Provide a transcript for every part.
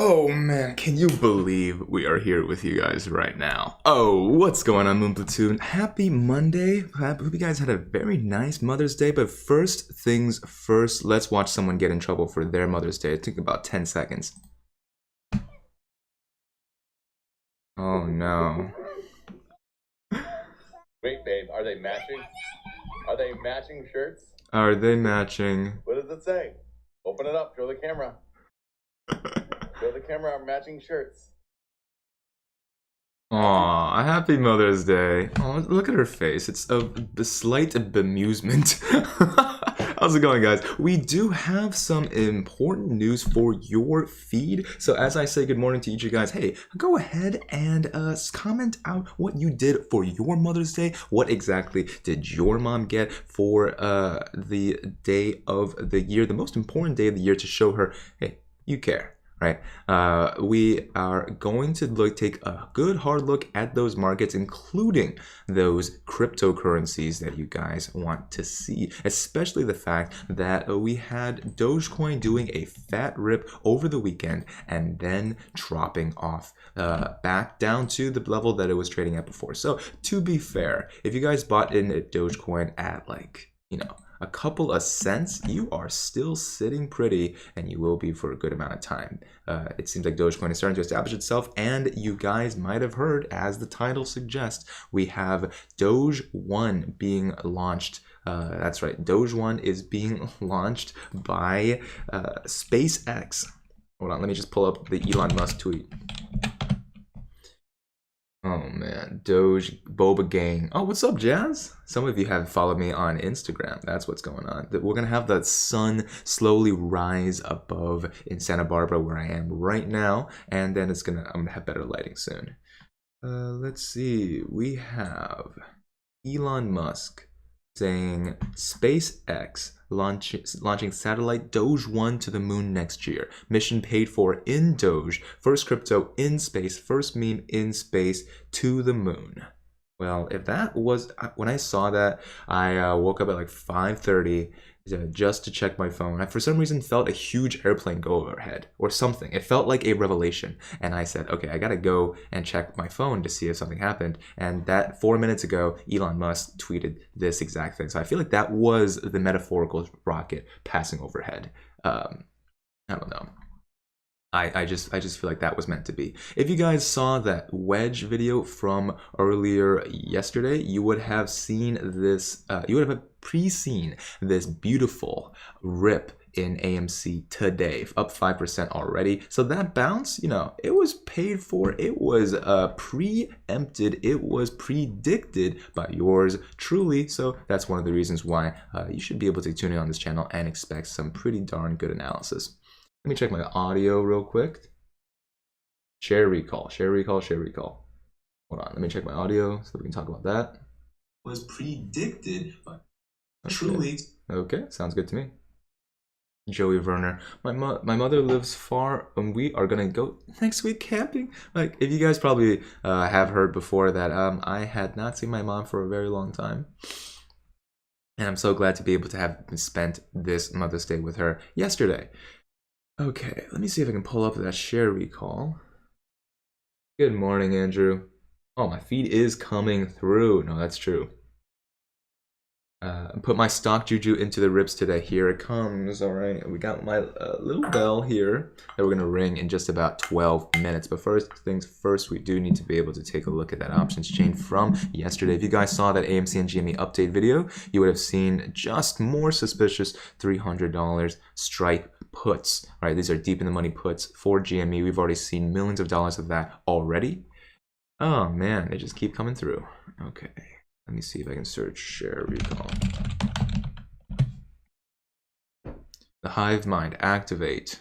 Oh man, can you believe we are here with you guys right now? Oh, what's going on, Moon Platoon? Happy Monday. I hope you guys had a very nice Mother's Day, but first things first, let's watch someone get in trouble for their Mother's Day. It took about 10 seconds. Oh no. Wait, babe, are they matching? Are they matching shirts? Are they matching? What does it say? Open it up, show the camera. Show the camera our matching shirts. Aw, happy Mother's Day. Oh, look at her face. It's a slight bemusement. How's it going, guys? We do have some important news for your feed. So as I say good morning to each of you guys, hey, go ahead and comment out what you did for your Mother's Day. What exactly did your mom get for the day of the year, the most important day of the year, to show her, hey, you care. Right, we are going to take a good hard look at those markets, including those cryptocurrencies that you guys want to see, especially the fact that we had Dogecoin doing a fat rip over the weekend and then dropping off back down to the level that it was trading at before. So to be fair, if you guys bought in a Dogecoin at, like, you know, a couple of cents, you are still sitting pretty, and you will be for a good amount of time. It seems like Dogecoin is starting to establish itself, and you guys might have heard, as the title suggests, we have Doge 1 being launched. That's right, Doge 1 is being launched by SpaceX. Hold on, let me just pull up the Elon Musk tweet. Oh man, Doge Boba Gang. Oh, what's up, Jazz? Some of you have followed me on Instagram. That's what's going on. We're gonna have the sun slowly rise above in Santa Barbara, where I am right now, and then I'm gonna have better lighting soon. Let's see. We have Elon Musk saying SpaceX launching satellite Doge 1 to the moon next year. Mission paid for in Doge. First crypto in space. First meme in space to the moon. Well, if that was, when I saw that, I woke up at like 5:30 just to check my phone. I, for some reason, felt a huge airplane go overhead or something. It felt like a revelation. And I said, okay, I gotta go and check my phone to see if something happened. And that 4 minutes ago, Elon Musk tweeted this exact thing. So I feel like that was the metaphorical rocket passing overhead. I don't know. I just feel like that was meant to be. If you guys saw that wedge video from earlier yesterday, you would have seen this, you would have pre-seen this beautiful rip in AMC today, up 5% already. So that bounce, you know, it was paid for, it was preempted, it was predicted by yours truly. So that's one of the reasons why you should be able to tune in on this channel and expect some pretty darn good analysis. Let me check my audio real quick. Share recall, share recall, share recall. Hold on, let me check my audio so that we can talk about that. Was predicted, but truly. Okay, sounds good to me. Joey Werner, my mother lives far, and we are gonna go next week camping. Like, if you guys probably have heard before that I had not seen my mom for a very long time. And I'm so glad to be able to have spent this Mother's Day with her yesterday. Okay, let me see if I can pull up that share recall. Good morning, Andrew. Oh, my feed is coming through. No, that's true. Put my stock juju into the rips today. Here it comes. All right, we got my little bell here that we're gonna ring in just about 12 minutes. But first things first, we do need to be able to take a look at that options chain from yesterday. If you guys saw that AMC and GME update video, you would have seen just more suspicious $300 strike puts. Right, these are deep in the money puts for GME. We've already seen millions of dollars of that already. Oh man, they just keep coming through. Okay. Let me see if I can search share recall. The hive mind, activate.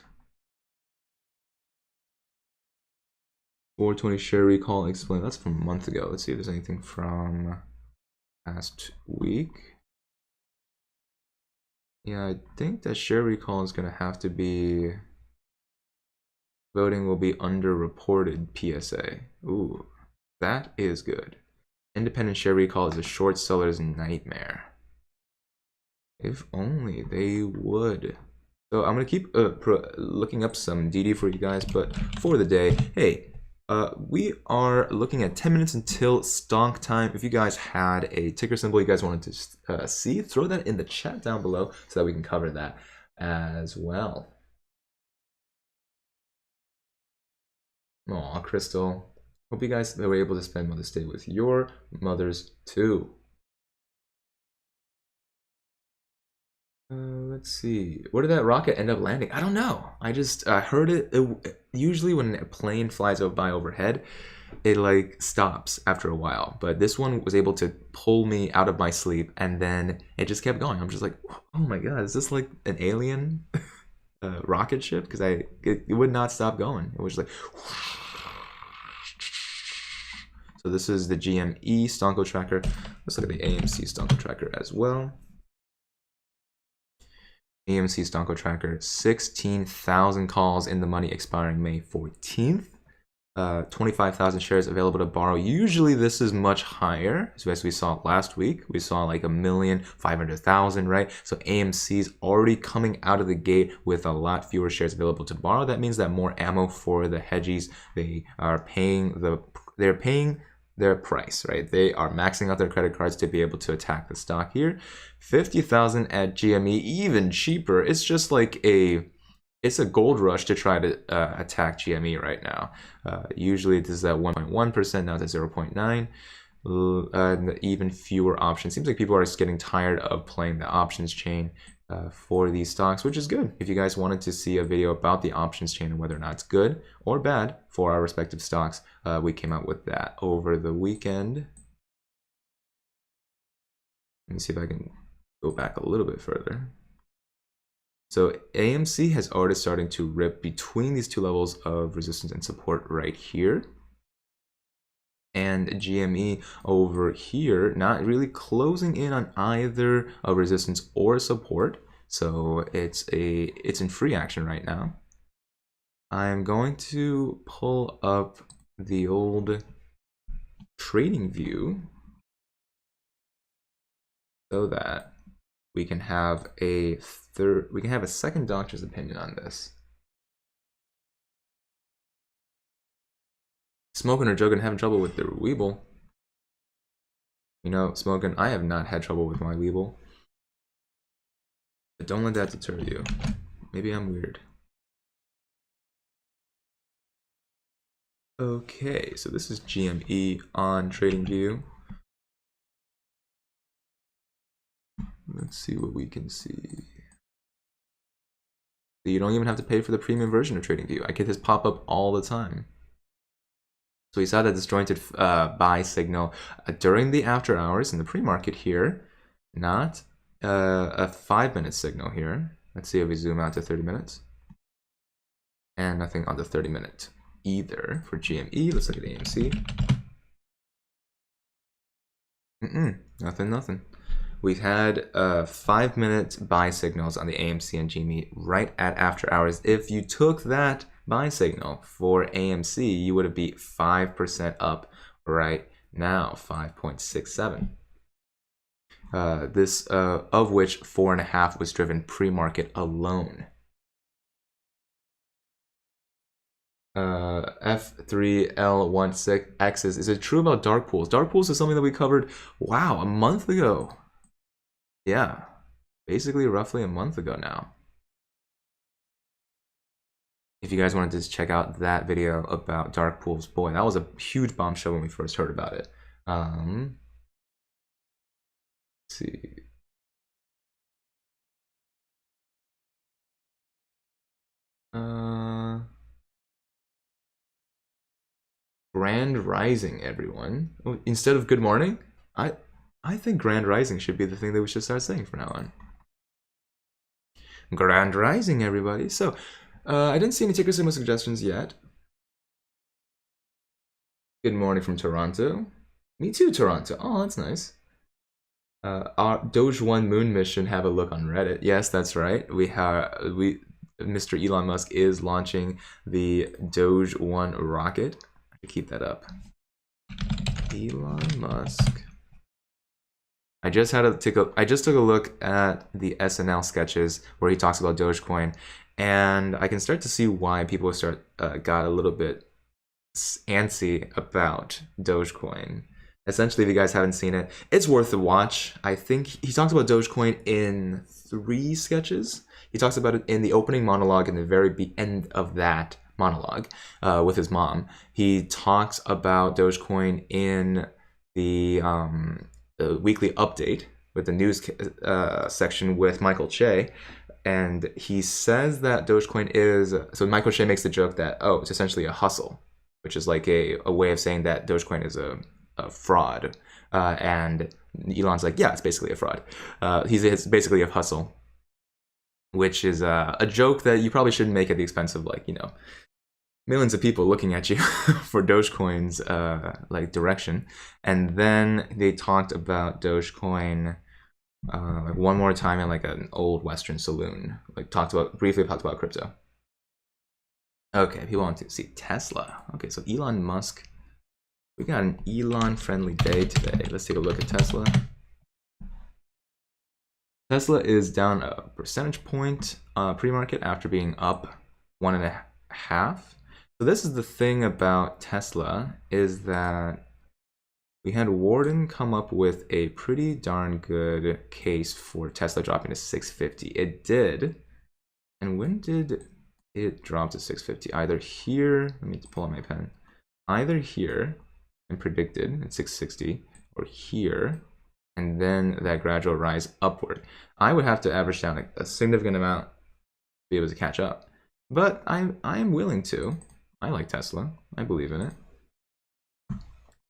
420 share recall, explain. That's from a month ago. Let's see if there's anything from last week. Yeah, I think that share recall is going to have to be, voting will be underreported PSA. Ooh, that is good. Independent share recall is a short seller's nightmare. If only they would So I'm gonna keep looking up some DD for you guys, but for the day, hey, we are looking at 10 minutes until stonk time. If you guys had a ticker symbol you guys wanted to see, throw that in the chat down below so that we can cover that as well. Aw, Crystal. Hope you guys were able to spend Mother's Day with your mothers too. Let's see. Where did that rocket end up landing? I don't know. I just heard it. Usually when a plane flies by overhead, it like stops after a while. But this one was able to pull me out of my sleep, and then it just kept going. I'm just like, oh my god, is this like an alien rocket ship? Because it would not stop going. It was like. So this is the GME Stonko tracker. Let's look at the AMC Stonko tracker as well. AMC Stonko tracker, 16,000 calls in the money expiring May 14th. 25,000 shares available to borrow. Usually this is much higher. So as we saw last week, we saw like 1,500,000, right? So AMC's already coming out of the gate with a lot fewer shares available to borrow. That means that more ammo for the hedgies. They're paying their price, right? They are maxing out their credit cards to be able to attack the stock here. 50,000 at GME, even cheaper. It's just like it's a gold rush to try to attack GME right now. Usually this is at 1.1%, now it's at 0.9. And even fewer options. Seems like people are just getting tired of playing the options chain for these stocks, which is good. If you guys wanted to see a video about the options chain and whether or not it's good or bad for our respective stocks, we came out with that over the weekend. Let me see if I can go back a little bit further. So AMC has already starting to rip between these two levels of resistance and support right here. And GME over here, not really closing in on either a resistance or support. So it's in free action right now. I'm going to pull up the old trading view so that we can have a second doctor's opinion on this. Smoking or Joking having trouble with their Webull. You know, Smoking, I have not had trouble with my Webull. But don't let that deter you. Maybe I'm weird. Okay, so this is GME on TradingView. Let's see what we can see. So you don't even have to pay for the premium version of TradingView. I get this pop up all the time. So we saw that disjointed buy signal during the after hours in the pre-market here, not a 5-minute signal here. Let's see if we zoom out to 30 minutes. And nothing on the 30-minute either for GME. Let's look at AMC. Nothing. We've had 5-minute buy signals on the AMC and GME right at after hours. If you took that buy signal for AMC, you would be 5% up right now, 5.67. This of which 4.5 was driven pre-market alone. F3L16X's. Is it true about dark pools? Dark pools is something that we covered, wow, a month ago. Yeah, basically roughly a month ago now. If you guys wanted to check out that video about dark pools, boy, that was a huge bombshell when we first heard about it. Let's see. Grand Rising, everyone. Oh, instead of good morning, I think Grand Rising should be the thing that we should start saying from now on. Grand Rising, everybody. So, I didn't see any ticker symbol suggestions yet. Good morning from Toronto. Me too, Toronto. Oh, that's nice. Our Doge 1 moon mission, have a look on Reddit. Yes, that's right. Mr. Elon Musk is launching the Doge 1 rocket. I keep that up. Elon Musk. I just took a look at the SNL sketches where he talks about Dogecoin, and I can start to see why people got a little bit antsy about Dogecoin. Essentially, if you guys haven't seen it, it's worth a watch. I think he talks about Dogecoin in 3 sketches. He talks about it in the opening monologue and the very end of that monologue with his mom. He talks about Dogecoin in the weekly update with the news section with Michael Che. And he says that Dogecoin is... So Michael Che makes the joke that, oh, it's essentially a hustle, which is like a way of saying that Dogecoin is a fraud. And Elon's like, yeah, it's basically a fraud. It's basically a hustle, which is a joke that you probably shouldn't make at the expense of, like, you know, millions of people looking at you for Dogecoin's like direction. And then they talked about Dogecoin like one more time in like an old Western saloon. Like briefly talked about crypto. Okay, people want to see Tesla. Okay, so Elon Musk. We got an Elon-friendly day today. Let's take a look at Tesla. Tesla is down a percentage point pre-market after being up 1.5. So this is the thing about Tesla, is that we had Warden come up with a pretty darn good case for Tesla dropping to 650. It did. And when did it drop to 650? Either here, let me pull out my pen. Either here and predicted at 660, or here, and then that gradual rise upward. I would have to average down a significant amount to be able to catch up. But I am willing to. I like Tesla. I believe in it.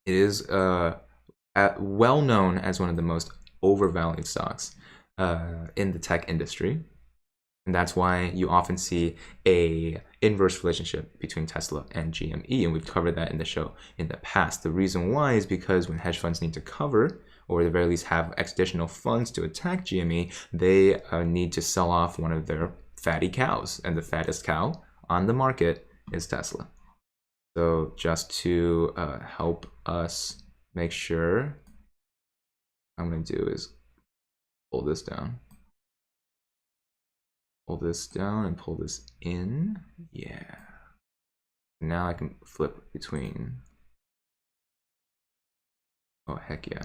It is well known as one of the most overvalued stocks in the tech industry. And that's why you often see a inverse relationship between Tesla and GME. And we've covered that in the show in the past. The reason why is because when hedge funds need to cover, or at the very least have additional funds to attack GME, they need to sell off one of their fatty cows. And the fattest cow on the market is Tesla. So just to help us make sure, what I'm going to do is pull this down. Pull this down and pull this in. Yeah. Now I can flip between. Oh, heck yeah.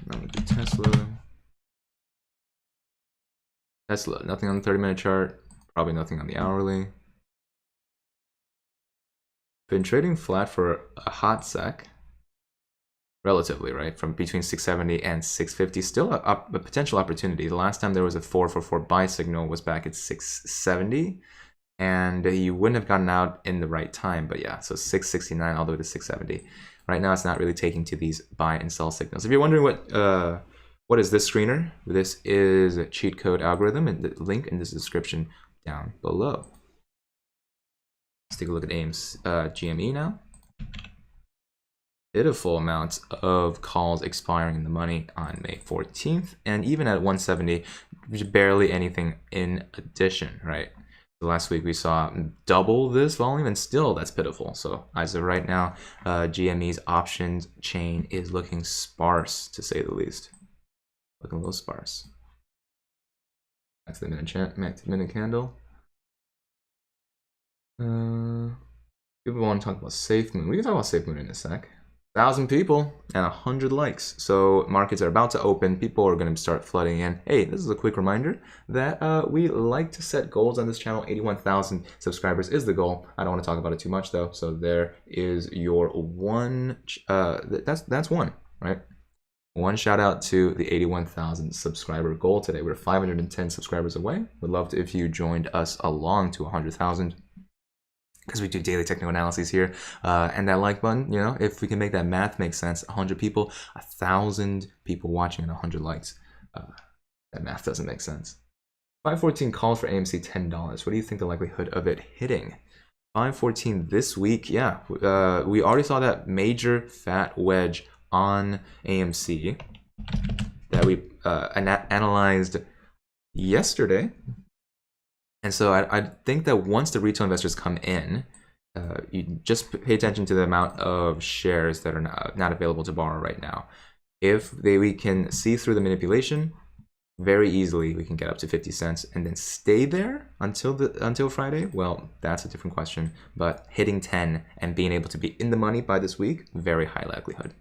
Now we do Tesla. Tesla, nothing on the 30-minute chart. Probably nothing on the hourly. Been trading flat for a hot sec. Relatively, right? From between 670 and 650. Still a potential opportunity. The last time there was a 444 buy signal was back at 670. And you wouldn't have gotten out in the right time. But yeah, so 669 all the way to 670. Right now, it's not really taking to these buy and sell signals. If you're wondering what is this screener, this is a cheat code algorithm, and the link in this description down below. Let's take a look at AMC, GME now. Pitiful amounts of calls expiring in the money on May 14th, and even at 170, barely anything in addition, right? So last week we saw double this volume, and still that's pitiful. So as of right now, GME's options chain is looking sparse, to say the least. Looking a little sparse. That's the minute candle. People want to talk about Safe Moon. We can talk about Safe Moon in a sec. 1,000 people and 100 likes. So markets are about to open. People are going to start flooding in. Hey, this is a quick reminder that we like to set goals on this channel. 81,000 subscribers is the goal. I don't want to talk about it too much though. So there is your one. That's one, right? One shout out to the 81,000 subscriber goal today. We're 510 subscribers away. Would love to if you joined us along to 100,000. Because we do daily technical analyses here, and that like button, you know, if we can make that math make sense, 100 people, 1,000 people watching and 100 likes, that math doesn't make sense. 514 calls for AMC $10. What do you think the likelihood of it hitting? 514 this week, yeah, we already saw that major fat wedge on AMC that we analyzed yesterday. And so I think that once the retail investors come in, you just pay attention to the amount of shares that are not available to borrow right now. If we can see through the manipulation, very easily we can get up to 50 cents and then stay there until Friday. Well, that's a different question. But hitting 10 and being able to be in the money by this week, very high likelihood.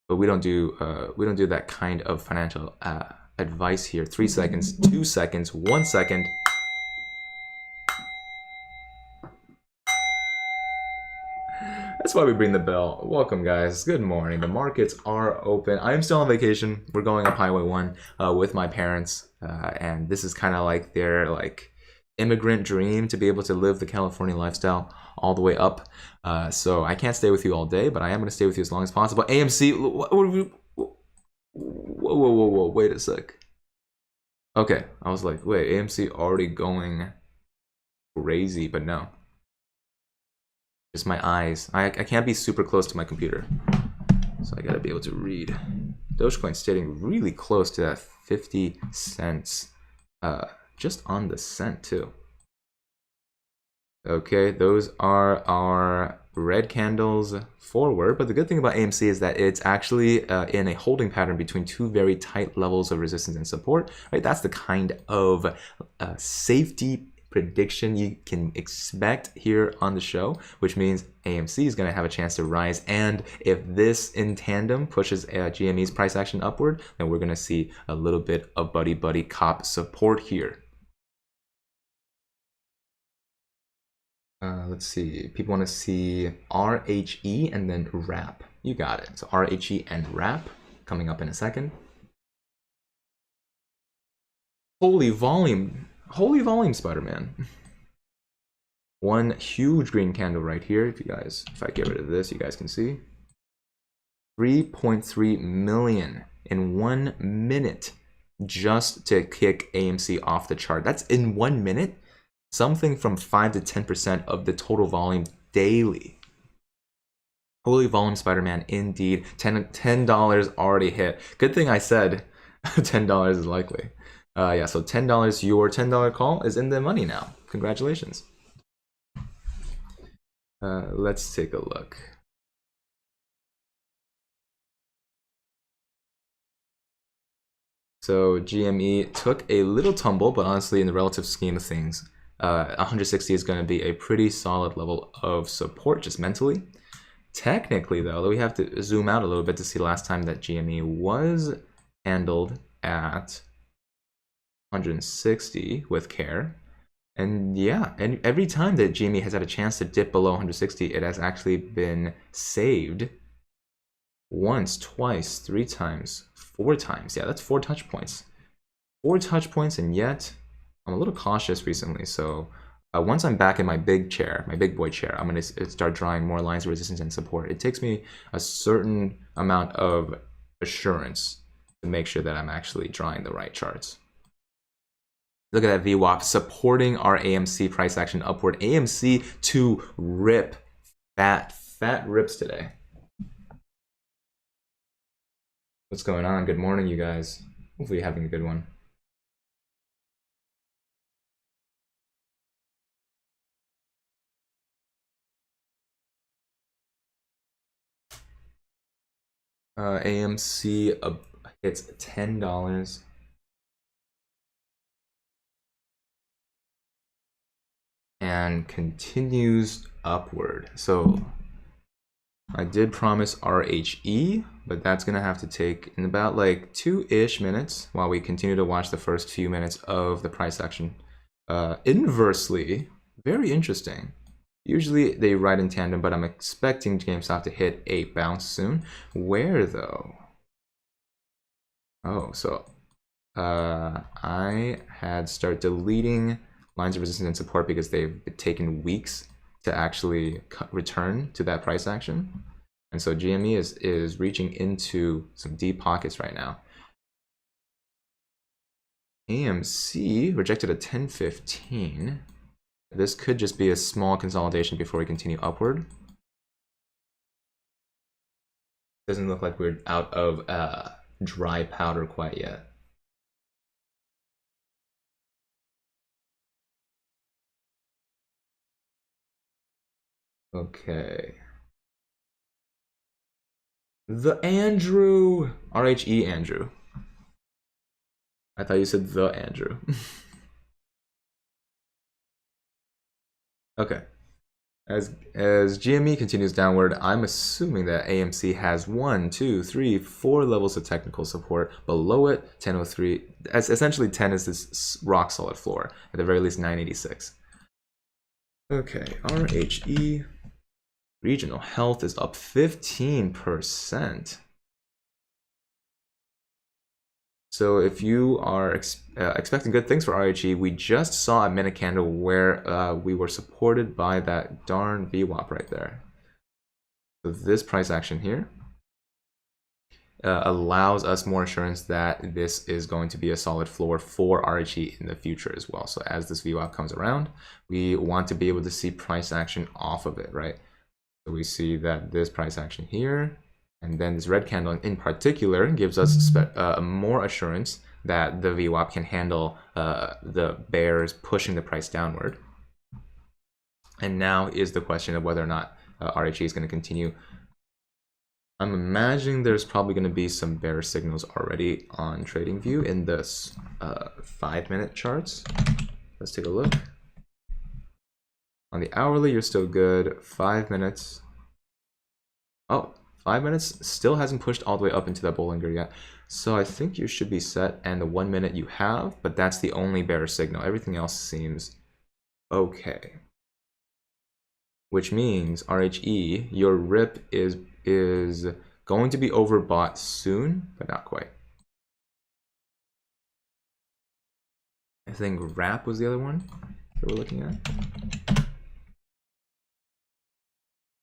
But we don't do that kind of financial advice here. 3 seconds, 2 seconds, 1 second. That's why we bring the bell. Welcome, guys. Good morning. The markets are open. I am still on vacation. We're going up Highway 1 with my parents. And this is kind of like their immigrant dream to be able to live the California lifestyle all the way up. So I can't stay with you all day, but I am going to stay with you as long as possible. AMC, whoa, wait a sec. Okay, I was like, wait, AMC already going crazy, but no. Just my eyes. I can't be super close to my computer, so I gotta be able to read. Dogecoin staying really close to that 50 cents, just on the cent too. Okay, those are our red candles forward, but the good thing about AMC is that it's actually in a holding pattern between two very tight levels of resistance and support, right? That's the kind of safety prediction you can expect here on the show, which means AMC is going to have a chance to rise. And if this in tandem pushes GME's price action upward, then we're going to see a little bit of buddy cop support here. Let's see. People want to see RHE and then wrap. You got it. So RHE and wrap coming up in a second. Holy volume, Spider-Man. One huge green candle right here. If I get rid of this, you guys can see 3.3 million in 1 minute just to kick AMC off the chart. That's in 1 minute. Something from 5 to 10% of the total volume daily. Holy volume, Spider-Man, indeed. $10 already hit. Good thing I said $10 is likely. Yeah, so $10, your $10 call is in the money now. Congratulations. Let's take a look. So GME took a little tumble, but honestly, in the relative scheme of things, 160 is going to be a pretty solid level of support just mentally. Technically, though, we have to zoom out a little bit to see last time that GME was handled at 160 with care. And yeah, and every time that GME has had a chance to dip below 160, it has actually been saved once, twice, 3 times, 4 times. Yeah, that's 4 touch points. 4 touch points, and yet I'm a little cautious recently. So once I'm back in my big chair, my big boy chair, I'm going to start drawing more lines of resistance and support. It takes me a certain amount of assurance to make sure that I'm actually drawing the right charts. Look at that VWAP supporting our AMC price action upward. AMC to rip. Fat rips today. What's going on? Good morning, you guys. Hopefully you're having a good one. AMC hits $10. And continues upward. So I did promise RHE, but that's gonna have to take in about like 2-ish minutes while we continue to watch the first few minutes of the price action. Inversely, very interesting. Usually they ride in tandem, but I'm expecting GameStop to hit a bounce soon. Where though? Oh, so I had start deleting lines of resistance and support because they've taken weeks to actually return to that price action. And so GME is reaching into some deep pockets right now. AMC rejected a 1015. This could just be a small consolidation before we continue upward. Doesn't look like we're out of dry powder quite yet. Okay. The Andrew. RHE Andrew. I thought you said the Andrew. Okay. As GME continues downward, I'm assuming that AMC has 1, 2, 3, 4 levels of technical support. Below it, 1003. As essentially 10 is this rock solid floor. At the very least, 986. Okay, RHE. Regional health is up 15%. So if you are expecting good things for RHE, we just saw a minute candle where we were supported by that darn VWAP right there. So this price action here allows us more assurance that this is going to be a solid floor for RHE in the future as well. So as this VWAP comes around, we want to be able to see price action off of it, right? So we see that this price action here, and then this red candle in particular gives us more assurance that the VWAP can handle the bears pushing the price downward. And now is the question of whether or not RHE is going to continue. I'm imagining there's probably going to be some bear signals already on TradingView in the 5-minute charts. Let's take a look. On the hourly, you're still good. 5 minutes. Oh, 5 minutes still hasn't pushed all the way up into that Bollinger yet. So I think you should be set, and the 1 minute you have, but that's the only bear signal. Everything else seems okay. Which means RHE, your rip is going to be overbought soon, but not quite. I think wrap was the other one that we're looking at.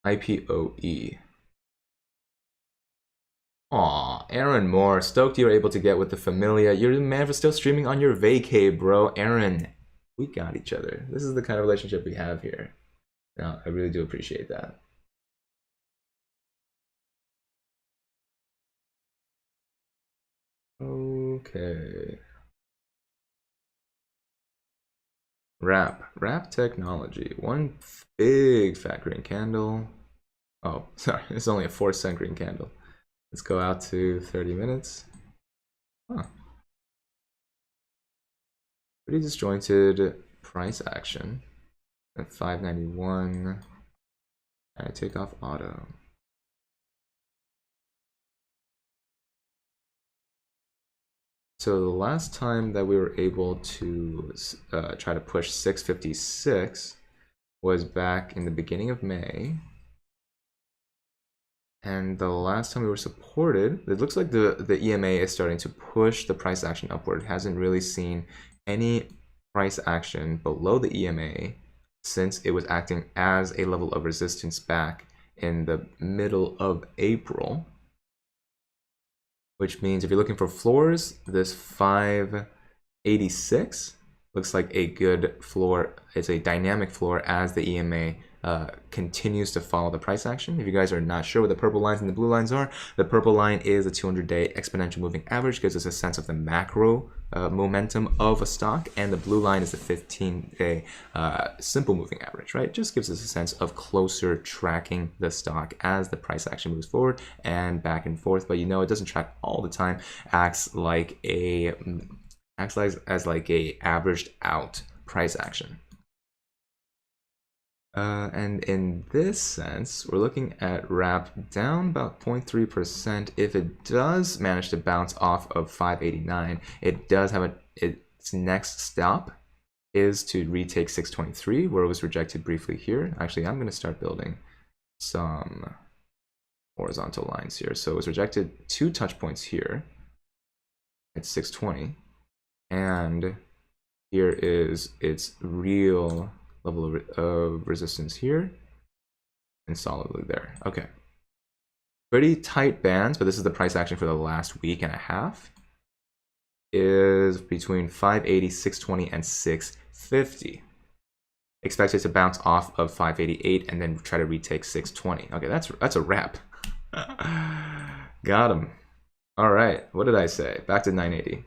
IPOE. Aw, Aaron Moore, stoked you were able to get with the Familia. You're the man for still streaming on your vacay, bro. Aaron, we got each other. This is the kind of relationship we have here. No, I really do appreciate that. Okay. Wrap technology. One big fat green candle. Oh, sorry, it's only a 4-cent green candle. Let's go out to 30 minutes. Huh. Pretty disjointed price action at 591. And I take off auto. So the last time that we were able to try to push 656 was back in the beginning of May. And the last time we were supported, it looks like the EMA is starting to push the price action upward. It hasn't really seen any price action below the EMA since it was acting as a level of resistance back in the middle of April. Which means if you're looking for floors, this 586 looks like a good floor. It's a dynamic floor as the EMA continues to follow the price action. If you guys are not sure what the purple lines and the blue lines are, the purple line is a 200-day exponential moving average, gives us a sense of the macro momentum of a stock, and the blue line is the 15-day simple moving average, right? Just gives us a sense of closer tracking the stock as the price action moves forward and back and forth. But you know, it doesn't track all the time. Acts as like a averaged out price action. And in this sense, we're looking at wrap down about 0.3%. If it does manage to bounce off of 589, it does have its next stop is to retake 623, where it was rejected briefly here. Actually, I'm going to start building some horizontal lines here. So it was rejected 2 touch points here at 620, and here is its real level of resistance here and solidly there. Okay, pretty tight bands, but this is the price action for the last week and a half, is between 580, 620, and 650. Expected to bounce off of 588 and then try to retake 620. Okay, that's a wrap. Got him. All right, what did I say? Back to 980.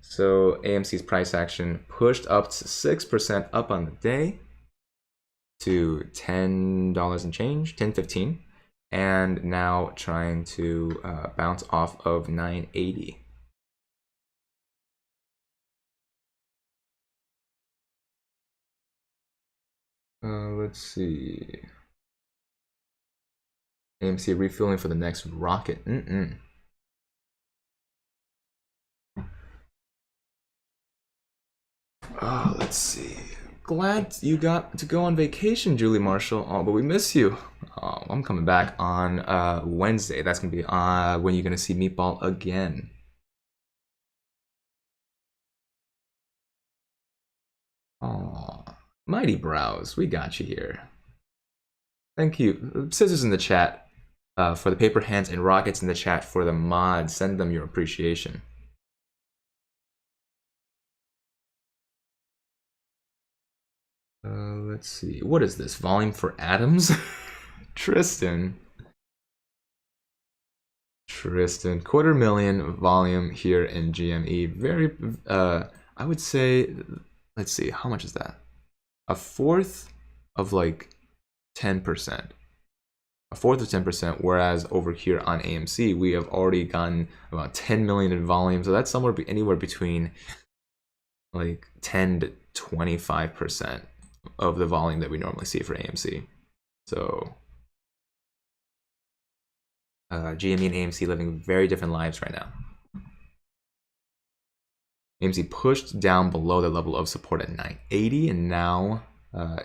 So AMC's price action pushed up to 6% up on the day to $10 and change, 10.15, and now trying to bounce off of 9.80. Let's see. AMC refueling for the next rocket. Oh, let's see. Glad you got to go on vacation, Julie Marshall. Oh, but we miss you. Oh, I'm coming back on Wednesday. That's gonna be when you're gonna see Meatball again. Oh, Mighty Brows, we got you here. Thank you. Scissors in the chat for the paper hands and rockets in the chat for the mods. Send them your appreciation. Let's see. What is this? Volume for atoms? Tristan, 250,000 volume here in GME. Very, I would say, let's see, how much is that? A fourth of like 10%. A fourth of 10%, whereas over here on AMC, we have already gotten about 10 million in volume. So that's somewhere anywhere between like 10 to 25% of the volume that we normally see for AMC. So GME and AMC living very different lives right now. AMC pushed down below the level of support at 980, and now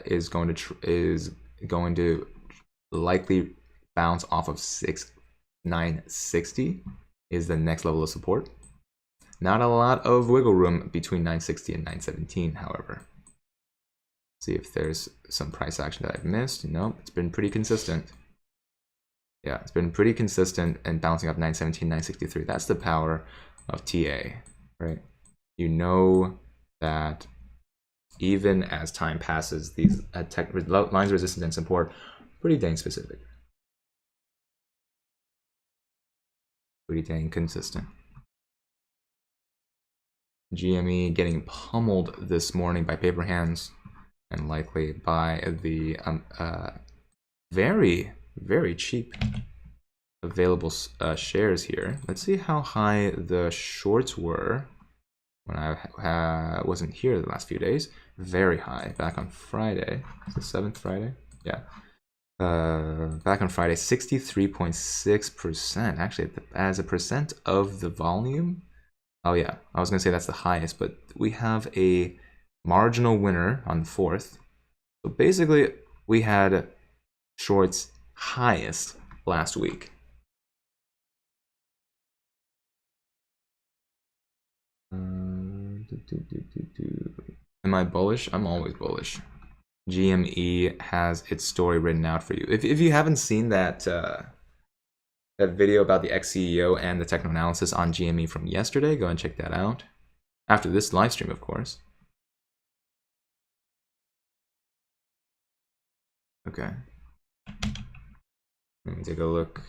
is going to likely bounce off of 960 is the next level of support. Not a lot of wiggle room between 960 and 917, however. See if there's some price action that I've missed. Nope, it's been pretty consistent. Yeah, it's been pretty consistent and bouncing up 917, 963. That's the power of TA, right? You know that even as time passes, these lines of resistance and support pretty dang specific. Pretty dang consistent. GME getting pummeled this morning by paper hands and likely by the very, very cheap available shares here. Let's see how high the shorts were when I wasn't here the last few days. Very high back on Friday. It's the 7th Friday. Yeah. Back on Friday, 63.6%. Actually, as a percent of the volume. Oh yeah, I was gonna say that's the highest, but we have a marginal winner on the 4th. So basically, we had shorts highest last week. Am I bullish? I'm always bullish. GME has its story written out for you. If you haven't seen that that video about the ex-CEO and the techno analysis on GME from yesterday, go and check that out. After this live stream, of course. Okay. Let me take a look.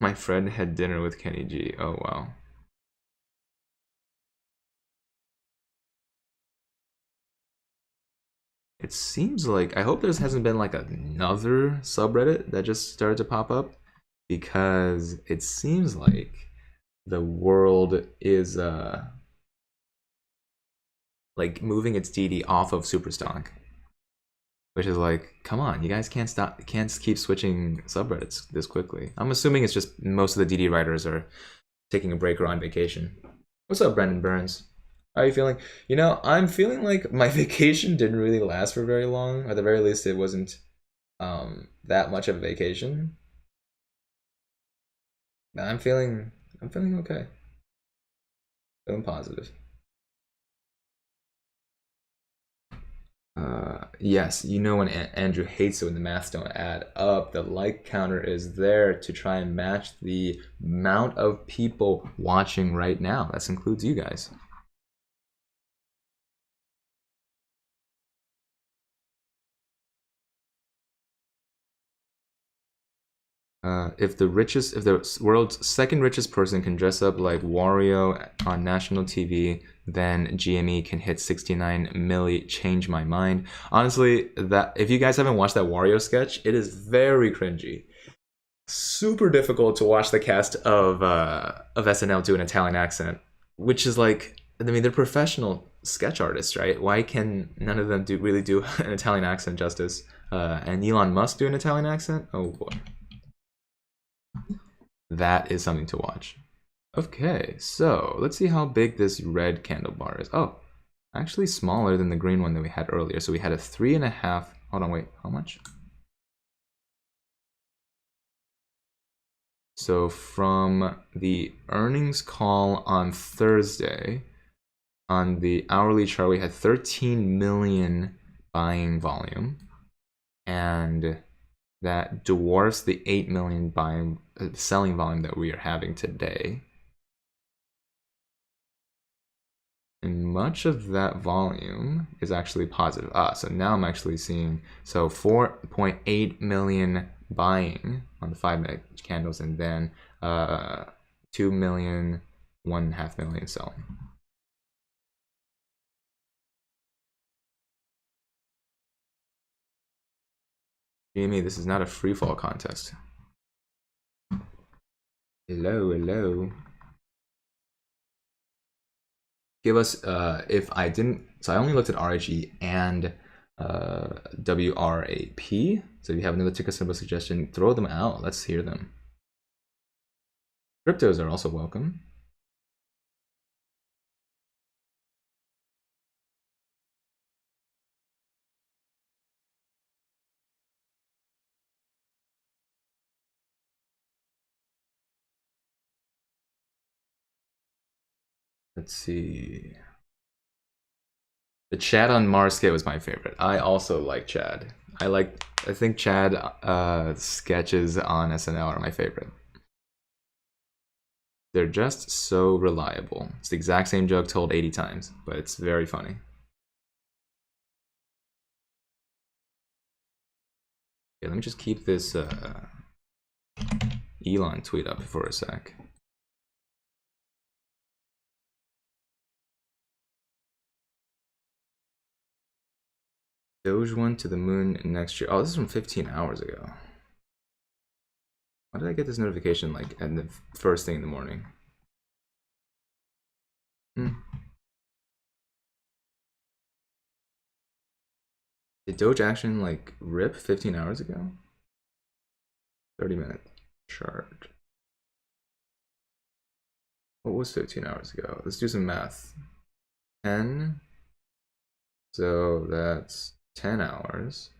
My friend had dinner with Kenny G. Oh, wow. It seems like, I hope there hasn't been like another subreddit that just started to pop up, because it seems like the world is like moving its DD off of Superstock, which is like, come on, you guys can't keep switching subreddits this quickly. I'm assuming it's just most of the DD writers are taking a break or on vacation. What's up, Brendan Burns? How are you feeling? You know, I'm feeling like my vacation didn't really last for very long. At the very least, it wasn't that much of a vacation. But I'm feeling okay. Feeling positive. Yes, you know when Andrew hates it when the maths don't add up. The like counter is there to try and match the amount of people watching right now. That includes you guys. If the world's second richest person can dress up like Wario on national TV, then GME can hit 69 million. Change my mind. Honestly, that if you guys haven't watched that Wario sketch, it is very cringy. Super difficult to watch the cast of SNL do an Italian accent, which is like, I mean, they're professional sketch artists, right? Why can none of them really do an Italian accent justice? And Elon Musk do an Italian accent? Oh boy. That is something to watch. Okay, so let's see how big this red candle bar is. Oh, actually smaller than the green one that we had earlier. So we had a 3.5. Hold on, wait, how much? So from the earnings call on Thursday, on the hourly chart, we had 13 million buying volume, and that dwarfs the 8 million selling volume that we are having today. And much of that volume is actually positive. So now I'm actually seeing, so 4.8 million buying on the 5-minute candles, and then 2 million, 1.5 million selling. GME, this is not a free fall contest. Hello, hello. Give us, if I didn't, so I only looked at RHE and WRAP. So if you have another ticker symbol suggestion, throw them out. Let's hear them. Cryptos are also welcome. Let's see. The Chad on Mars skit was my favorite. I also like Chad. I think Chad sketches on SNL are my favorite. They're just so reliable. It's the exact same joke told 80 times, but it's very funny. Okay, let me just keep this Elon tweet up for a sec. Doge went to the moon next year. Oh, this is from 15 hours ago. Why did I get this notification like at the first thing in the morning? Did Doge action like rip 15 hours ago? 30-minute chart. What was 15 hours ago? Let's do some math. 10. So that's 10 hours.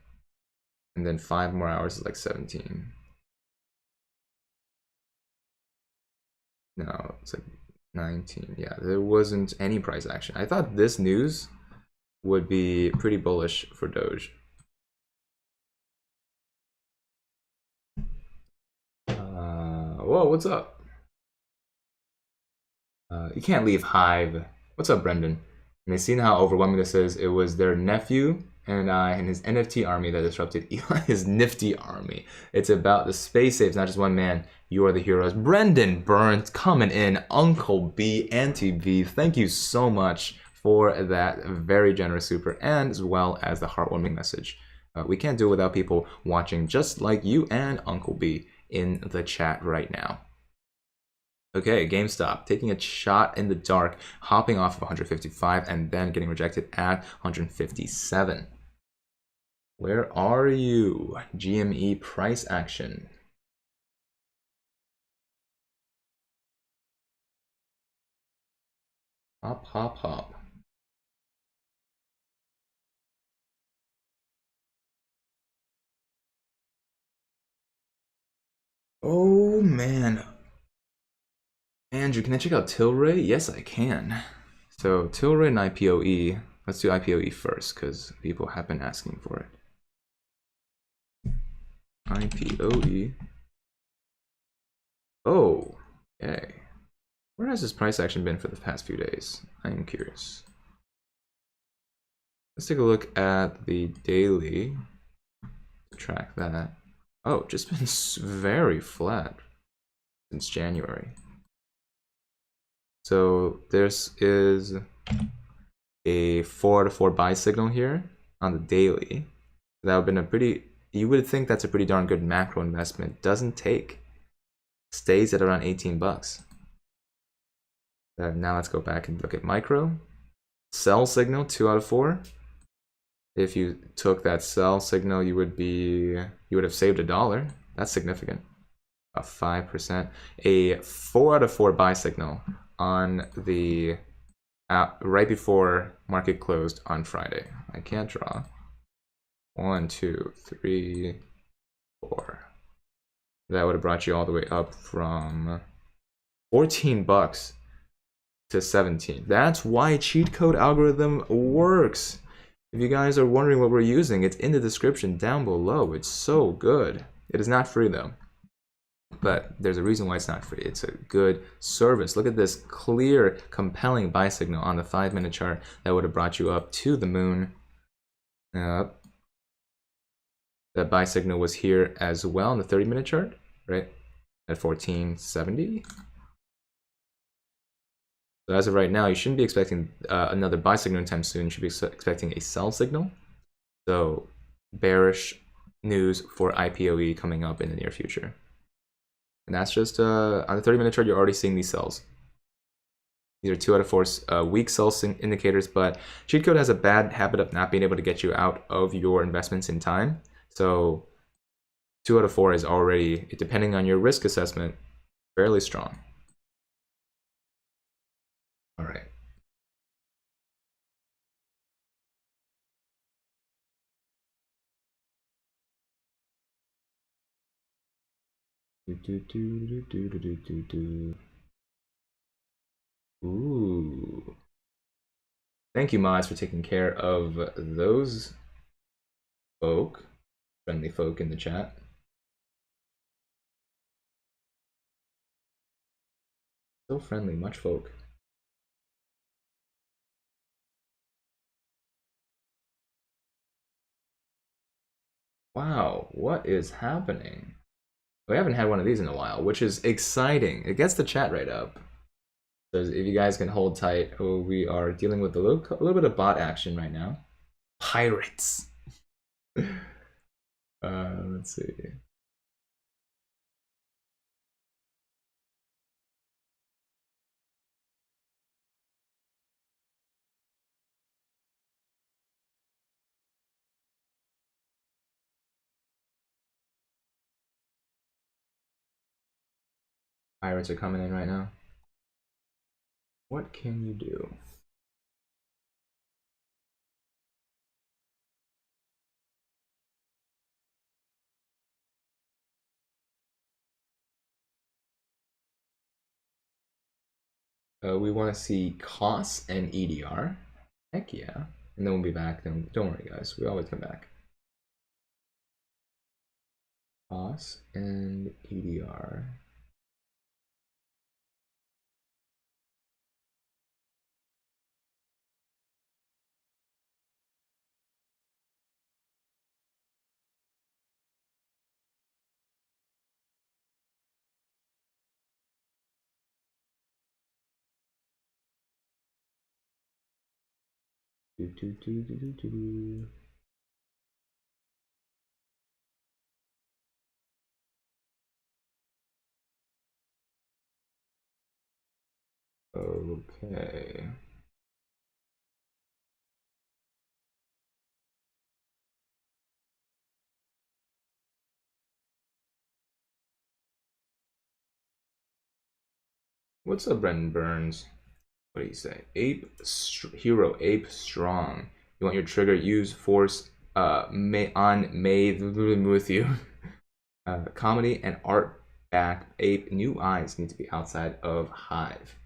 And then 5 more hours is like 17. No, it's like 19. Yeah, there wasn't any price action. I thought this news would be pretty bullish for Doge. Whoa, what's up? You can't leave Hive. What's up, Brendan? And they seen how overwhelming this is. It was their nephew and his NFT army that disrupted his nifty army. It's about the space saves, not just one man. You are the heroes. Brendan Burns coming in. Uncle B, Auntie V, thank you so much for that very generous super, and as well as the heartwarming message. We can't do it without people watching just like you and Uncle B in the chat right now. Okay, GameStop taking a shot in the dark, hopping off of 155 and then getting rejected at 157. Where are you? GME price action. Hop, hop, hop. Oh man. Andrew, can I check out Tilray? Yes, I can. So Tilray and IPOE. Let's do IPOE first because people have been asking for it. IPOE. Oh, okay. Where has this price action been for the past few days? I am curious. Let's take a look at the daily to track that. Oh, just been very flat since January. So this is a 4 out of 4 buy signal here on the daily. That would have been a pretty, you would think that's a pretty darn good macro investment. Doesn't take. Stays at around 18 bucks. Now let's go back and look at micro. Sell signal, 2 out of 4. If you took that sell signal, you would have saved $1. That's significant. A 5%. A 4 out of 4 buy signal on the right before market closed on Friday. I can't draw. 1, 2, 3, 4. That would have brought you all the way up from 14 bucks to 17. That's why cheat code algorithm works. If you guys are wondering what we're using, it's in the description down below. It's so good. It is not free though, but there's a reason why it's not free. It's a good service. Look at this clear, compelling buy signal on the 5-minute chart that would have brought you up to the moon. That buy signal was here as well on the 30-minute chart, right? At 1470. So as of right now, you shouldn't be expecting another buy signal anytime soon. You should be expecting a sell signal. So bearish news for IPOE coming up in the near future. And that's just on the 30-minute chart, you're already seeing these sells. These are 2 out of 4 weak sell indicators, but cheat code has a bad habit of not being able to get you out of your investments in time. So 2 out of 4 is already, depending on your risk assessment, fairly strong. All right. Ooh. Thank you, mods, for taking care of those folk, friendly folk in the chat. So friendly, much folk. Wow, what is happening? We haven't had one of these in a while, which is exciting. It gets the chat right up. So if you guys can hold tight, we are dealing with a little bit of bot action right now. Pirates. Let's see. Pirates are coming in right now. What can you do? We want to see costs and EDR. Heck yeah. And then we'll be back. Don't worry, guys. We always come back. Costs and EDR. Okay. What's up, Brendan Burns? What do you say? Hero Ape Strong. You want your trigger, use force may with you. Comedy and art back. Ape new eyes need to be outside of Hive.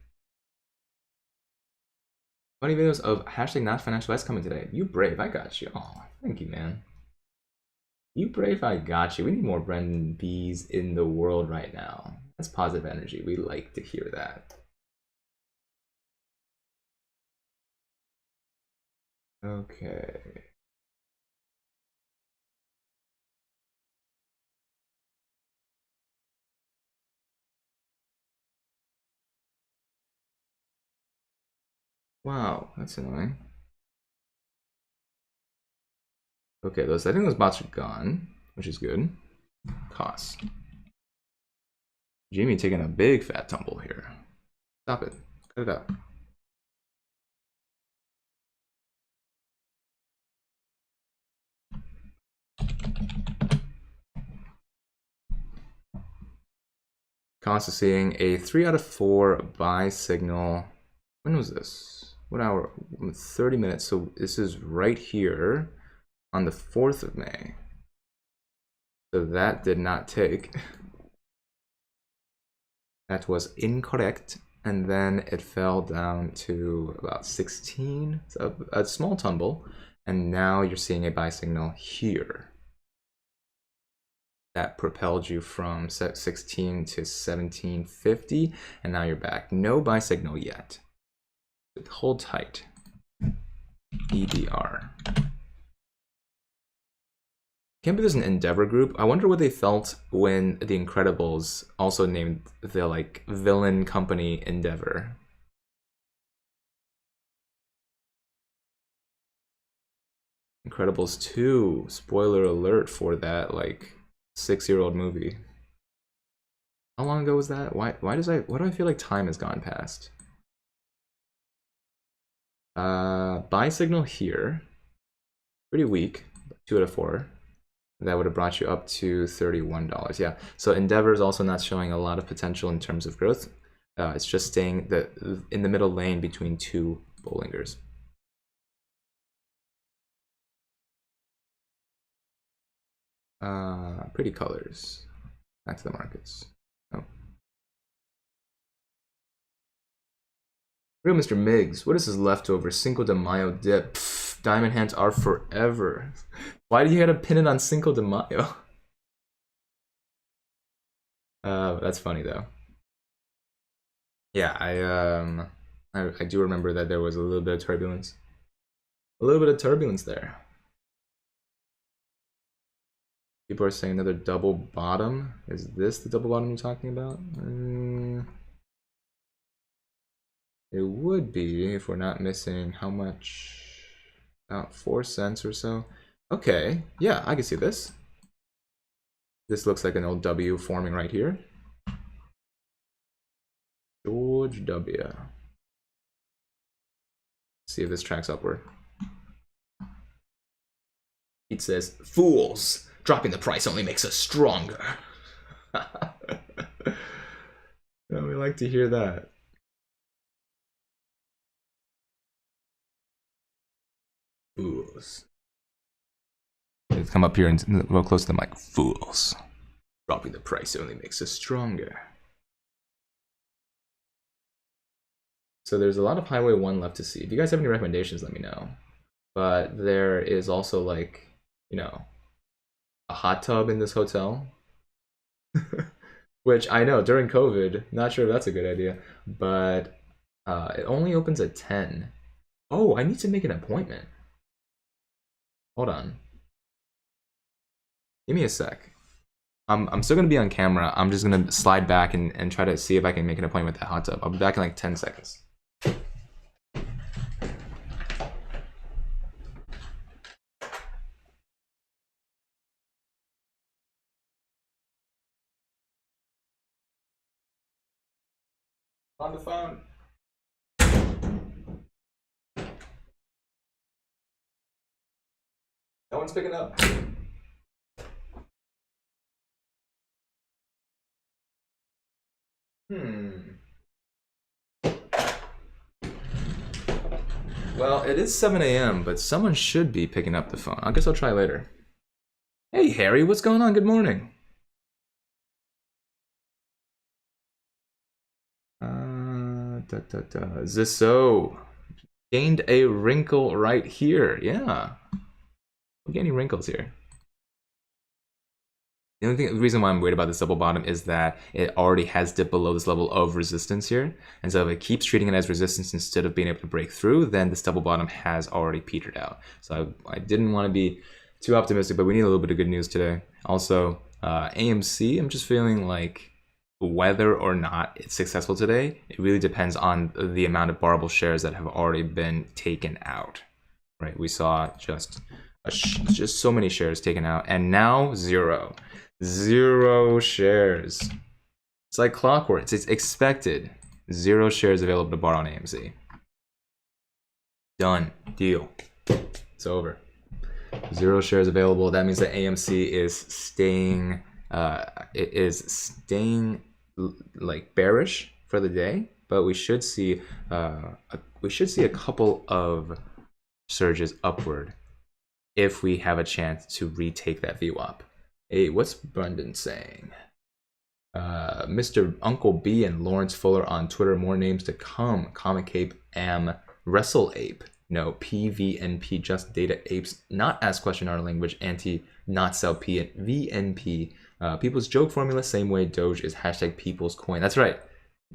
Funny videos of hashtag not financial advice coming today. You brave, I got you. Oh, thank you, man. You brave, I got you. We need more Brendan B's in the world right now. That's positive energy. We like to hear that. Okay. Wow, that's annoying. Okay, I think those bots are gone, which is good. Costs. GME taking a big fat tumble here. Stop it. Cut it out. Cost is seeing a 3 out of 4 buy signal. When was this? What hour? 30 minutes. So this is right here on the 4th of May. So that did not take. That was incorrect. And then it fell down to about 16. So a small tumble. And now you're seeing a buy signal here. That propelled you from 16 to 1750, and now you're back. No buy signal yet. Hold tight. EDR. Can't believe there's an Endeavor group. I wonder what they felt when The Incredibles also named the like villain company Endeavor. Incredibles 2. Spoiler alert for that like 6-year-old movie. How long ago was that? Why do I feel like time has gone past? Buy signal here. Pretty weak. 2 out of 4. That would have brought you up to $31. Yeah. So Endeavor is also not showing a lot of potential in terms of growth. It's just staying in the middle lane between 2 Bollingers. Pretty colors. Back to the markets. Oh. Real Mr. Miggs, what is his leftover Cinco de Mayo dip? Pff, diamond hands are forever. Why do you gotta pin it on Cinco de Mayo? That's funny though. Yeah, I do remember that there was a little bit of turbulence. A little bit of turbulence there. People are saying another double bottom. Is this the double bottom you're talking about? It would be if we're not missing how much? About 4 cents or so. Okay, yeah, I can see this. This looks like an old W forming right here. George W. See if this tracks upward. It says, fools! Dropping the price only makes us stronger. Yeah, we like to hear that. Fools. Let's come up here and real close to the mic. Fools. Dropping the price only makes us stronger. So there's a lot of Highway 1 left to see. If you guys have any recommendations, let me know. But there is also like, you know, a hot tub in this hotel. Which I know, during COVID, not sure if that's a good idea. But it only opens at 10. Oh, I need to make an appointment. Hold on. Give me a sec. I'm still gonna be on camera. I'm just gonna slide back and try to see if I can make an appointment with that hot tub. I'll be back in like 10 seconds. On the phone. No one's picking up. Well, it is 7 a.m., but someone should be picking up the phone. I guess I'll try later. Hey, Harry, what's going on? Good morning. Is this so? Gained a wrinkle right here. Yeah. We get any wrinkles here? The reason why I'm worried about this double bottom is that it already has dipped below this level of resistance here. And so if it keeps treating it as resistance instead of being able to break through, then this double bottom has already petered out. So I didn't want to be too optimistic, but we need a little bit of good news today. Also, AMC, I'm just feeling like whether or not it's successful today, it really depends on the amount of borrowable shares that have already been taken out. Right? We saw just so many shares taken out, and now zero shares. It's like clockwork. It's expected. 0 shares available to borrow on AMC. Done. Deal. It's over. 0 shares available. That means that AMC is staying. Like bearish for the day, but we should see a couple of surges upward if we have a chance to retake that VWAP. Hey, what's Brendan saying? Mr. Uncle B and Lawrence Fuller on Twitter. More names to come. Comic Ape, Wrestle Ape. No, PVNP, just data apes. Not ask question our language. Anti, not sell P and VNP. People's joke formula, same way Doge is hashtag people's coin. That's right.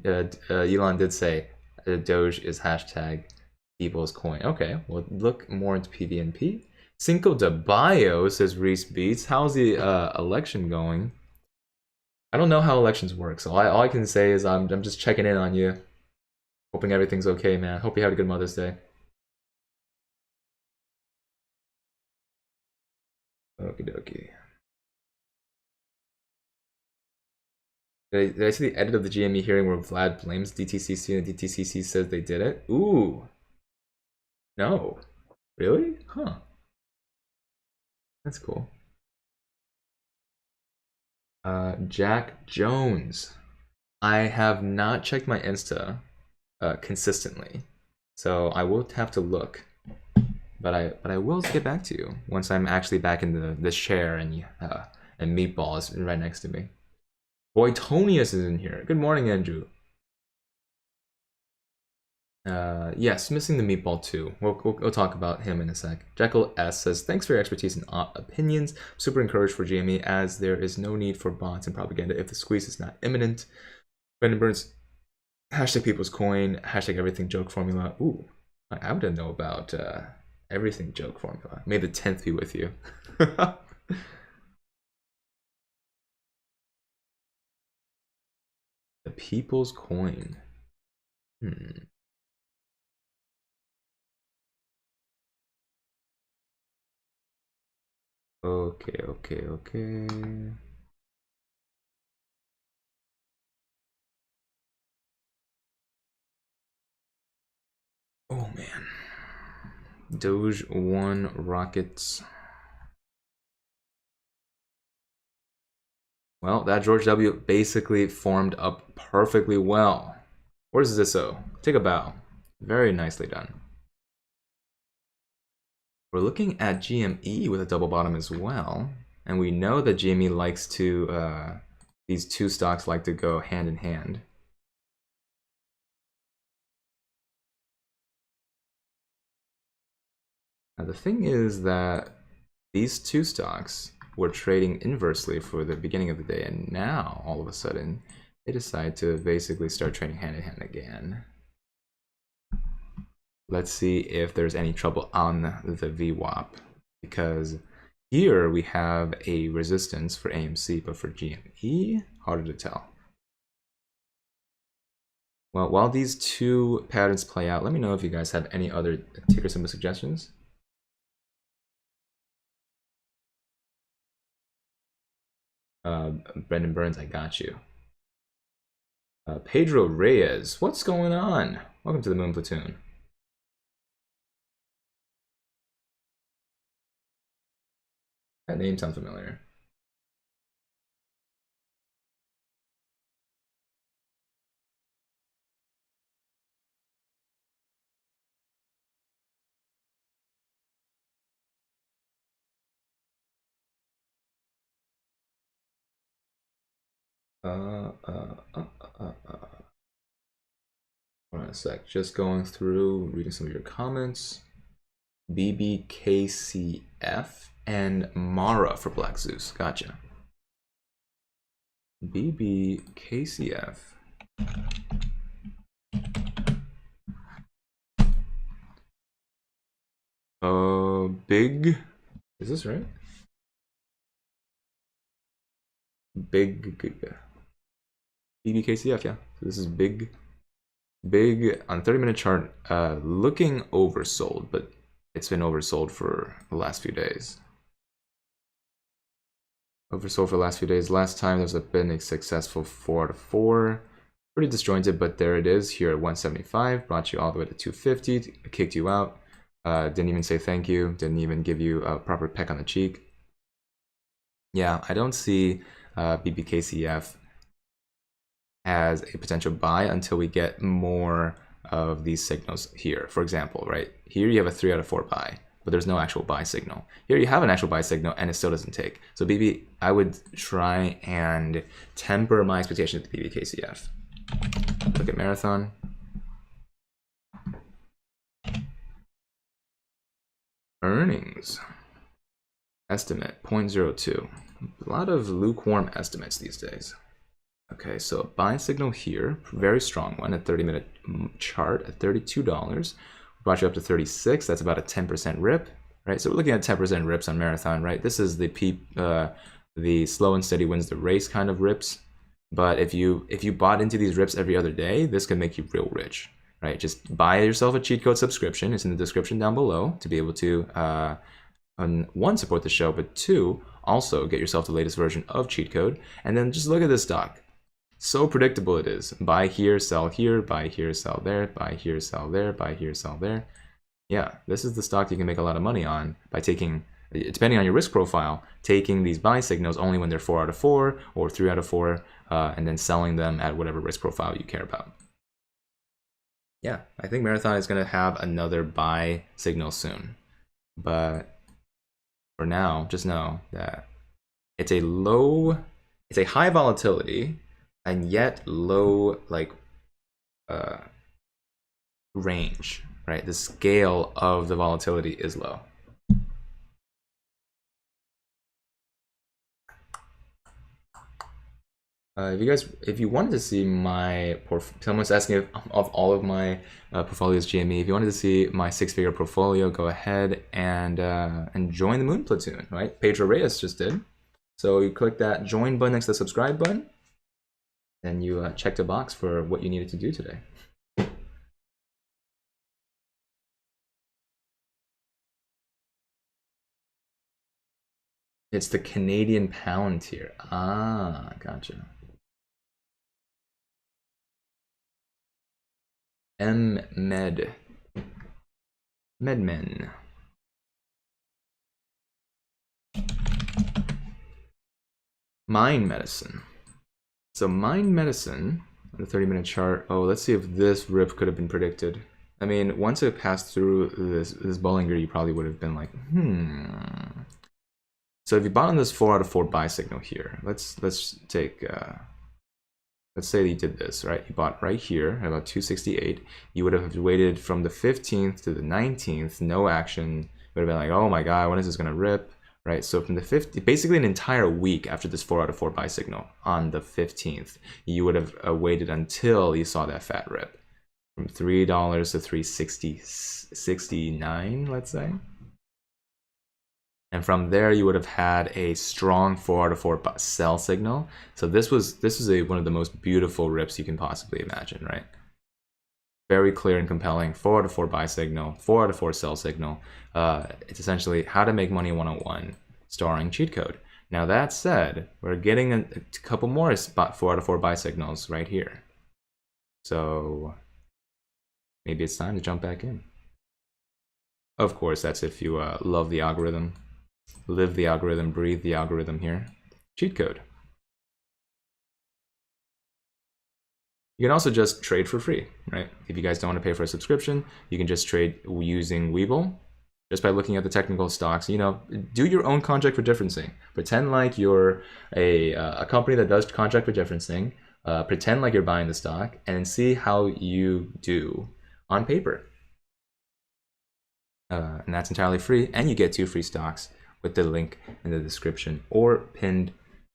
Elon did say Doge is hashtag people's coin. Okay, well, look more into PVNP. Cinco de Mayo, says Reese Beats. How's the election going? I don't know how elections work, so all I can say is I'm just checking in on you. Hoping everything's okay, man. Hope you had a good Mother's Day. Okie dokie. Did I see the edit of the GME hearing where Vlad blames DTCC and DTCC says they did it? Ooh. No. Really? Huh. That's cool. Jack Jones. I have not checked my Insta consistently, so I will have to look. But I will get back to you once I'm actually back in the chair and Meatball is right next to me. Boytonius is in here. Good morning, Andrew. Yes, missing the Meatball too. We'll talk about him in a sec. Jekyll S says, thanks for your expertise and opinions. Super encouraged for GME as there is no need for bots and propaganda if the squeeze is not imminent. Brendan Burns, hashtag people's coin, hashtag everything joke formula. Ooh, I would know about everything joke formula. May the 10th be with you. The people's coin. Okay. Oh man. Doge 1 rockets. Well, that George W basically formed up perfectly well. Where's Zisso? Take a bow. Very nicely done. We're looking at GME with a double bottom as well. And we know that GME likes to, these two stocks like to go hand in hand. Now the thing is that these two stocks were trading inversely for the beginning of the day, and now all of a sudden they decide to basically start trading hand in hand again. Let's see if there's any trouble on the VWAP, because here we have a resistance for AMC, but for GME, harder to tell. Well, while these two patterns play out, let me know if you guys have any other ticker symbol suggestions. Brendan Burns, I got you. Pedro Reyes, what's going on? Welcome to the Moon Platoon. That name sounds familiar. Hold on a sec. Just going through, reading some of your comments. BBKCF and Mara for Black Zeus. Gotcha. BBKCF. Big. Is this right? Big. BBKCF, yeah. So this is big on 30-minute chart, looking oversold, but it's been oversold for the last few days. Oversold for the last few days. Last time there's been a successful 4 out of 4. Pretty disjointed, but there it is here at 175. Brought you all the way to 250, kicked you out. Didn't even say thank you, didn't even give you a proper peck on the cheek. Yeah, I don't see BBKCF as a potential buy until we get more of these signals here. For example, right here you have a 3 out of 4 buy, but there's no actual buy signal. Here you have an actual buy signal and it still doesn't take. So BB, I would try and temper my expectations with BBKCF. Look at Marathon. Earnings estimate 0.02. A lot of lukewarm estimates these days. Okay, so a buy signal here, very strong one, a 30-minute chart at $32. Brought you up to 36. That's about a 10% rip, right? So we're looking at 10% rips on Marathon, right? This is the slow and steady wins the race kind of rips. But if you bought into these rips every other day, this can make you real rich, right? Just buy yourself a cheat code subscription. It's in the description down below to be able to, one, support the show, but two, also get yourself the latest version of cheat code. And then just look at this stock. So predictable it is. Buy here, sell here, buy here, sell there, buy here, sell there, buy here, sell there. Yeah, this is the stock you can make a lot of money on by taking, depending on your risk profile, taking these buy signals only when they're 4 out of 4 or 3 out of 4, and then selling them at whatever risk profile you care about. Yeah, I think Marathon is going to have another buy signal soon. But for now, just know that it's a high volatility and yet low range, right? The scale of the volatility is low. If you wanted to see my someone's asking if of all of my portfolios GME. If you wanted to see my 6-figure portfolio, go ahead and join the Moon Platoon, right? Pedro Reyes just did. So you click that join button next to the subscribe button, and you check the box for what you needed to do today. It's the Canadian pound here. Ah, gotcha. Medmen. Mind medicine. So mind medicine on the 30-minute chart. Oh, let's see if this rip could have been predicted. I mean, once it passed through this Bollinger, you probably would have been like, So if you bought on this 4 out of 4 buy signal here, let's take let's say that you did this, right? You bought right here at about 268. You would have waited from the 15th to the 19th, no action. Would have been like, oh my god, when is this gonna rip? Right, so from the 50th, basically an entire week after this 4 out of 4 buy signal on the 15th, you would have waited until you saw that fat rip from $3 to $3.69, let's say. And from there, you would have had a strong 4 out of 4 sell signal. So this was one of the most beautiful rips you can possibly imagine, right? Very clear and compelling 4 out of 4 buy signal, 4 out of 4 sell signal. It's essentially how to make money 101, starring cheat code. Now that said, we're getting a couple more 4 out of 4 buy signals right here. So maybe it's time to jump back in. Of course, that's if you love the algorithm. Live the algorithm, breathe the algorithm here. Cheat code. You can also just trade for free, right? If you guys don't want to pay for a subscription, you can just trade using Webull. Just by looking at the technical stocks, you know, do your own contract for differencing. Pretend like you're a company that does contract for differencing. Pretend like you're buying the stock and see how you do on paper. And that's entirely free, and you get 2 free stocks with the link in the description or pinned.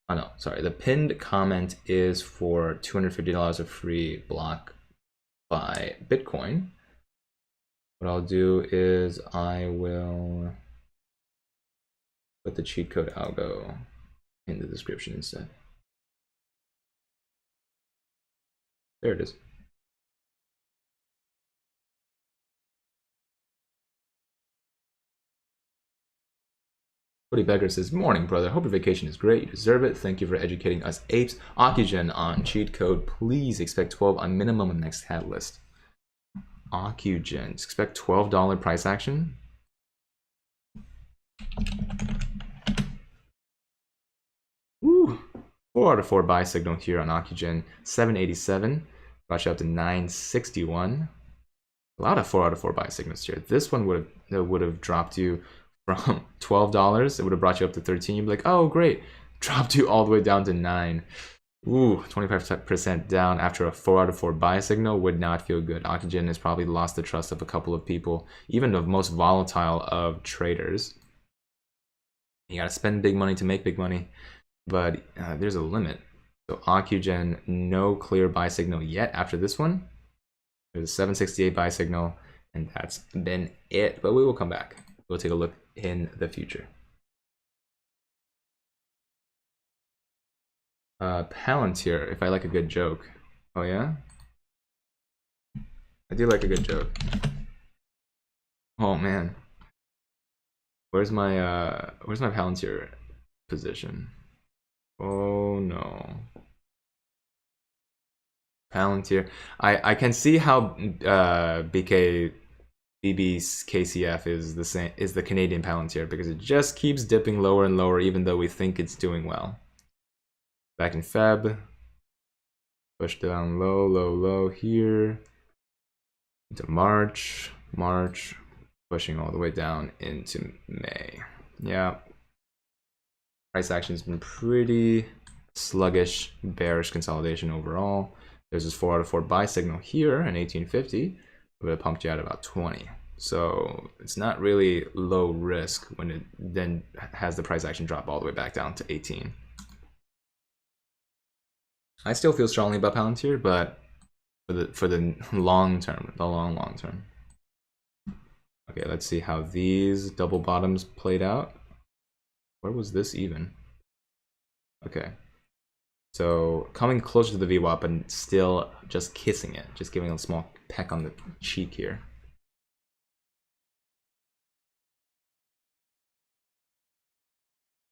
Oh no, sorry. The pinned comment is for $250 of free block by Bitcoin. What I'll do is I will put the cheat code Algo in the description instead. There it is. Cody Becker says, morning, brother. Hope your vacation is great. You deserve it. Thank you for educating us apes. Ocugen on cheat code. Please expect 12 on minimum on next catalyst. Ocugen. Expect $12 price action. Woo. 4 out of 4 buy signal here on Ocugen. 787. Brought you up to 961. A lot of 4 out of 4 buy signals here. This one would have dropped you from $12. It would have brought you up to 13. You'd be like, oh, great. Dropped you all the way down to 9. Ooh, 25% down after a 4 out of 4 buy signal would not feel good. Ocugen has probably lost the trust of a couple of people, even the most volatile of traders. You gotta spend big money to make big money, but there's a limit. So Ocugen, no clear buy signal yet after this one. There's a 768 buy signal, and that's been it. But we will come back. We'll take a look in the future. Palantir, if I like a good joke. Oh yeah? I do like a good joke. Oh man. Where's my Palantir position? Oh no. Palantir. I can see how BB's KCF is the same, is the Canadian Palantir, because it just keeps dipping lower and lower even though we think it's doing well. Back in Feb, push down low, low, low here into March, pushing all the way down into May. Yeah, price action's been pretty sluggish, bearish consolidation overall. There's this 4 out of 4 buy signal here in 1850. Would have pumped you out about 20. So it's not really low risk when it then has the price action drop all the way back down to 18. I still feel strongly about Palantir, but for the long term, the long term. Okay, let's see how these double bottoms played out. Where was this even? Okay. So coming closer to the VWAP and still just kissing it, just giving a small peck on the cheek here.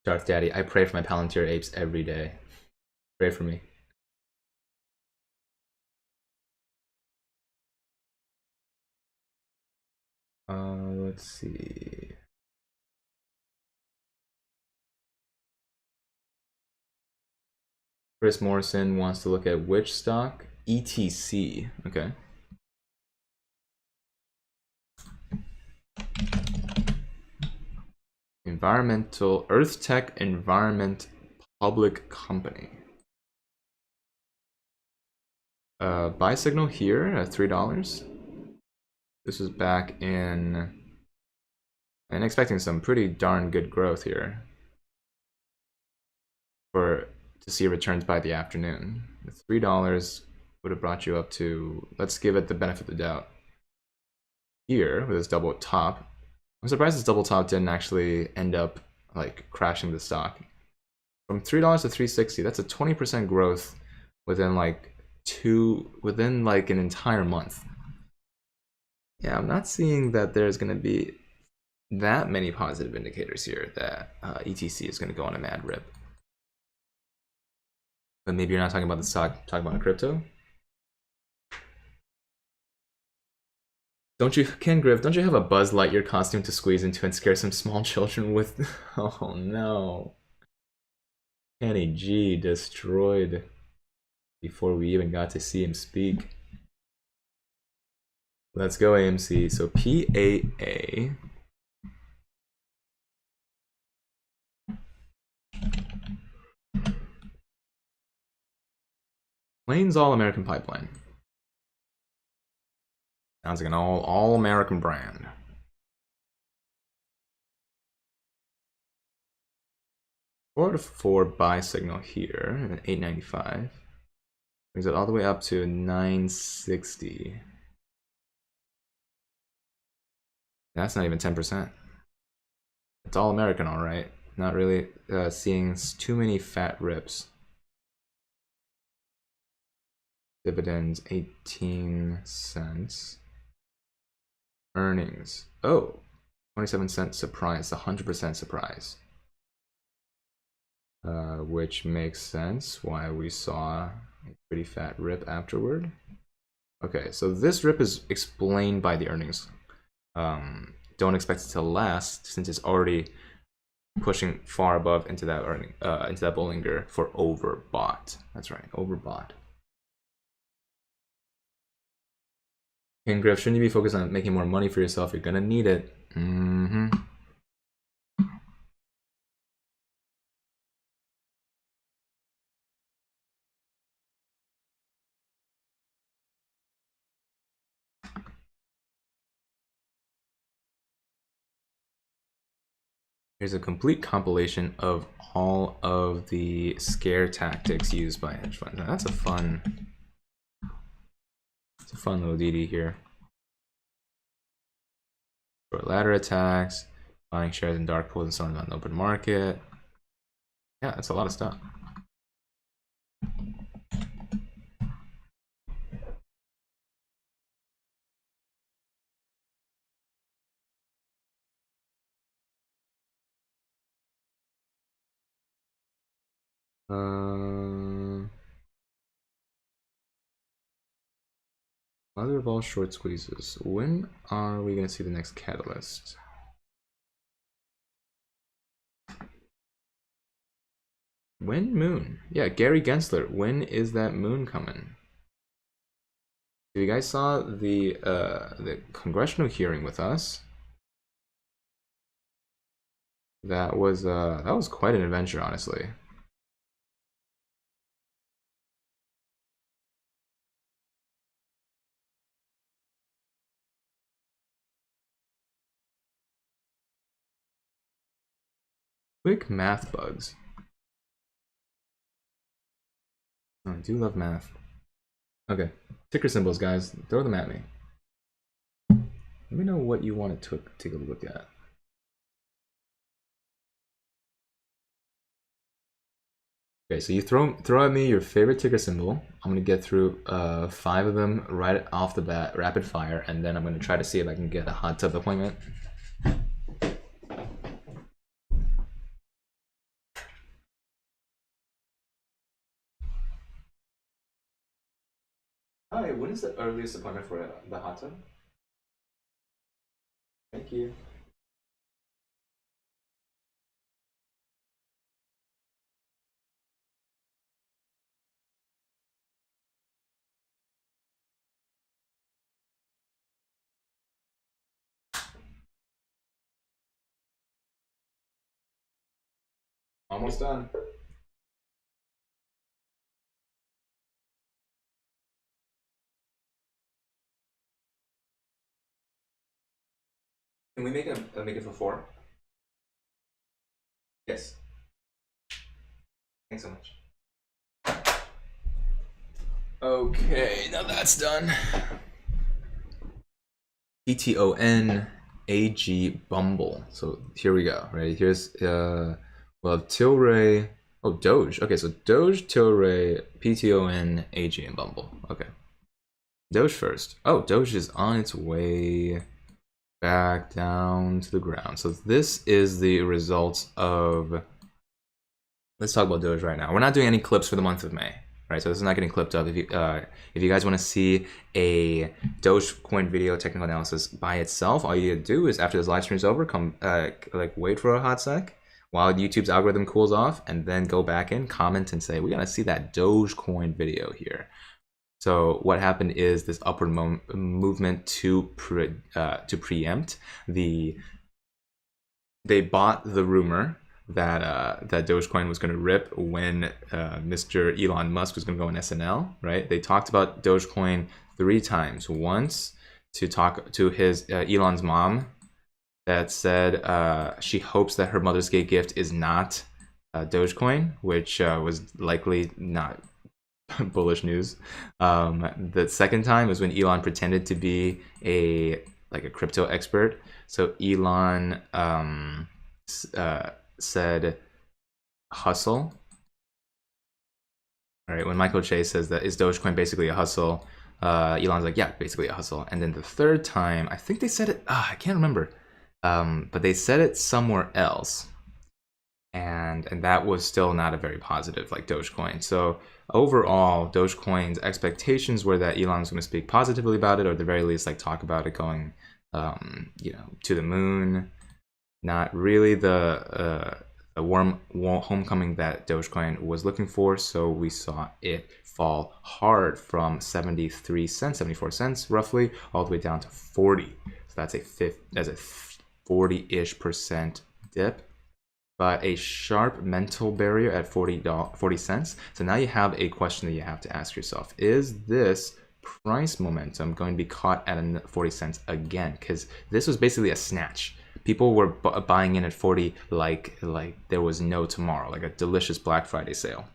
Darth Daddy, I pray for my Palantir apes every day. Pray for me. Let's see. Chris Morrison wants to look at which stock? ETC. Okay. Environmental Earth Tech Environment Public Company. Buy signal here at $3. This was back in, and expecting some pretty darn good growth here to see returns by the afternoon. $3 would have brought you up to, let's give it the benefit of the doubt, here with this double top. I'm surprised this double top didn't actually end up like crashing the stock. From $3 to $3.60, that's a 20% growth within like an entire month. Yeah, I'm not seeing that there's going to be that many positive indicators here that ETC is going to go on a mad rip. But maybe you're not talking about the stock, talking about crypto. Don't you, Ken Griff, don't you have a Buzz Lightyear costume to squeeze into and scare some small children with? Oh no. Kenny G destroyed before we even got to see him speak. Let's go AMC. So PAA. Plains All American Pipeline. Sounds like an all American brand. Four to 4 buy signal here at 895. Brings it all the way up to 960. That's not even 10%. It's all American, all right. Not really seeing too many fat rips. Dividends 18 cents. Earnings. Oh, 27-cent surprise, 100% surprise. Which makes sense why we saw a pretty fat rip afterward. Okay, so this rip is explained by the earnings. Don't expect it to last since it's already pushing far above into that Bollinger for overbought. That's right, overbought. King Griff, shouldn't you be focused on making more money for yourself? You're gonna need it. Here's a complete compilation of all of the scare tactics used by hedge funds. Now that's a fun little DD here. Short ladder attacks, buying shares in dark pools and selling them on the open market. Yeah, that's a lot of stuff. Mother of all short squeezes. When are we going to see the next catalyst? When moon? Yeah, Gary Gensler. When is that moon coming? If you guys saw the congressional hearing with us, that was quite an adventure, honestly. Quick math bugs. Oh, I do love math. Okay, ticker symbols, guys. Throw them at me. Let me know what you want to take a look at. Okay, so you throw at me your favorite ticker symbol. I'm gonna get through 5 of them right off the bat, rapid fire, and then I'm gonna try to see if I can get a hot tub appointment. Hi, when is the earliest appointment for the hot tub? Thank you. Almost done. Can we make it for 4? Yes. Thanks so much. Okay, now that's done. PTON AG Bumble. So here we go. Right, here's well, Tilray. Oh, Doge. Okay, so Doge, Tilray, PTON, AG, and Bumble. Okay. Doge first. Oh, Doge is on its way back down to the ground. So this is the results of. Let's talk about Doge right now. We're not doing any clips for the month of May, right? So this is not getting clipped up. If you guys want to see a Dogecoin video technical analysis by itself, all you need to do is after this live stream is over, come wait for a hot sec while YouTube's algorithm cools off, and then go back in, comment, and say we gotta see that Dogecoin video here. So what happened is this upward movement to preempt the. They bought the rumor that that Dogecoin was going to rip when Mr. Elon Musk was going to go on SNL, right? They talked about Dogecoin 3 times. Once to talk to his Elon's mom that said she hopes that her Mother's Day gift is not Dogecoin, which was likely not bullish news. The second time was when Elon pretended to be a crypto expert. So Elon said hustle All right, when Michael Chase says that is Dogecoin basically a hustle, Elon's like, yeah, basically a hustle. And then the third time, I think they said it, I can't remember, but they said it somewhere else. And that was still not a very positive like Dogecoin. So overall, Dogecoin's expectations were that Elon was going to speak positively about it, or at the very least, like talk about it going, to the moon. Not really the warm homecoming that Dogecoin was looking for. So we saw it fall hard from 73 cents, 74 cents roughly, all the way down to 40. So that's a 40-ish% dip. But a sharp mental barrier at 40 cents. So now you have a question that you have to ask yourself. Is this price momentum going to be caught at 40 cents again? Because this was basically a snatch. People were buying in at 40 like there was no tomorrow, like a delicious Black Friday sale.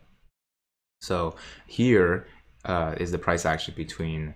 So here is the price action between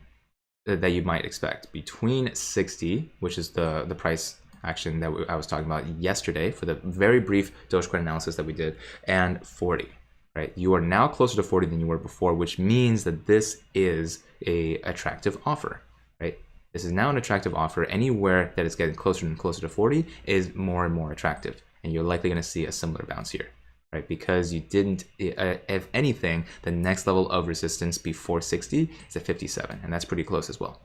that you might expect between 60, which is the price action that I was talking about yesterday for the very brief Dogecoin analysis that we did, and 40, right? You are now closer to 40 than you were before, which means that this is a attractive offer, right? This is now an attractive offer. Anywhere that is getting closer and closer to 40 is more and more attractive, and you're likely going to see a similar bounce here, right? Because you didn't, if anything, the next level of resistance before 60 is at 57, and that's pretty close as well.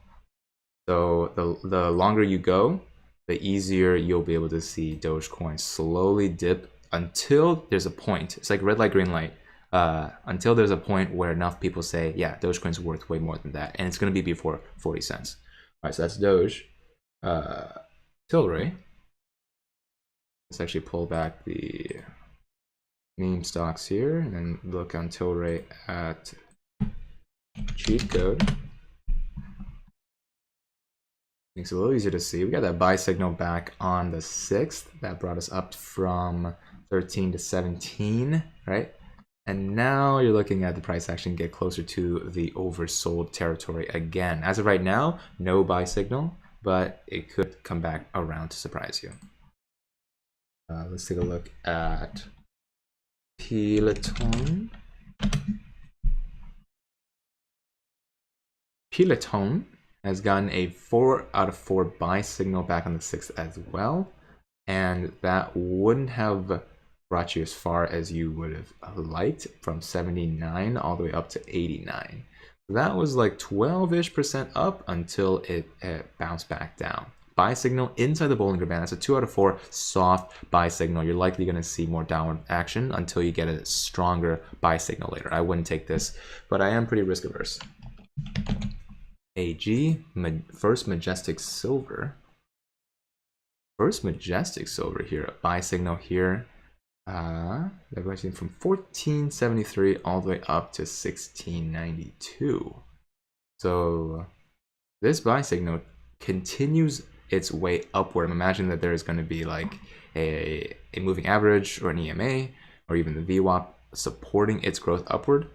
So the longer you go, the easier you'll be able to see Dogecoin slowly dip until there's a point. It's like red light, green light. Until there's a point where enough people say, yeah, Dogecoin's worth way more than that. And it's going to be before 40 cents. All right, so that's Doge. Tilray. Let's actually pull back the meme stocks here and then look on Tilray at cheat code. Makes it a little easier to see. We got that buy signal back on the 6th. That brought us up from 13 to 17, right? And now you're looking at the price action get closer to the oversold territory again. As of right now, no buy signal, but it could come back around to surprise you. Let's take a look at Peloton. Peloton has gotten a 4 out of 4 buy signal back on the 6th as well, and that wouldn't have brought you as far as you would have liked, from 79 all the way up to 89. That was like 12-ish% up until it bounced back down. Buy signal inside the Bollinger Band. That's a 2 out of 4 soft buy signal. You're likely going to see more downward action until you get a stronger buy signal later. I wouldn't take this, but I am pretty risk averse. AG, First Majestic Silver. First Majestic Silver here, a buy signal here. They're going from 1473 all the way up to 1692. So this buy signal continues its way upward. I'm imagining that there is going to be like a moving average or an EMA or even the VWAP supporting its growth upward.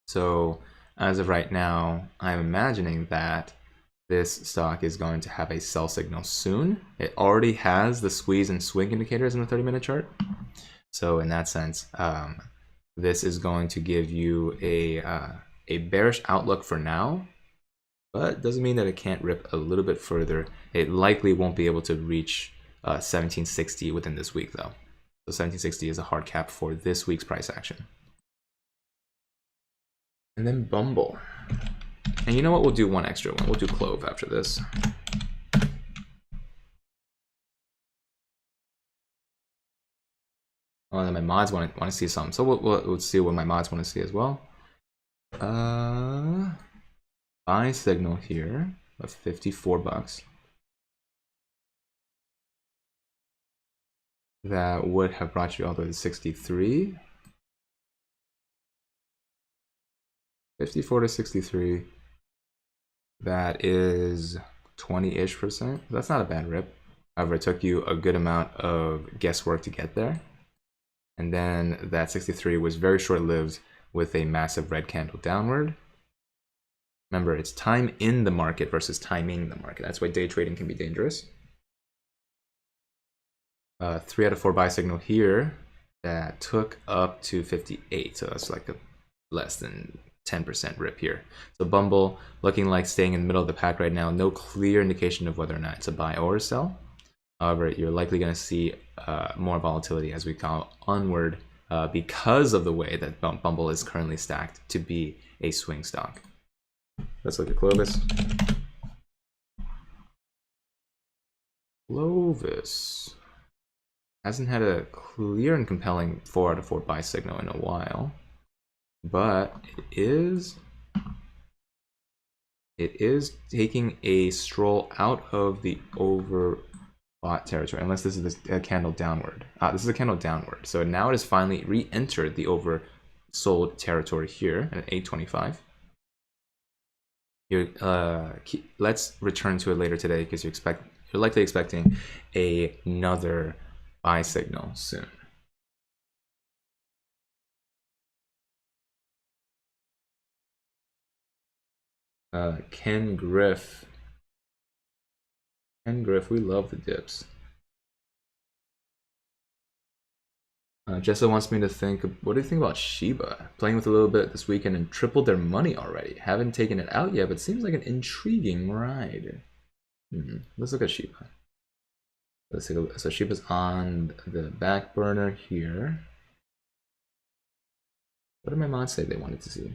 So as of right now, I'm imagining that this stock is going to have a sell signal soon. It already has the squeeze and swing indicators in the 30-minute chart. So in that sense, this is going to give you a bearish outlook for now, but doesn't mean that it can't rip a little bit further. It likely won't be able to reach 1760 within this week though. So 1760 is a hard cap for this week's price action. And then Bumble. And you know what? We'll do one extra one. We'll do Clove after this. Oh, and then my mods want to see something. So we'll see what my mods want to see as well. Buy signal here of 54 bucks. That would have brought you all the way to 63. 54 to 63. That is 20-ish%. That's not a bad rip. However, it took you a good amount of guesswork to get there. And then that 63 was very short-lived with a massive red candle downward. Remember, it's time in the market versus timing the market. That's why day trading can be dangerous. 3 out of 4 buy signal here that took up to 58. So that's like a less than 10% rip here. So Bumble looking like staying in the middle of the pack right now. No clear indication of whether or not it's a buy or a sell. However, you're likely going to see more volatility as we go onward because of the way that Bumble is currently stacked to be a swing stock. Let's look at Clovis. Clovis hasn't had a clear and compelling 4 out of 4 buy signal in a while, but it is taking a stroll out of the overbought territory, unless this is a candle downward. This is a candle downward, so now it has finally re-entered the oversold territory here at 825. Let's return to it later today because you're likely expecting another buy signal soon. Ken Griff, we love the dips. Jessa wants me to think, what do you think about Shiba? Playing with a little bit this weekend and tripled their money already. Haven't taken it out yet, but seems like an intriguing ride. Let's look at Shiba. Let's take a look. So Shiba's on the back burner here. What did my mods say they wanted to see?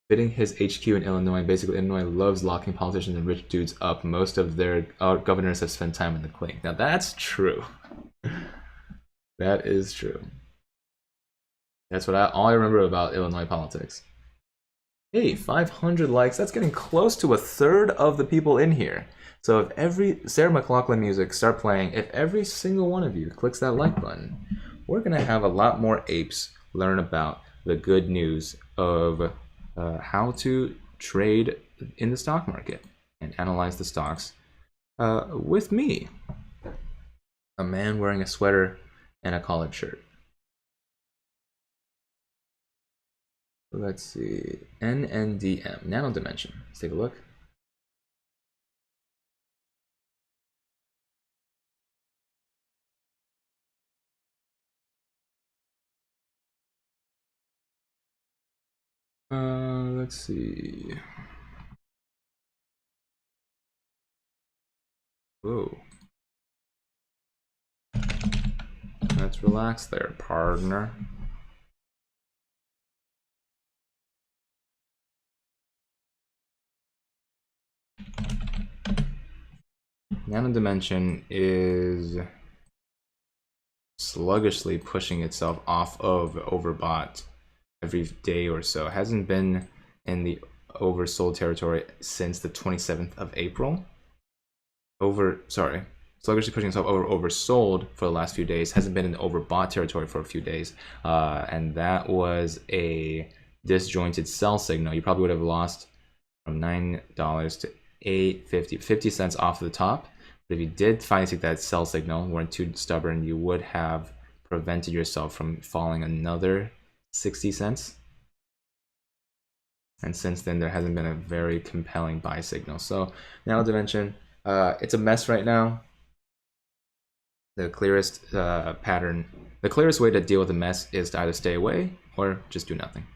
Bidding his HQ in Illinois. Basically, Illinois loves locking politicians and rich dudes up. Most of their governors have spent time in the clink. Now that's true. That is true. That's what all I remember about Illinois politics. Hey, 500 likes. That's getting close to a third of the people in here. So if every Sarah McLachlan music start playing, if every single one of you clicks that like button, we're gonna have a lot more apes learn about the good news of how to trade in the stock market and analyze the stocks with me, a man wearing a sweater and a collared shirt. Let's see, NNDM, Nano Dimension. Let's take a look. Let's see. Whoa. Let's relax there, partner. Nano Dimension is sluggishly pushing itself off of sluggishly every day or so. It hasn't been in the oversold territory since the 27th of April. Sluggishly pushing itself oversold for the last few days. Hasn't been in the overbought territory for a few days. And that was a disjointed sell signal. You probably would have lost from $9 to $8.50, 50 cents off the top. But if you did finally take that sell signal, weren't too stubborn, you would have prevented yourself from falling another 60 cents. And since then, there hasn't been a very compelling buy signal. So Nano Dimension, it's a mess right now. The clearest the clearest way to deal with a mess is to either stay away or just do nothing.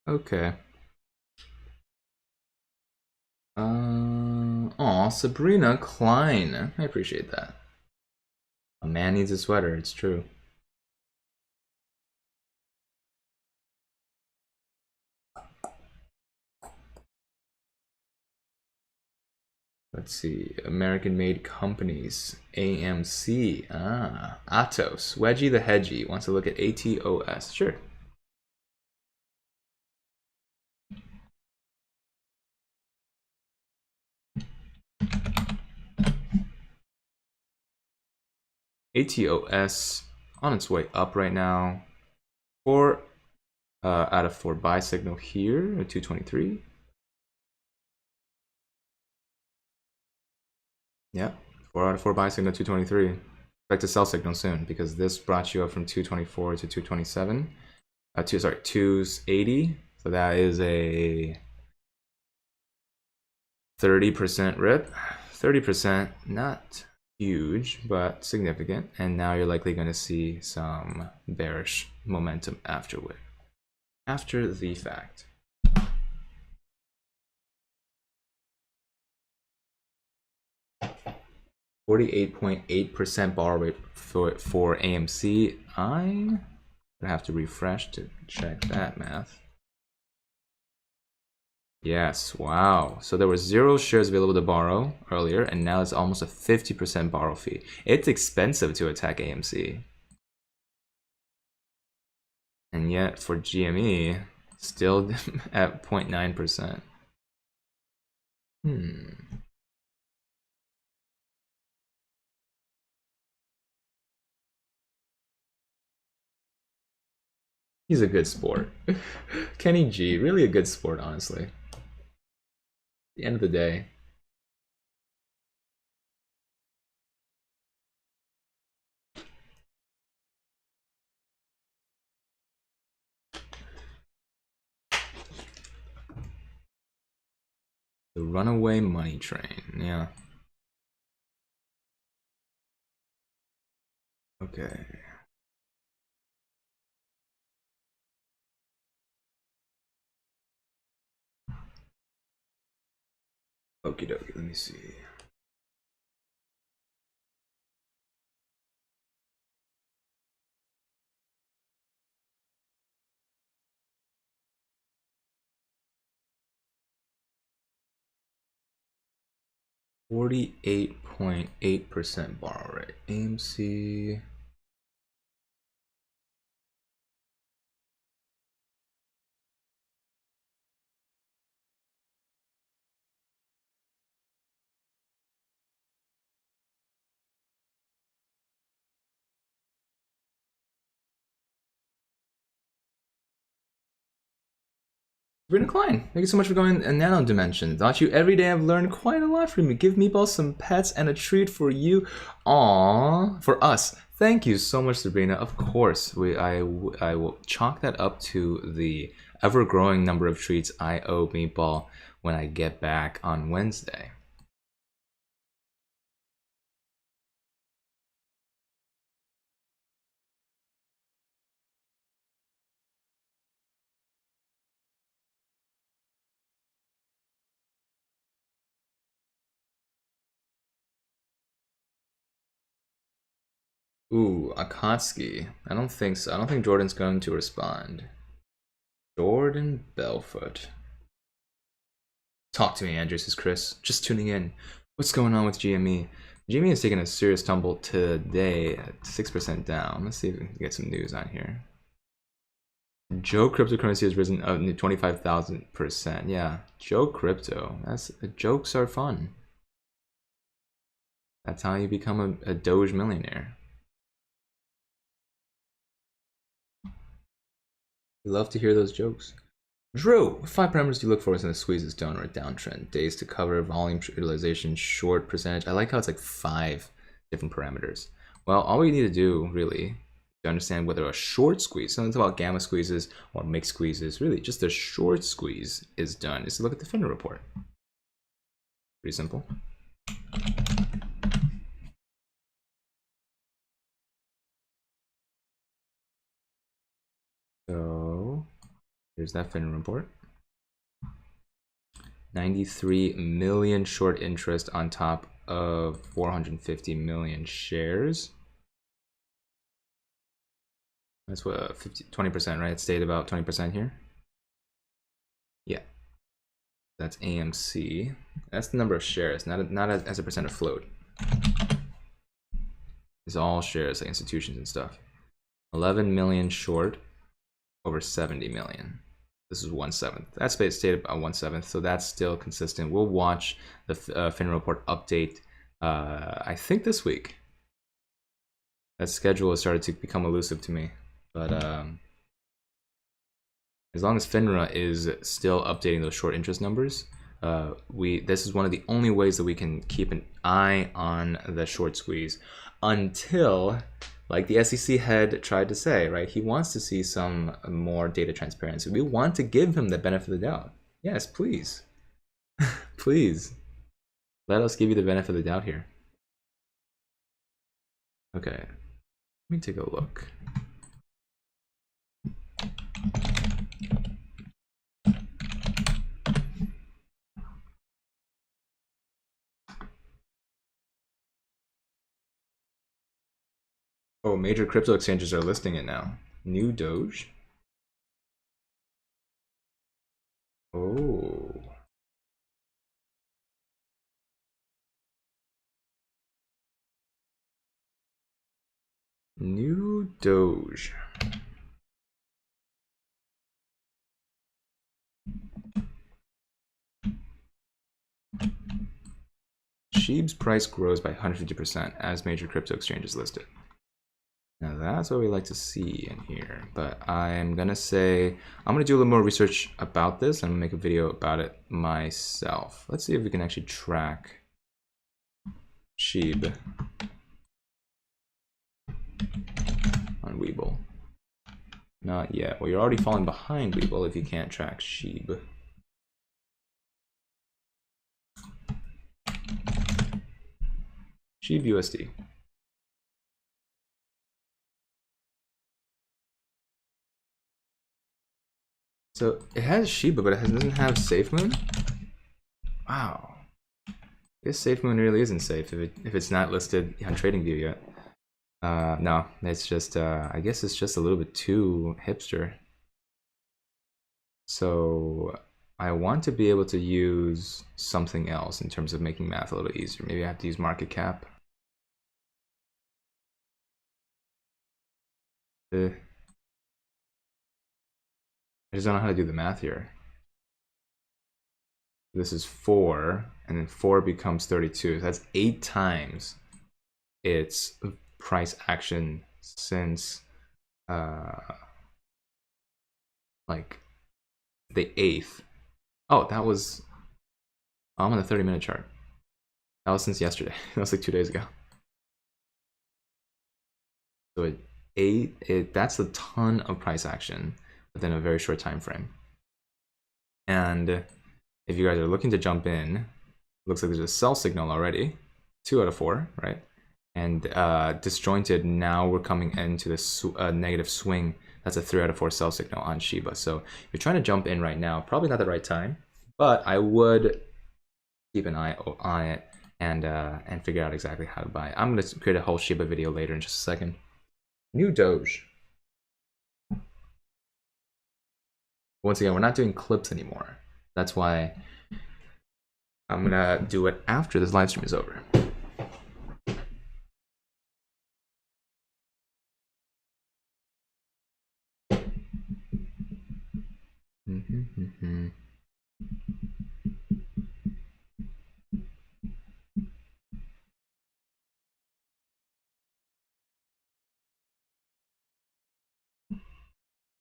Okay. Aw, Sabrina Klein. I appreciate that. A man needs a sweater, it's true. Let's see, American-made companies, AMC, Atos, Wedgie the Hedgie wants to look at ATOS, sure. ATOS on its way up right now. 4 out of 4 buy signal here at 223. Yeah, 4 out of 4 buy signal 223. Expect a sell signal soon because this brought you up from 224 to 227. 280. So that is a 30% rip. 30%, not huge, but significant. And now you're likely going to see some bearish momentum after the fact. .8% borrow rate for AMC. I'm gonna have to refresh to check that math. Yes, wow. So there were 0 shares available to borrow earlier, and now it's almost a 50% borrow fee. It's expensive to attack AMC. And yet for GME, still at 0.9%. He's a good sport. Kenny G, really a good sport, honestly. At the end of the day. The runaway money train, yeah. Okay. Okie dokie, let me see. .8% borrow rate. AMC. Sabrina Klein, thank you so much for going a nano dimension. Thought you every day. I've learned quite a lot from you. Give Meatball some pets and a treat for you. Aww, for us. Thank you so much, Sabrina. Of course, I will chalk that up to the ever-growing number of treats I owe Meatball when I get back on Wednesday. Ooh, Akatsuki. I don't think so. I don't think Jordan's going to respond. Jordan Belfort. Talk to me, Andrew, says Chris. Just tuning in. What's going on with GME? GME is taking a serious tumble today at 6% down. Let's see if we can get some news on here. Joe cryptocurrency has risen 25,000%. Yeah, Joe crypto. Jokes are fun. That's how you become a Doge millionaire. We love to hear those jokes. Drew, what 5 parameters do you look for in a squeeze is down or a downtrend? Days to cover, volume utilization, short percentage. I like how it's like 5 different parameters. Well, all we need to do really to understand whether a short squeeze, something's about gamma squeezes or mixed squeezes, really just a short squeeze is done, is to look at the Finner report. Pretty simple. So here's that Finner report. 93 million short interest on top of 450 million shares. That's what 20%, right? It stayed about 20% here. Yeah. That's AMC. That's the number of shares, not as a percent of float. It's all shares, like institutions and stuff. 11 million short over 70 million. This is 1/7. That's stayed about 1/7, so that's still consistent. We'll watch the FINRA report update, I think this week. That schedule has started to become elusive to me, but as long as FINRA is still updating those short interest numbers, this is one of the only ways that we can keep an eye on the short squeeze until, like the SEC head tried to say, right? He wants to see some more data transparency. We want to give him the benefit of the doubt. Yes, please. Please. Let us give you the benefit of the doubt here. Okay. Let me take a look. Oh, major crypto exchanges are listing it now. New Doge. Oh. New Doge. SHIB's price grows by 150% as major crypto exchanges listed. Now that's what we like to see in here, but I'm gonna say, I'm gonna do a little more research about this. I'm gonna make a video about it myself. Let's see if we can actually track SHIB on Webull. Not yet. Well, you're already falling behind Webull if you can't track SHIB. SHIB USD. So it has Shiba, but it doesn't have SafeMoon. Wow. I guess SafeMoon really isn't safe if it's not listed on TradingView yet. No, it's just I guess it's just a little bit too hipster. So I want to be able to use something else in terms of making math a little easier. Maybe I have to use market cap. I just don't know how to do the math here. This is 4, and then 4 becomes 32. So that's 8 times its price action since like the 8th. Oh, that was, I'm on the 30-minute chart. That was since yesterday. That was like 2 days ago. So that's a ton of price action within a very short time frame. And if you guys are looking to jump in, looks like there's a sell signal already, 2 out of 4, right? And disjointed, now we're coming into this negative swing. That's a 3 out of 4 sell signal on Shiba. So if you're trying to jump in right now, probably not the right time, but I would keep an eye on it and figure out exactly how to buy. I'm going to create a whole Shiba video later in just a second. New Doge. Once again, we're not doing clips anymore. That's why I'm gonna do it after this live stream is over.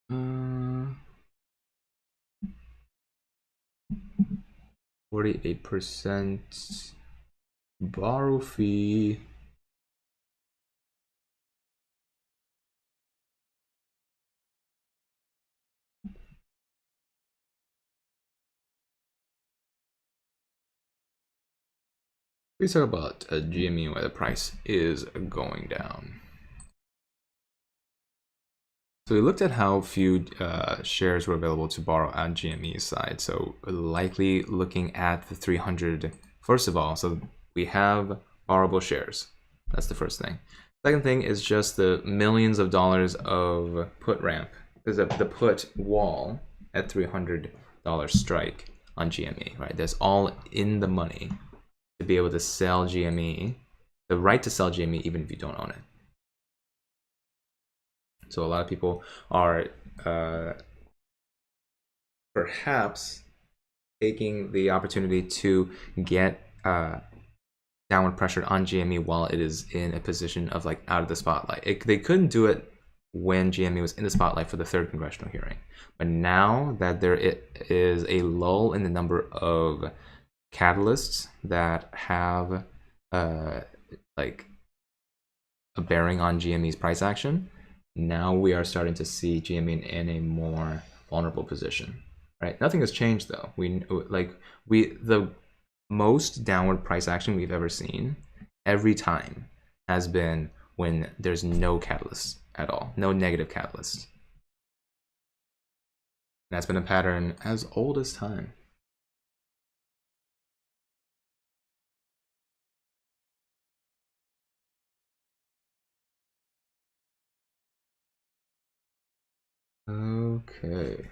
Uh, 48% borrow fee. Let's talk about GME, where the price is going down. So we looked at how few shares were available to borrow on GME's side. So likely looking at the 300. First of all, so we have borrowable shares. That's the first thing. Second thing is just the millions of dollars of put ramp. There's the put wall at $300 strike on GME, right? That's all in the money to be able to sell GME, the right to sell GME even if you don't own it. So a lot of people are perhaps taking the opportunity to get downward pressure on GME while it is in a position of like out of the spotlight. They couldn't do it when GME was in the spotlight for the third congressional hearing, but now that there is a lull in the number of catalysts that have like a bearing on GME's price action, now we are starting to see GME in a more vulnerable position. Right? Nothing has changed though. The most downward price action we've ever seen every time has been when there's no catalyst at all, no negative catalyst. That's been a pattern as old as time. Okay.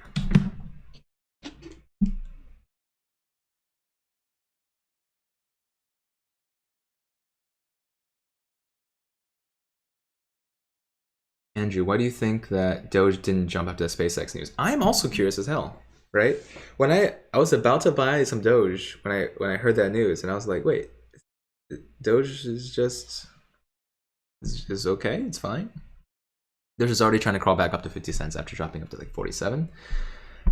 Andrew, why do you think that Doge didn't jump up to the SpaceX news? I'm also curious as hell, right? When I was about to buy some Doge when I heard that news, and I was like, wait, Doge is okay, it's fine. Doge is already trying to crawl back up to 50 cents after dropping up to like 47.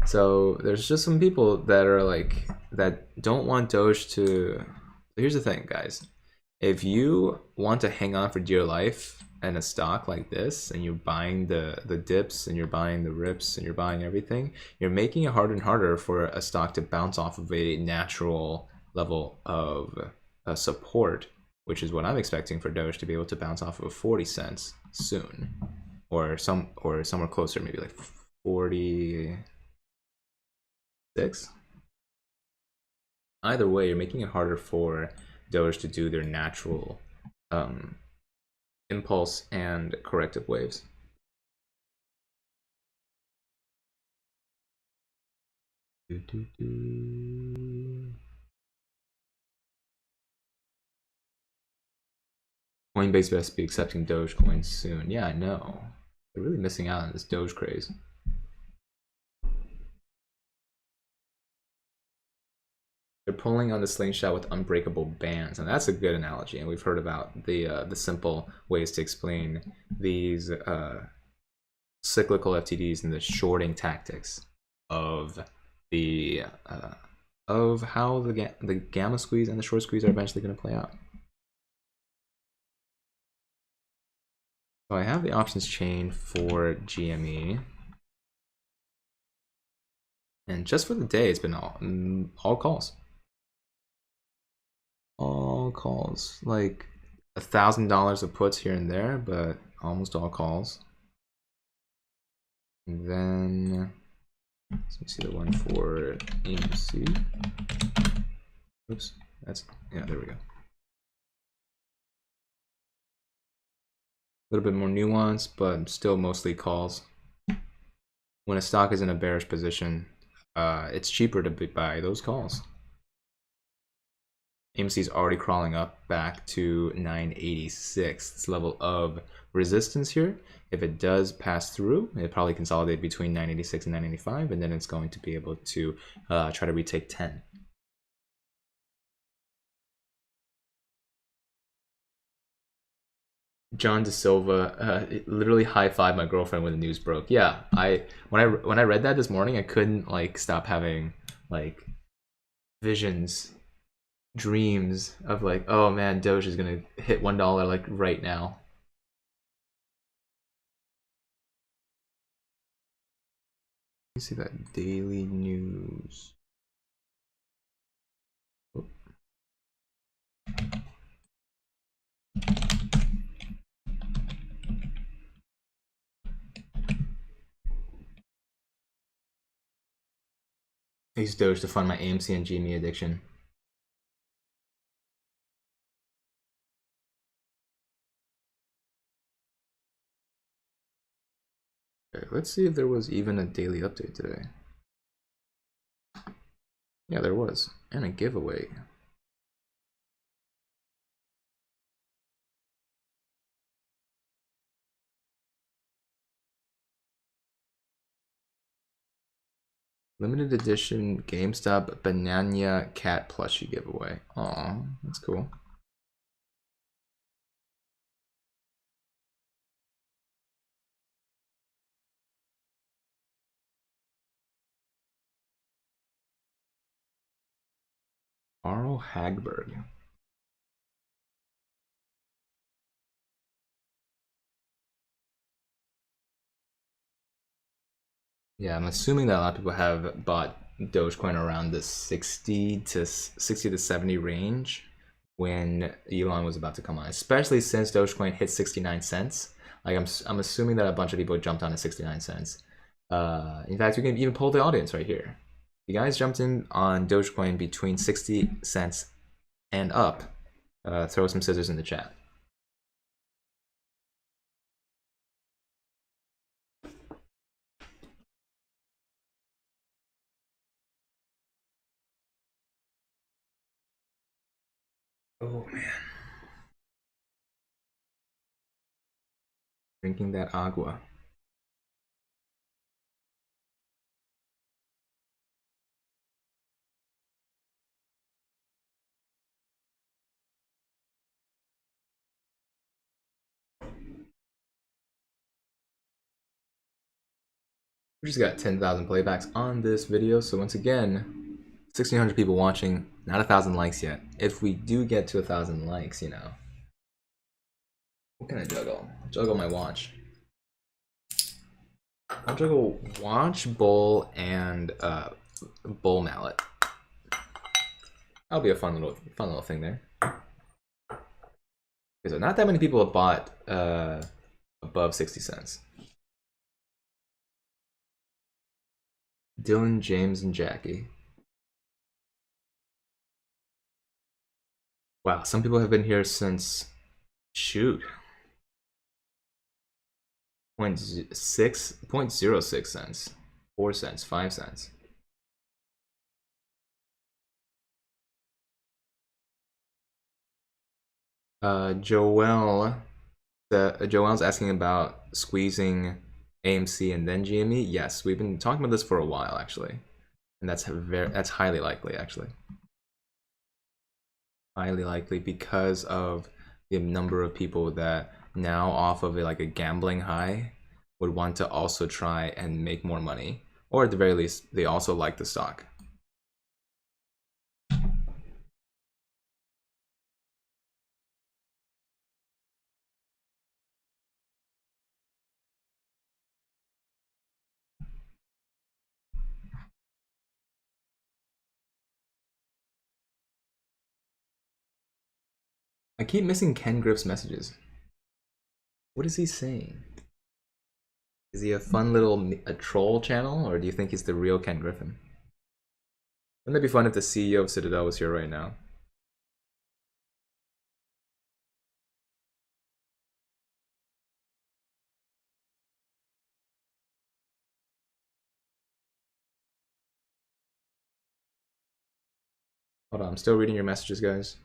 So there's just some people that are like that don't want Doge to. Here's the thing, guys. If you want to hang on for dear life in a stock like this, and you're buying the dips and you're buying the rips and you're buying everything, you're making it harder and harder for a stock to bounce off of a natural level of support, which is what I'm expecting for Doge to be able to bounce off of 40 cents soon, or somewhere closer, maybe like 46. Either way, you're making it harder for Doge to do their natural impulse and corrective waves. Coinbase best be accepting Dogecoin soon. Yeah, I know. They're really missing out on this Doge craze. They're pulling on the slingshot with unbreakable bands, and that's a good analogy. And we've heard about the simple ways to explain these cyclical FTDs and the shorting tactics of the of how the gamma squeeze and the short squeeze are eventually going to play out. So I have the options chain for GME, and just for the day, it's been all calls. All calls, like $1,000 of puts here and there, but almost all calls. And then let me see the one for AMC. Oops, yeah, there we go. A little bit more nuance, but still mostly calls. When a stock is in a bearish position, it's cheaper to buy those calls. AMC is already crawling up back to 986. This level of resistance here, if it does pass through, it probably consolidate between 986 and 985, and then it's going to be able to try to retake 10. John De Silva literally high-fived my girlfriend when the news broke. Yeah, when I read that this morning, I couldn't like stop having like visions, dreams of like, oh man, Doge is gonna hit $1 like right now. Let me see that daily news. Oh. I use Doge to fund my AMC and GME addiction. Okay, let's see if there was even a daily update today. Yeah, there was. And a giveaway. Limited edition GameStop Banana Cat plushie giveaway. Aw, that's cool. Carl Hagberg. Yeah, I'm assuming that a lot of people have bought Dogecoin around the 60 to 70 range when Elon was about to come on, especially since Dogecoin hit 69 cents. Like I'm assuming that a bunch of people jumped on at 69 cents. In fact, we can even poll the audience right here. You guys jumped in on Dogecoin between 60 cents and up. Throw some scissors in the chat. Oh man. Drinking that agua. We just got 10,000 playbacks on this video, so once again, 1,600 people watching, not 1,000 likes yet. If we do get to 1,000 likes, you know, what can I juggle? Juggle my watch. I'll juggle watch, bowl, and bowl mallet. That'll be a fun little thing there. So not that many people have bought above 60 cents. Dylan, James, and Jackie. Wow, some people have been here since, shoot, 0.06 cents, 4 cents, 5 cents. Joel's asking about squeezing AMC and then GME. Yes, we've been talking about this for a while actually, and that's highly likely actually. Highly likely because of the number of people that now off of like a gambling high would want to also try and make more money, or at the very least they also like the stock. I keep missing Ken Griff's messages. What is he saying? Is he a fun little troll channel, or do you think he's the real Ken Griffin? Wouldn't that be fun if the CEO of Citadel was here right now? Hold on, I'm still reading your messages, guys.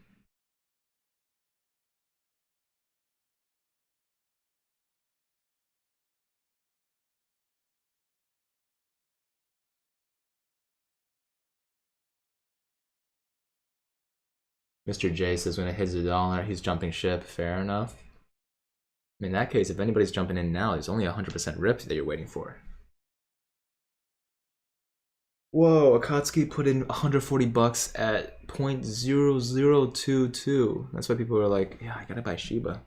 Mr. J says when it hits $1, he's jumping ship. Fair enough. In that case, if anybody's jumping in now, there's only 100% rip that you're waiting for. Whoa, Akatsuki put in 140 bucks at 0.0022. That's why people are like, yeah, I gotta buy Shiba.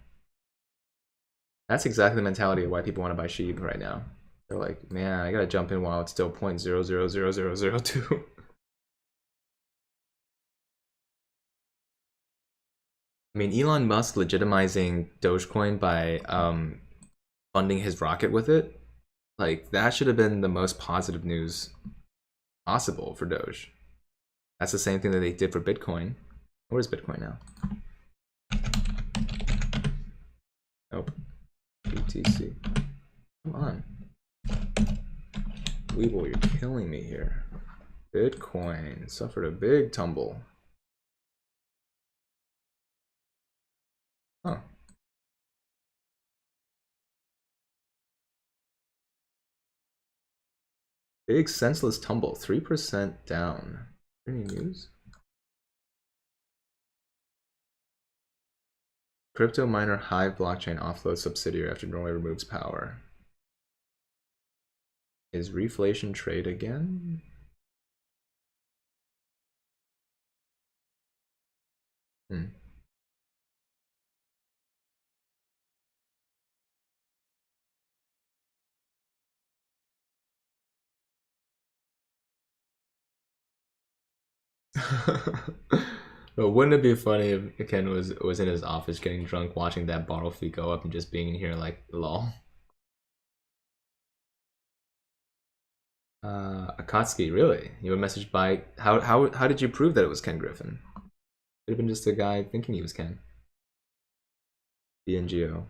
That's exactly the mentality of why people want to buy Shiba right now. They're like, man, I gotta jump in while it's still 0.000002. I mean, Elon Musk legitimizing Dogecoin by funding his rocket with it, like that should have been the most positive news possible for Doge. That's the same thing that they did for Bitcoin. Where's Bitcoin now? Nope. BTC. Come on. Webull, you're killing me here. Bitcoin suffered a big tumble. Huh. Big senseless tumble, 3% down. Any news? Crypto miner Hive blockchain offloads subsidiary after Norway removes power. Is reflation trade again? But wouldn't it be funny if Ken was in his office getting drunk, watching that bottle fee go up, and just being in here like lol? Akatsuki, really? You were messaged by how did you prove that it was Ken Griffin? Could have been just a guy thinking he was Ken. BNGO.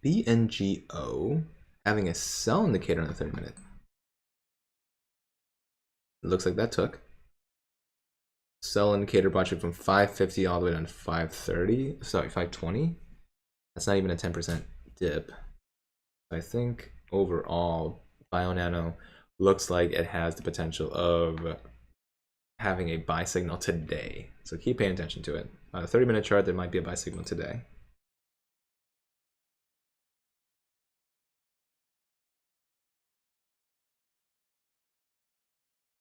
BNGO having a sell indicator on the 30-minute. It looks like that took. Sell indicator brought you from 550 all the way down to 530. Sorry, 520. That's not even a 10% dip. I think overall, BioNano looks like it has the potential of having a buy signal today. So keep paying attention to it. On a 30-minute chart, there might be a buy signal today.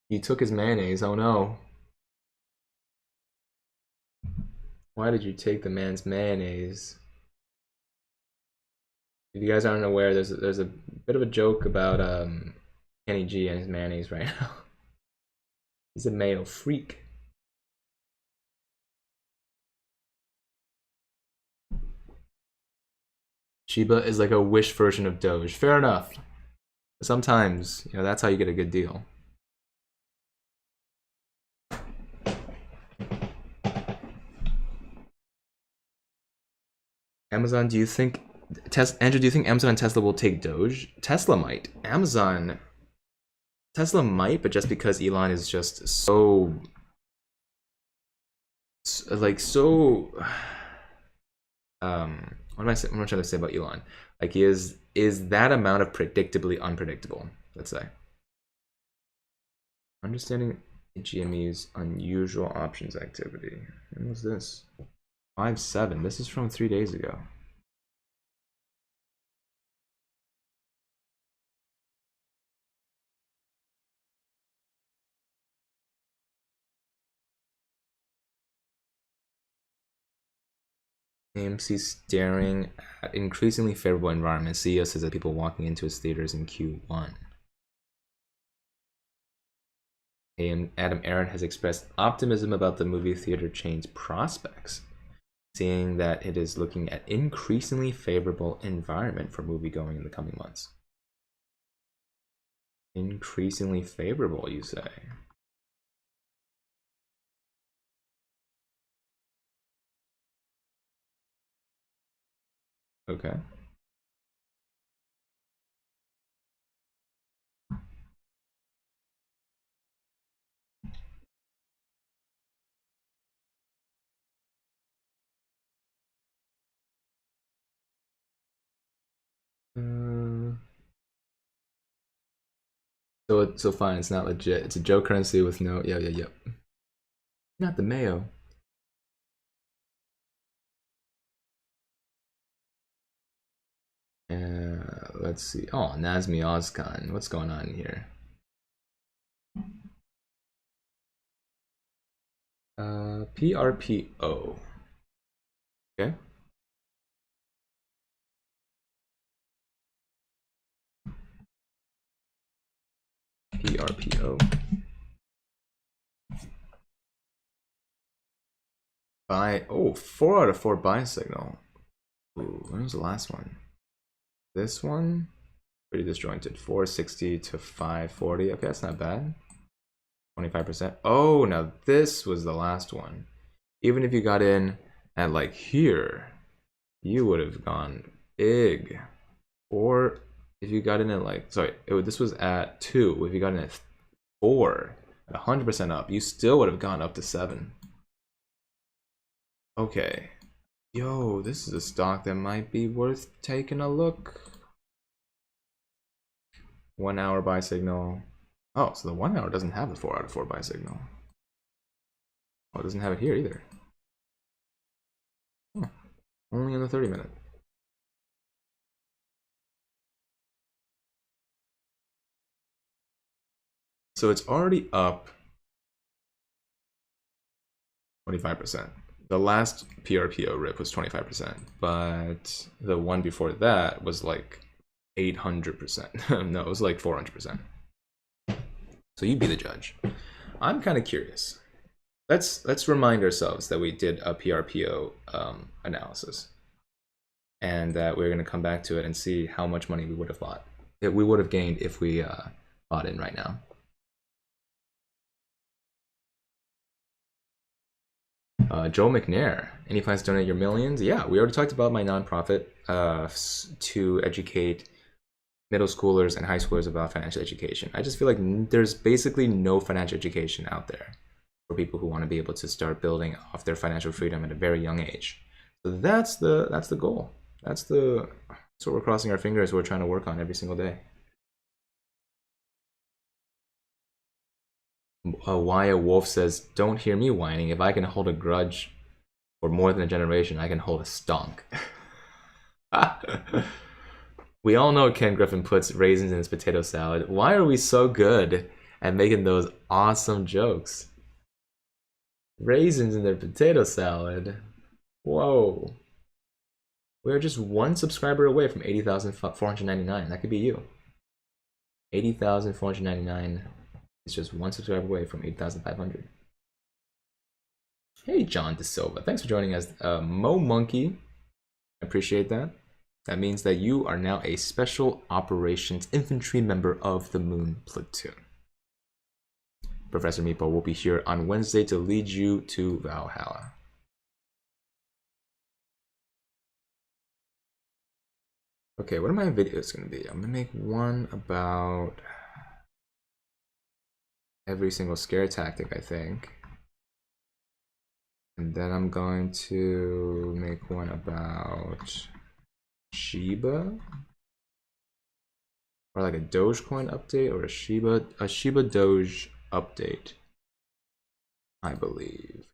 He took his mayonnaise, oh no. Why did you take the man's mayonnaise? If you guys aren't aware, there's a bit of a joke about Kenny G and his mayonnaise right now. He's a mayo freak. Shiba is like a Wish version of Doge. Fair enough. Sometimes, you know, that's how you get a good deal. Amazon, do you think Andrew, do you think Amazon and Tesla will take Doge? Tesla might. Tesla might, but just because Elon is just so what am I trying to say about Elon? Like, he is that amount of predictably unpredictable, let's say. Understanding GME's unusual options activity. When was this? 5-7. This is from 3 days ago. AMC staring at increasingly favorable environment. CEO says that people walking into its theaters in Q1. Adam Aaron has expressed optimism about the movie theater chain's prospects, seeing that it is looking at increasingly favorable environment for moviegoing in the coming months. Increasingly favorable, you say? Okay. So fine, it's not legit. It's a joke currency with no yep. Not the mayo. Let's see. Oh, Nazmi Ozkan. What's going on here? PRPO. Okay. PRPO. Buy. Oh, 4 out of 4 buy signal. Ooh, when was the last one? This one? Pretty disjointed. 460 to 540. Okay, that's not bad. 25%. Oh, now this was the last one. Even if you got in at like here, you would have gone big. Or if you got in at like, sorry, this was at 2. If you got in at 4, at 100% up, you still would have gone up to 7. Okay. Yo, this is a stock that might be worth taking a look. 1 hour buy signal. Oh, so the 1 hour doesn't have the 4 out of 4 buy signal. Oh, it doesn't have it here either. Oh, only in the 30-minute. So it's already up 25%. The last PRPO rip was 25%, but the one before that was like 800%. No, it was like 400%. So you be the judge. I'm kind of curious. Let's remind ourselves that we did a PRPO analysis, and that we're going to come back to it and see how much money we would have bought. We would have gained if we bought in right now. Joe McNair, any plans to donate your millions? Yeah, we already talked about my nonprofit to educate middle schoolers and high schoolers about financial education. I just feel like there's basically no financial education out there for people who want to be able to start building off their financial freedom at a very young age. So that's the goal. That's what we're crossing our fingers. We're trying to work on every single day. Why Wolf says, "Don't hear me whining. If I can hold a grudge for more than a generation, I can hold a stonk." We all know Ken Griffin puts raisins in his potato salad. Why are we so good at making those awesome jokes? Raisins in their potato salad. Whoa. We're just 1 subscriber away from 80,499. That could be you. 80,499 is just 1 subscriber away from 8,500. Hey, John De Silva. Thanks for joining us. Mo Monkey. Appreciate that. That means that you are now a Special Operations Infantry member of the Moon Platoon. Professor Meatball will be here on Wednesday to lead you to Valhalla. Okay, what are my videos going to be? I'm going to make one about every single scare tactic, I think. And then I'm going to make one about Shiba, or like a Dogecoin update, or a Shiba Doge update, I believe.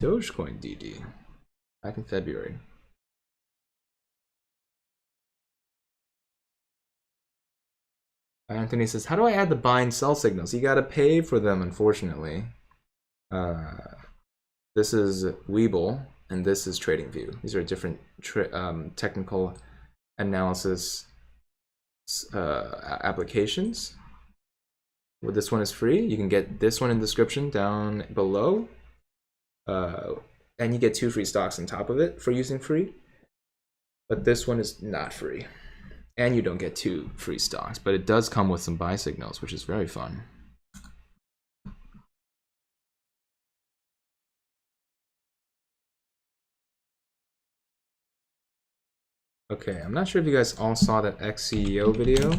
Dogecoin DD back in February. Anthony says, how do I add the buy and sell signals? You gotta pay for them, unfortunately. This is Webull, and this is TradingView. These are different technical analysis applications. Well, this one is free. You can get this one in the description down below. And you get 2 free stocks on top of it for using free. But this one is not free. And you don't get 2 free stocks, but it does come with some buy signals, which is very fun. Okay, I'm not sure if you guys all saw that ex-CEO video.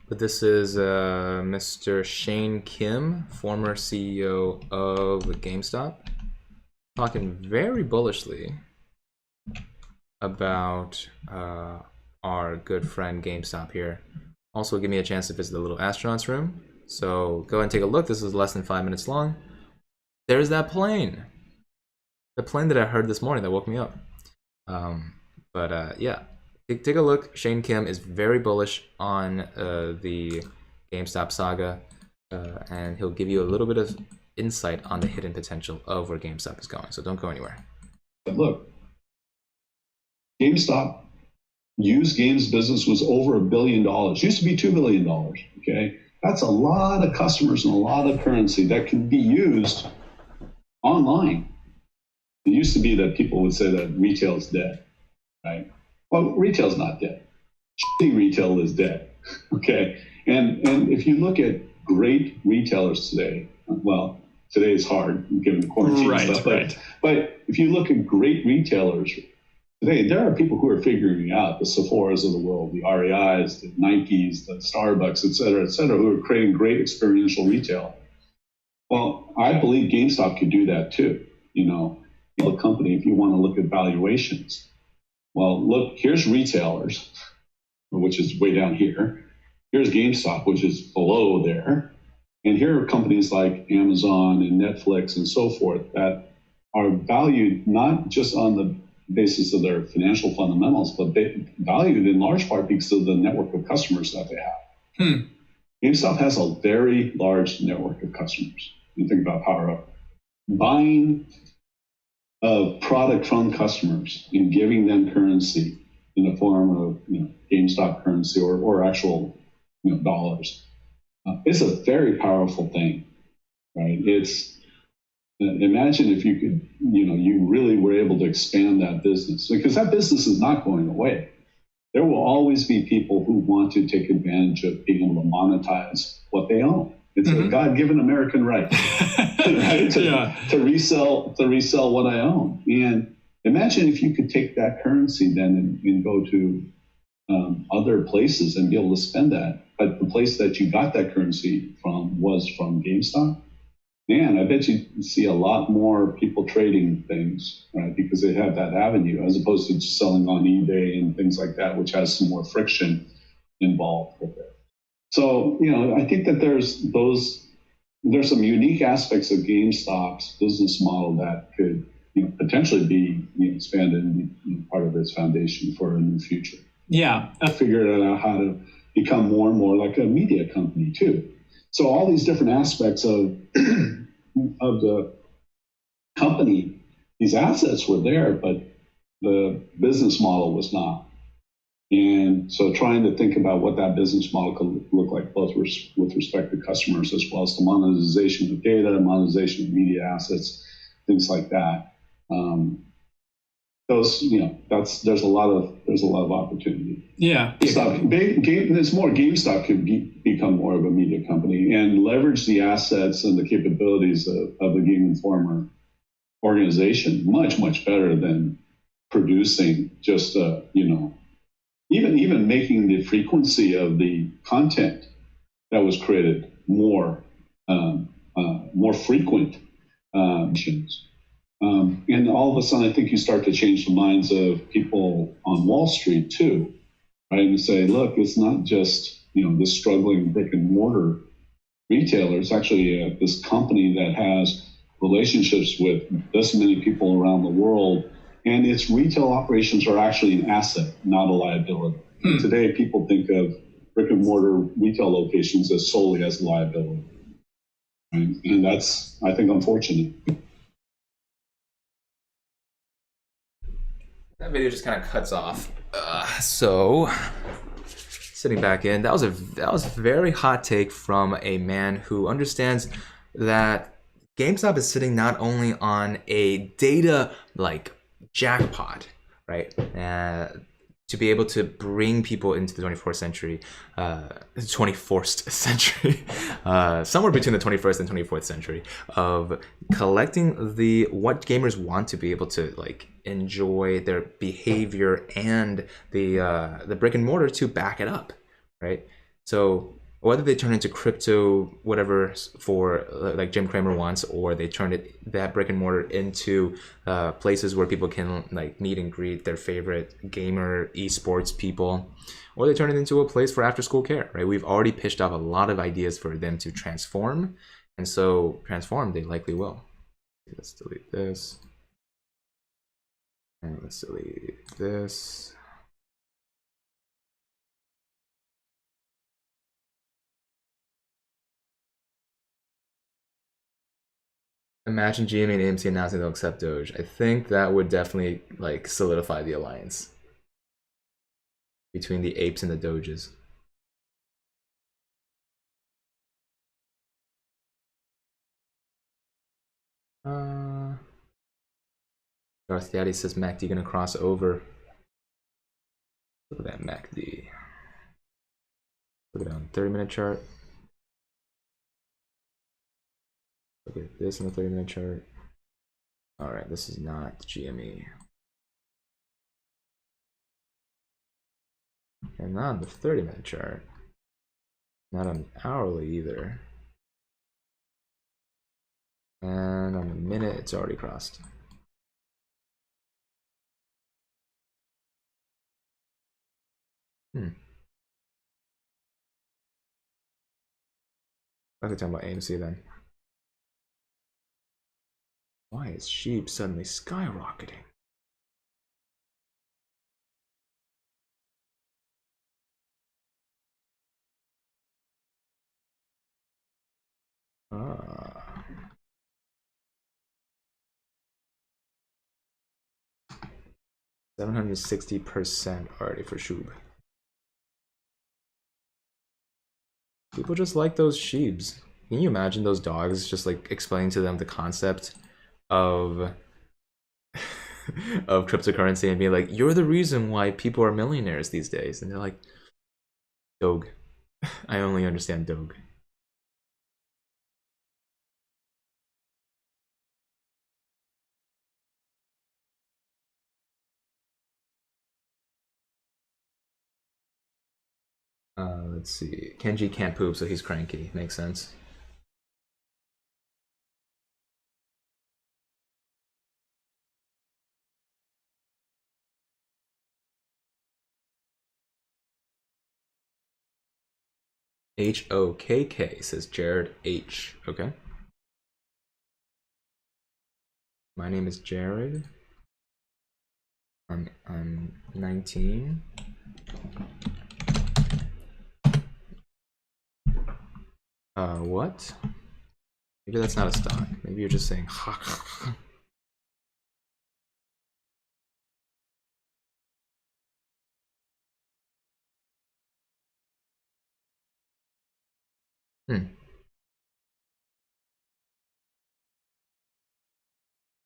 But this is Mr. Shane Kim, former CEO of GameStop, talking very bullishly about our good friend GameStop here. Also, give me a chance to visit the little astronauts room. So go ahead and take a look. This is less than 5 minutes long. There's that plane. The plane that I heard this morning that woke me up. Yeah. Take a look. Shane Kim is very bullish on the GameStop saga, and he'll give you a little bit of insight on the hidden potential of where GameStop is going. So don't go anywhere. But look, GameStop used games business was over $1 billion. Used to be $2 billion. Okay, that's a lot of customers and a lot of currency that can be used online. It used to be that people would say that retail is dead, right? Well, retail's not dead. Retail is dead. Okay, and if you look at great retailers today, well, today is hard given the quarantine stuff. But if you look at great retailers today, there are people who are figuring out the Sephoras of the world, the REIs, the Nikes, the Starbucks, et cetera, who are creating great experiential retail. Well, I believe GameStop could do that too. You know, a company, if you want to look at valuations, well, look, here's retailers, which is way down here. Here's GameStop, which is below there. And here are companies like Amazon and Netflix and so forth that are valued not just on the basis of their financial fundamentals, but valued in large part because of the network of customers that they have. GameStop has a very large network of customers. You think about power up. Buying a product from customers and giving them currency in the form of GameStop currency or actual dollars. It's a very powerful thing, right? It's imagine if you could, you really were able to expand that business, because that business is not going away. There will always be people who want to take advantage of being able to monetize what they own. It's a God-given American right, right? To resell what I own. And imagine if you could take that currency then and go to other places and be able to spend that. But the place that you got that currency from was from GameStop. Man, I bet you see a lot more people trading things, right? Because they have that avenue, as opposed to just selling on eBay and things like that, which has some more friction involved with it. So, I think that there's some unique aspects of GameStop's business model that could potentially be expanded and be part of its foundation for a new future. Yeah. I figured out how to become more and more like a media company too. So all these different aspects of the company, these assets were there, but the business model was not. And so trying to think about what that business model could look like, both with respect to customers as well as the monetization of data, monetization of media assets, things like that. There's a lot of opportunity. Yeah. There's more. GameStop could become more of a media company and leverage the assets and the capabilities of the Game Informer organization much, much better than producing just even making the frequency of the content that was created more frequent. And all of a sudden, I think you start to change the minds of people on Wall Street too, right? And say, look, it's not just this struggling brick and mortar retailer. It's actually this company that has relationships with this many people around the world, and its retail operations are actually an asset, not a liability. Today, people think of brick and mortar retail locations as solely as a liability, right? And that's, I think, unfortunate. That video just kind of cuts off. So sitting back in, that was a very hot take from a man who understands that GameStop is sitting not only on a data jackpot, right? To be able to bring people into the 21st century, somewhere between the 21st and 24th century, of collecting what gamers want to be able to enjoy their behavior and the brick and mortar to back it up, right? So whether they turn into crypto, whatever, for like Jim Cramer wants, or they turn that brick and mortar into places where people can meet and greet their favorite gamer esports people, or they turn it into a place for after school care, right? We've already pitched up a lot of ideas for them to transform, and so transform they likely will. Let's delete this, and let's delete this. Imagine GME and AMC announcing they'll accept Doge. I think that would definitely solidify the alliance. between the apes and the doges. Darth Daddy says MACD gonna cross over. Look at that MACD. Look at it on the 30-minute chart. Look at this on the 30-minute chart. Alright, this is not GME. And not on the 30-minute chart. Not on the hourly either. And on the minute, it's already crossed. I could talk about AMC then. Why is sheep suddenly skyrocketing? Ah. $760% already for Shub. People just like those sheeps. Can you imagine those dogs just like explaining to them the concept of of cryptocurrency and being like, you're the reason why people are millionaires these days? And they're like, Doge. I only understand Doge. Let's see. Kenji can't poop, so he's cranky. Makes sense. HOKK says Jared H. Okay. My name is Jared. I'm 19. What? Maybe that's not a stock. Maybe you're just saying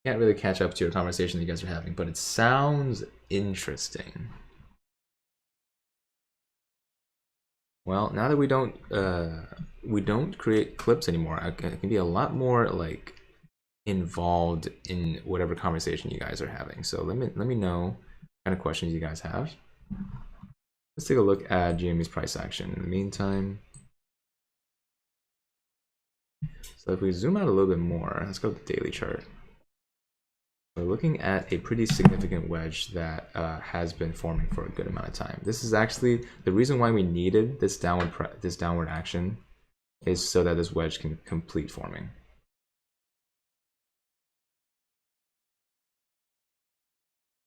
Can't really catch up to your conversation that you guys are having, but it sounds interesting. Well, now that we don't create clips anymore, I can be a lot more like involved in whatever conversation you guys are having. So let me know what kind of questions you guys have. Let's take a look at GME's price action. In the meantime, so if we zoom out a little bit more, let's go to the daily chart. We're looking at a pretty significant wedge that has been forming for a good amount of time. This is actually the reason why we needed this downward action, is so that this wedge can complete forming.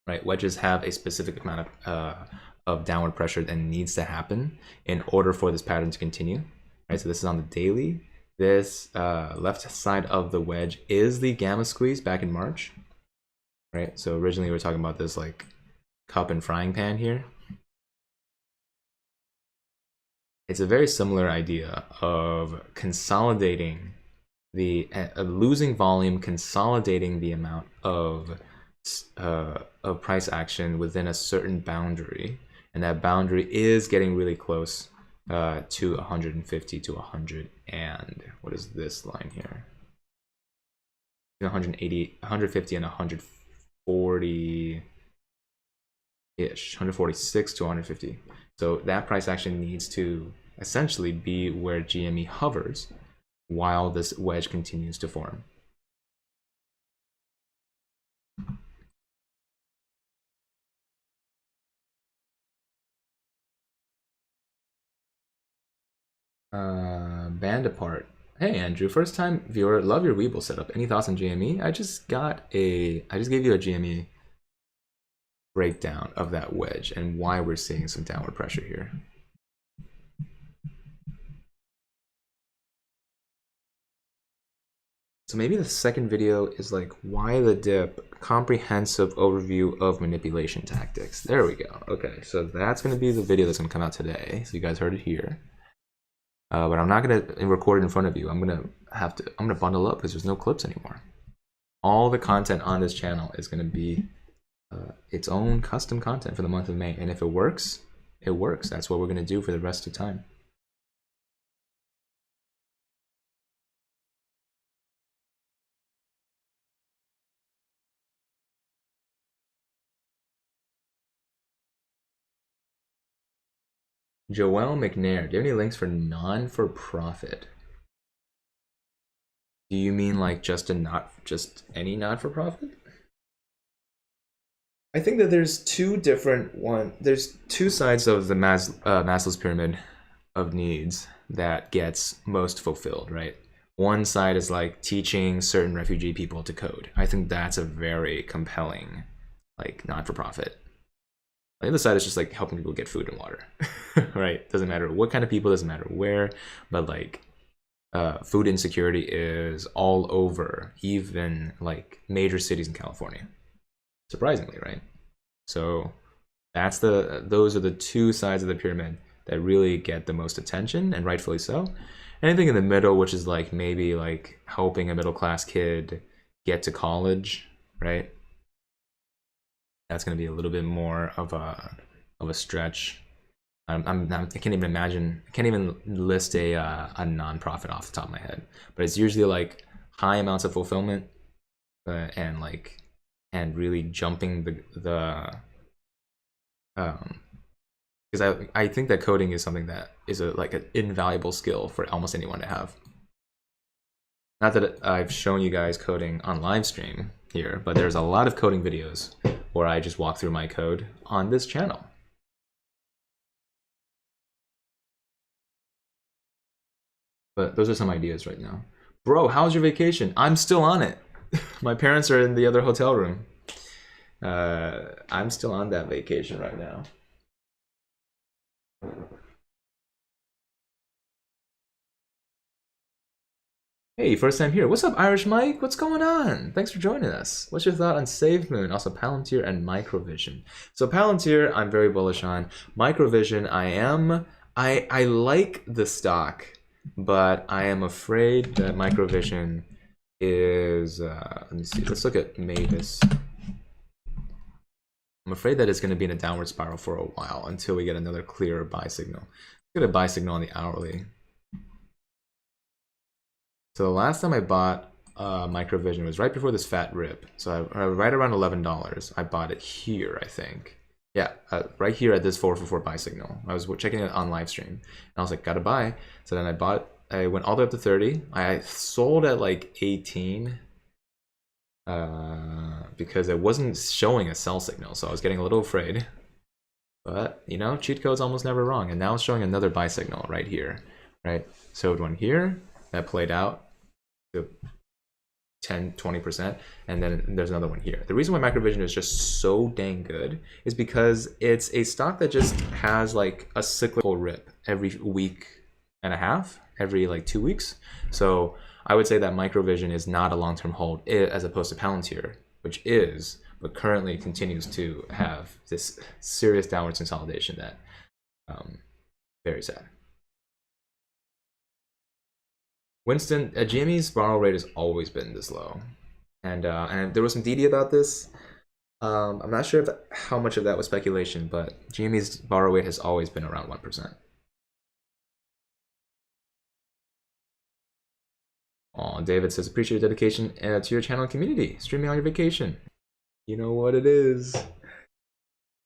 Right, wedges have a specific amount of downward pressure that needs to happen in order for this pattern to continue. Right, so this is on the daily. This left side of the wedge is the gamma squeeze back in March. Right, so originally we were talking about this like cup and frying pan here. It's a very similar idea of consolidating the losing volume, consolidating the amount of price action within a certain boundary, and that boundary is getting really close to 150 to 100, and what is this line here? 180, 150 and 140-ish, 146 to 150. So that price action needs to essentially be where GME hovers while this wedge continues to form. Band apart. Hey Andrew, first time viewer, love your Webull setup. Any thoughts on GME? I just gave you a GME breakdown of that wedge and why we're seeing some downward pressure here. So maybe the second video is like why the dip, comprehensive overview of manipulation tactics. There we go. Okay, so that's gonna be the video that's gonna come out today. So you guys heard it here. But I'm not gonna record it in front of you. I'm gonna bundle up because there's no clips anymore. All the content on this channel is gonna be its own custom content for the month of May. And if it works, it works. That's what we're gonna do for the rest of the time. Joelle McNair, do you have any links for non-for-profit? Do you mean like just any not-for-profit? I think that there's two sides of the Maslow's pyramid of needs that gets most fulfilled, right? One side is like teaching certain refugee people to code. I think that's a very compelling, like, not-for-profit. The other side is just like helping people get food and water, right? Doesn't matter what kind of people, doesn't matter where, but like food insecurity is all over, even like major cities in California, surprisingly, right? So those are the two sides of the pyramid that really get the most attention, and rightfully so. Anything in the middle, which is like maybe like helping a middle class kid get to college, right? That's going to be a little bit more of a stretch. I can't even imagine. I can't even list a nonprofit off the top of my head. But it's usually like high amounts of fulfillment, and really jumping the because I think that coding is something that is like an invaluable skill for almost anyone to have. Not that I've shown you guys coding on live stream here, but there's a lot of coding videos where I just walk through my code on this channel. But those are some ideas right now. Bro, how's your vacation? I'm still on it. My parents are in the other hotel room. I'm still on that vacation right now. Hey, first time here. What's up, Irish Mike? What's going on? Thanks for joining us. What's your thought on SaveMoon, also Palantir and Microvision? So Palantir, I'm very bullish on. Microvision, I like the stock, but I am afraid that Microvision is, let me see, let's look at Mavis. I'm afraid that it's going to be in a downward spiral for a while until we get another clearer buy signal. Let's get a buy signal on the hourly. So the last time I bought Microvision was right before this fat rip. So right around $11. I bought it here, I think. Yeah, right here at this 444 buy signal. I was checking it on live stream, and I was like, gotta buy. So then I went all the way up to 30. I sold at like 18 because it wasn't showing a sell signal. So I was getting a little afraid. But, you know, cheat code's almost never wrong. And now it's showing another buy signal right here, right? So one here, that played out to 10-20%, and then there's another one here. The reason why Microvision is just so dang good is because it's a stock that just has like a cyclical rip every week and a half, every like 2 weeks. So I would say that Microvision is not a long-term hold as opposed to Palantir, which is, but currently continues to have this serious downward consolidation that very sad. Winston, GME's borrow rate has always been this low, and there was some DD about this. I'm not sure how much of that was speculation, but GME's borrow rate has always been around 1%. Oh, David says, appreciate your dedication to your channel and community, streaming on your vacation. You know what it is.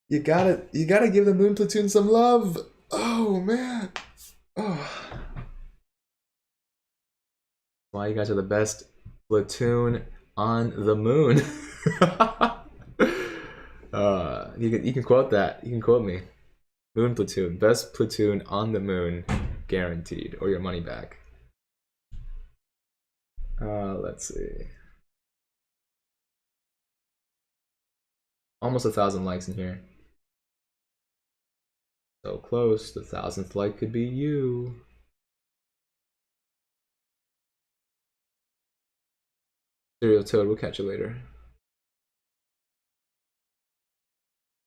You gotta give the Moon Platoon some love. Oh man. Oh. Why you guys are the best platoon on the moon. You can quote that. You can quote me. Moon Platoon, best platoon on the moon, guaranteed, or your money back. Let's see. Almost 1,000 likes in here. So close. The 1,000th like could be you. Serial Toad, we'll catch you later.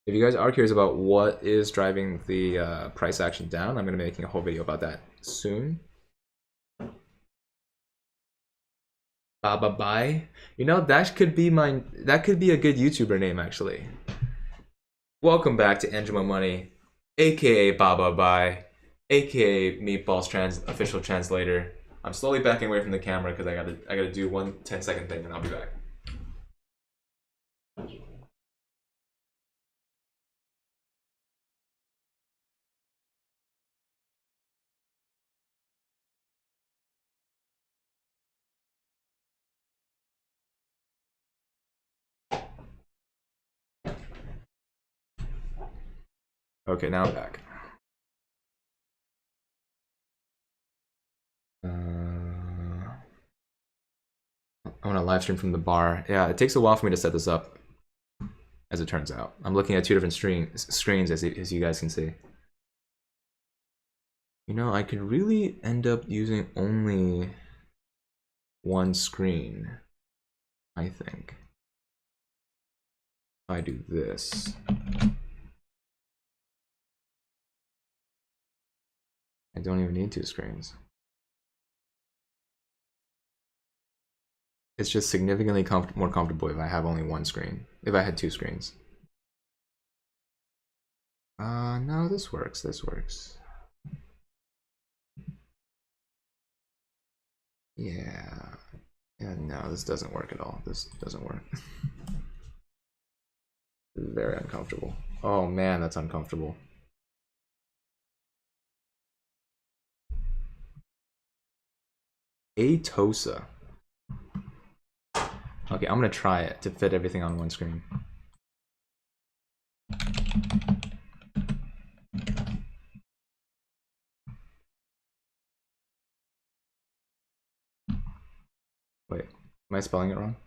If you guys are curious about what is driving the price action down, I'm going to be making a whole video about that soon. Baba Bye. You know, that could be a good YouTuber name actually. Welcome back to Angelo Money, aka Baba Bye, aka Meatball's official translator. I'm slowly backing away from the camera because I gotta do one 10-second thing and I'll be back. Okay, now I'm back. I want to live stream from the bar. Yeah, it takes a while for me to set this up, as it turns out. I'm looking at two different screens, as you guys can see. You know, I could really end up using only one screen, I think. If I do this. I don't even need two screens. It's just significantly more comfortable if I have only one screen. If I had two screens. No, this works. This works. Yeah. Yeah, no, this doesn't work at all. This doesn't work. Very uncomfortable. Oh man, that's uncomfortable. Atosa. Okay, I'm gonna try it to fit everything on one screen. Wait, am I spelling it wrong?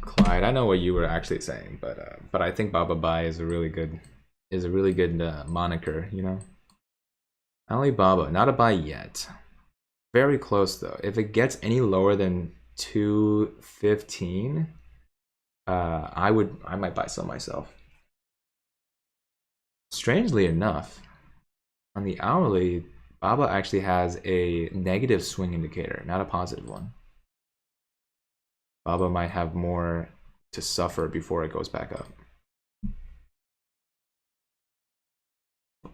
Clyde, I know what you were actually saying, but I think Baba Bye is a really good moniker, you know. Only Baba, not a buy yet. Very close though. If it gets any lower than 215, I might buy some myself. Strangely enough, on the hourly, Baba actually has a negative swing indicator, not a positive one. Baba might have more to suffer before it goes back up.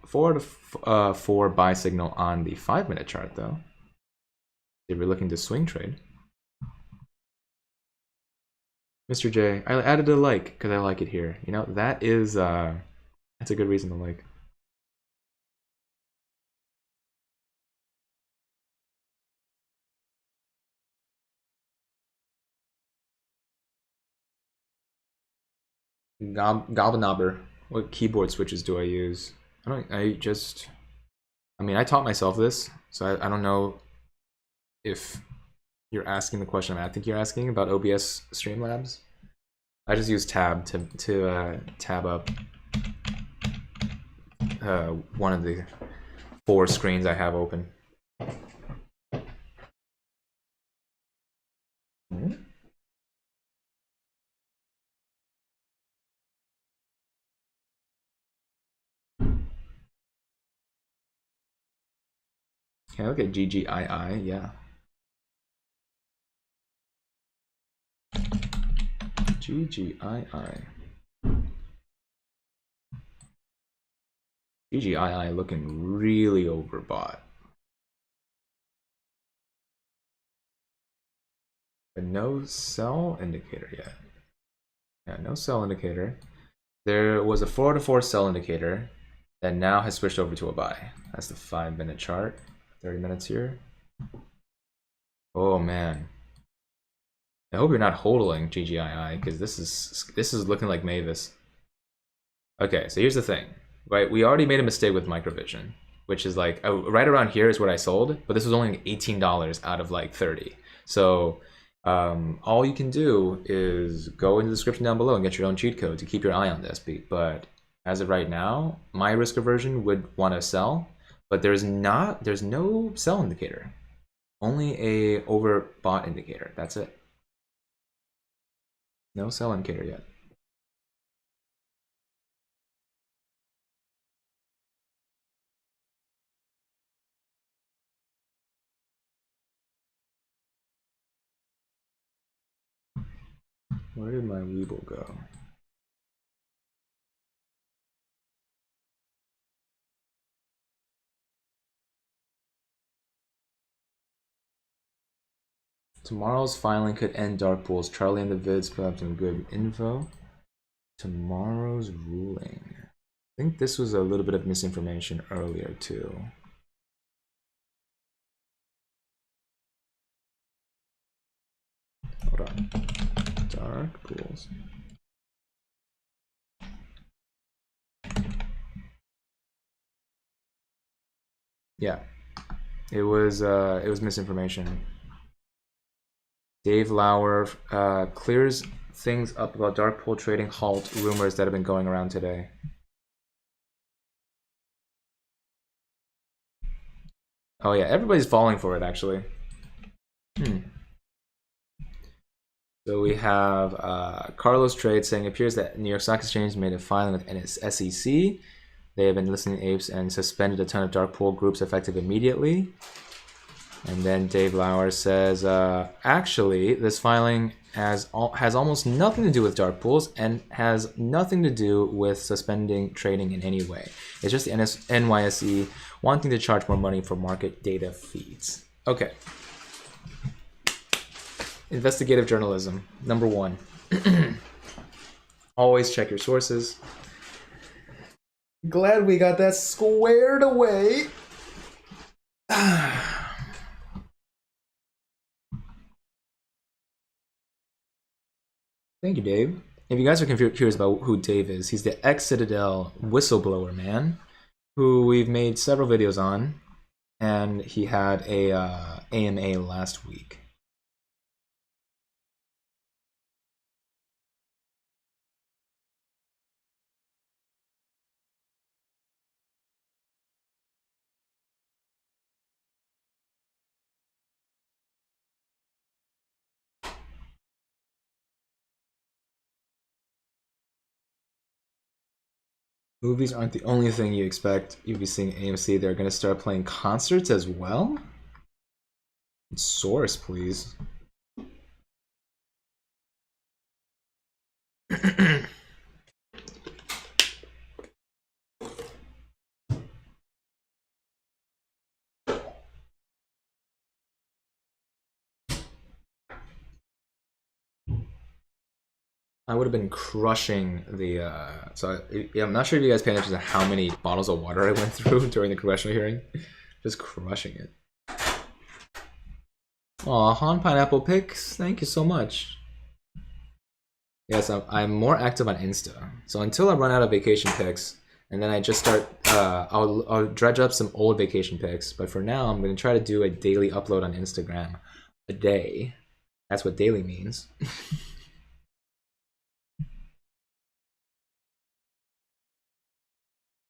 4 to 4 buy signal on the 5-minute chart though. If you're looking to swing trade. Mr. J, I added a like because I like it here. You know, that is that's a good reason to like. Gobnobber. What keyboard switches do I use? I mean, I taught myself this, so I don't know if you're asking the question I think you're asking about OBS Streamlabs. I just use tab to tab up one of the 4 screens I have open. Okay, look at GGII, yeah. GGII. GGII looking really overbought. But no sell indicator yet. Yeah, no sell indicator. There was a 4 to 4 sell indicator that now has switched over to a buy. That's the 5-minute chart. 30 minutes here. Oh man. I hope you're not hodling GGII because this is looking like Mavis. Okay, so here's the thing. Right, we already made a mistake with microvision, which is like right around here is what I sold, but this was only $18 out of like 30. So all you can do is go in the description down below and get your own cheat code to keep your eye on this. But as of right now, my risk aversion would want to sell, but there's no sell indicator. Only a overbought indicator. That's it. No sell indicator yet. Where did my Webull go? Tomorrow's filing could end dark pools. Charlie and the vids put up some good info. Tomorrow's ruling. I think this was a little bit of misinformation earlier too. Hold on. Dark pools. Yeah. It was misinformation. Dave Lauer clears things up about dark pool trading halt rumors that have been going around today. Oh yeah, everybody's falling for it actually. So we have Carlos Trade saying it appears that New York Stock Exchange made a filing with SEC. They have been listening to Apes and suspended a ton of dark pool groups effective immediately. And then Dave Lauer says, actually, this filing has almost nothing to do with dark pools and has nothing to do with suspending trading in any way. It's just the NYSE wanting to charge more money for market data feeds. Okay. Investigative journalism, number 1. Always check your sources. Glad we got that squared away. Thank you, Dave. If you guys are curious about who Dave is, he's the ex-Citadel whistleblower man who we've made several videos on, and he had a AMA last week. Movies aren't the only thing you expect you'll be seeing AMC. They're going to start playing concerts as well? Source, please. I would have been crushing the, yeah, I'm not sure if you guys paying attention to how many bottles of water I went through during the congressional hearing. Just crushing it. Aw, Han Pineapple Picks, thank you so much. Yes, I'm more active on Insta. So until I run out of vacation pics, and then I just start, I'll dredge up some old vacation pics. But for now, I'm going to try to do a daily upload on Instagram a day. That's what daily means.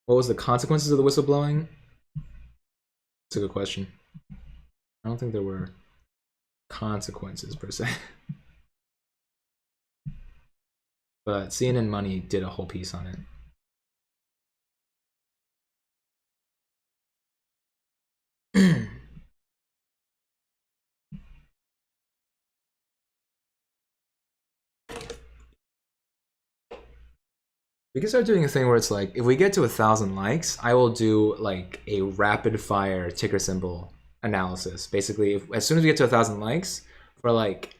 What was the consequences of the whistleblowing? That's a good question. I don't think there were consequences per se. But CNN Money did a whole piece on it. We can start doing a thing where it's like, if we get to 1,000 likes, I will do like a rapid fire ticker symbol analysis. Basically, as soon as we get to 1,000 likes, for like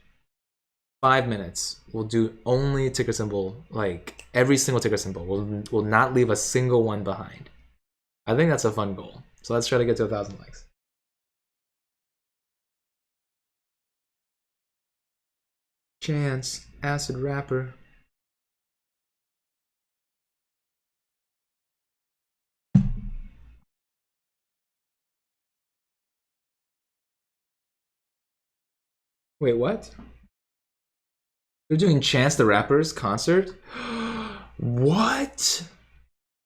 5 minutes, we'll do only ticker symbol, like every single ticker symbol. We'll not leave a single one behind. I think that's a fun goal. So let's try to get to 1,000 likes. Chance, acid rapper. Wait, what? They're doing Chance the Rapper's concert? What?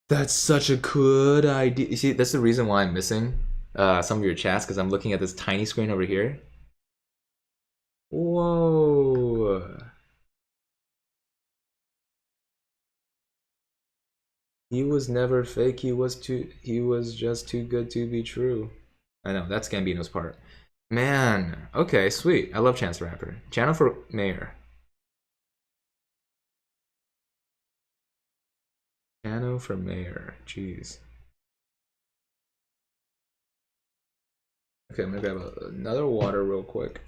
That's such a good idea. You see, that's the reason why I'm missing some of your chats because I'm looking at this tiny screen over here. Whoa. He was never fake. He was just too good to be true. I know, that's Gambino's part. Man, okay, sweet. I love Chance the Rapper. Channel for mayor. Channel for mayor. Jeez. Okay, I'm gonna grab another water real quick.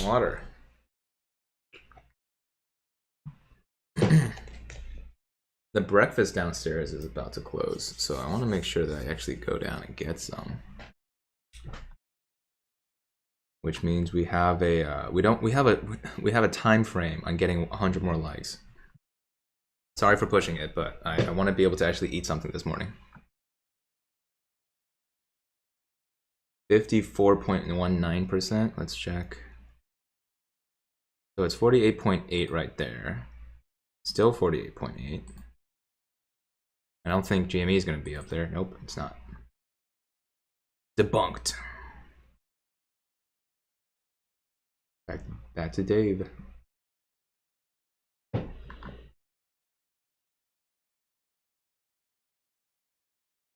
Water. The breakfast downstairs is about to close, so I want to make sure that I actually go down and get some. Which means we have a we have a time frame on getting 100 more likes. Sorry for pushing it, but I want to be able to actually eat something this morning. 54.19%. Let's check. So it's 48.8 right there. Still 48.8. I don't think GME is going to be up there. Nope, it's not. Debunked. Back to Dave.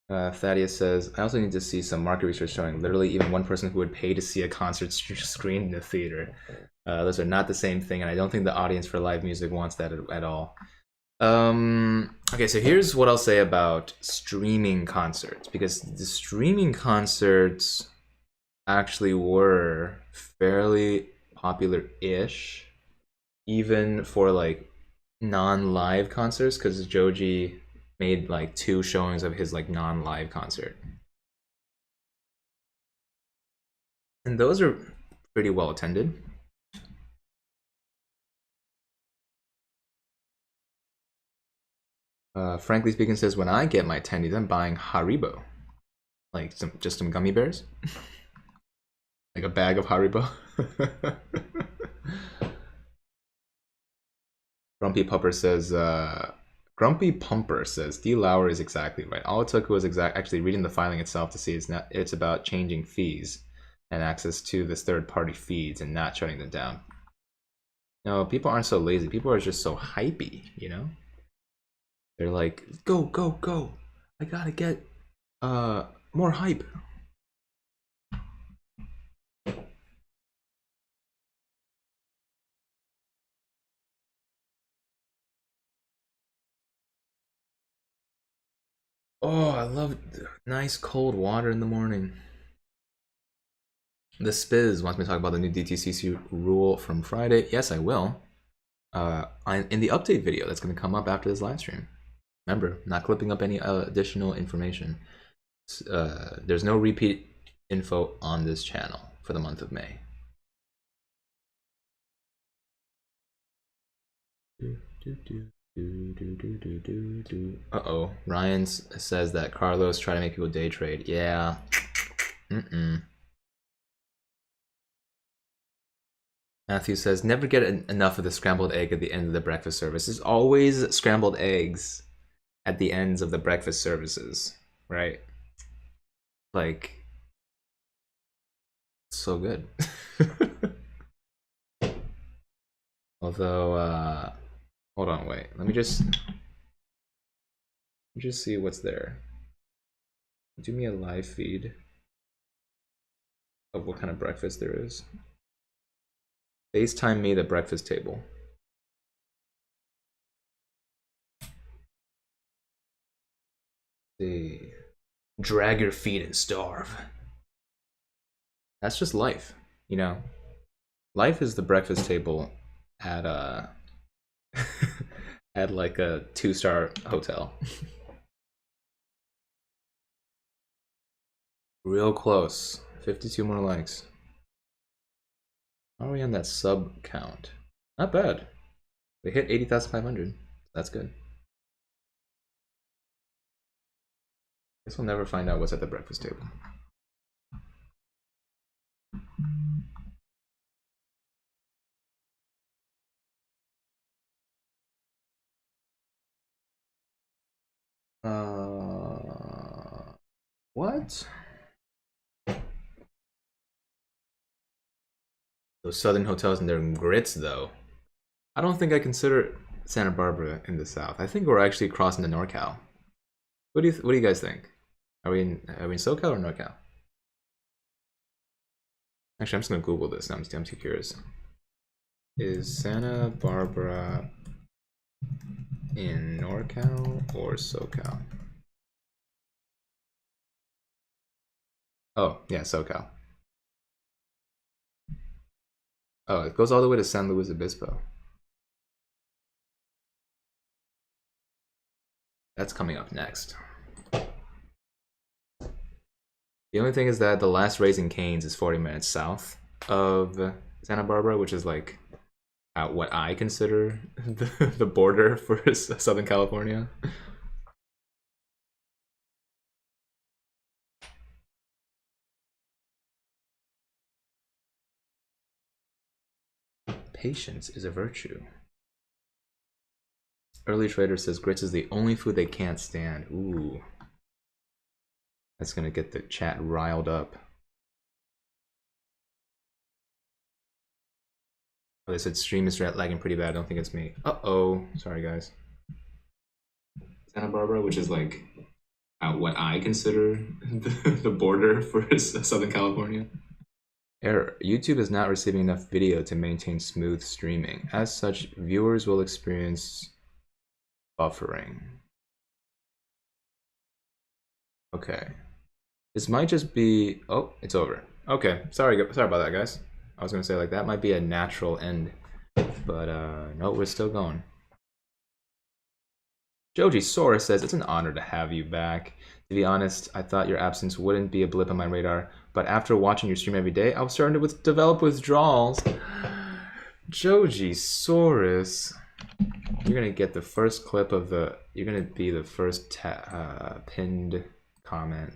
Thaddeus says, I also need to see some market research showing literally even one person who would pay to see a concert screened in the theater. Those are not the same thing, and I don't think the audience for live music wants that at all. Okay, so here's what I'll say about streaming concerts, because the streaming concerts actually were fairly popular-ish, even for like non-live concerts, because Joji made like 2 showings of his like non-live concert, and those are pretty well attended. Frankly speaking says, when I get my attendees, I'm buying Haribo, like just some gummy bears, like a bag of Haribo. Grumpy Pumper says D. Lauer is exactly right. All it took was actually reading the filing itself to see it's about changing fees and access to this third-party feeds and not shutting them down. No, people aren't so lazy. People are just so hypey, you know? They're like, go, go, go. I gotta get more hype. Oh, I love nice cold water in the morning. The Spiz wants me to talk about the new DTCC rule from Friday. Yes, I will. In the update video that's going to come up after this live stream. Remember, not clipping up any additional information. There's no repeat info on this channel for the month of May. Uh-oh. Ryan says that Carlos tried to make people day trade. Yeah. Matthew says, never get enough of the scrambled egg at the end of the breakfast service. There's always scrambled eggs at the ends of the breakfast services, right? Like, so good. Although, hold on, wait. Let me just see what's there. Do me a live feed of what kind of breakfast there is. FaceTime me the breakfast table. See. Drag your feet and starve. That's just life, you know? Life is the breakfast table at at like a 2-star hotel. Real close. 52 more likes. How are we on that sub count? Not bad. We hit 80,500. That's good. Guess we'll never find out what's at the breakfast table. What? Those southern hotels and their grits, though. I don't think I consider Santa Barbara in the south. I think we're actually crossing to Norcal. What do you guys think? Are we in Socal or Norcal? Actually, I'm just gonna Google this. I'm too curious. Is Santa Barbara in Norcal or Socal? Oh, yeah, Socal. Oh, it goes all the way to San Luis Obispo. That's coming up next. The only thing is that the last Raising Cane's is 40 minutes south of Santa Barbara, which is like at what I consider the border for Southern California. Patience is a virtue. Early Trader says grits is the only food they can't stand. Ooh. That's gonna get the chat riled up. Oh, they said stream is lagging pretty bad. I don't think it's me. Uh-oh. Sorry, guys. Santa Barbara, which is like at what I consider the border for Southern California. Error. YouTube is not receiving enough video to maintain smooth streaming. As such, viewers will experience buffering. Okay. This might just be... Oh, it's over. Okay. Sorry about that, guys. I was going to say, like, that might be a natural end. But, no, we're still going. Joji Sora says, it's an honor to have you back. To be honest, I thought your absence wouldn't be a blip on my radar, but after watching your stream every day, I was starting to develop withdrawals. Joji Saurus, you're gonna get the first clip of the. You're gonna be the first pinned comment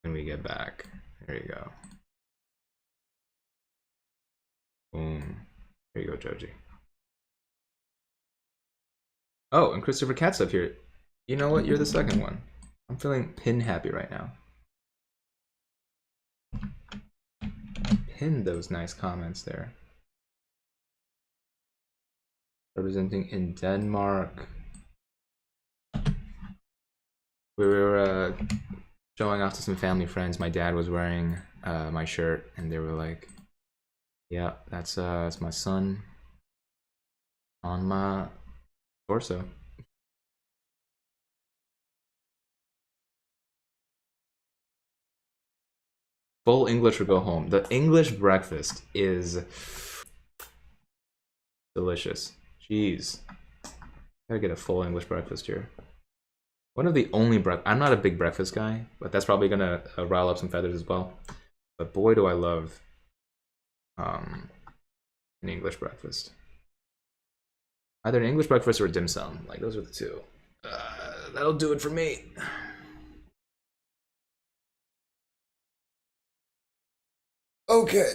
when we get back. There you go. Boom. There you go, Joji. Oh, and Christopher Cat's up here. You know what? You're the second one. I'm feeling pin happy right now. Pin those nice comments there. Representing in Denmark. We were showing off to some family friends. My dad was wearing my shirt, and they were like, "Yeah, that's my son on my torso." Full English or go home. The English breakfast is delicious. Jeez. Gotta get a full English breakfast here. One of the only I'm not a big breakfast guy, but that's probably gonna rile up some feathers as well. But boy, do I love an English breakfast. Either an English breakfast or a dim sum. Like, those are the two. That'll do it for me. Okay.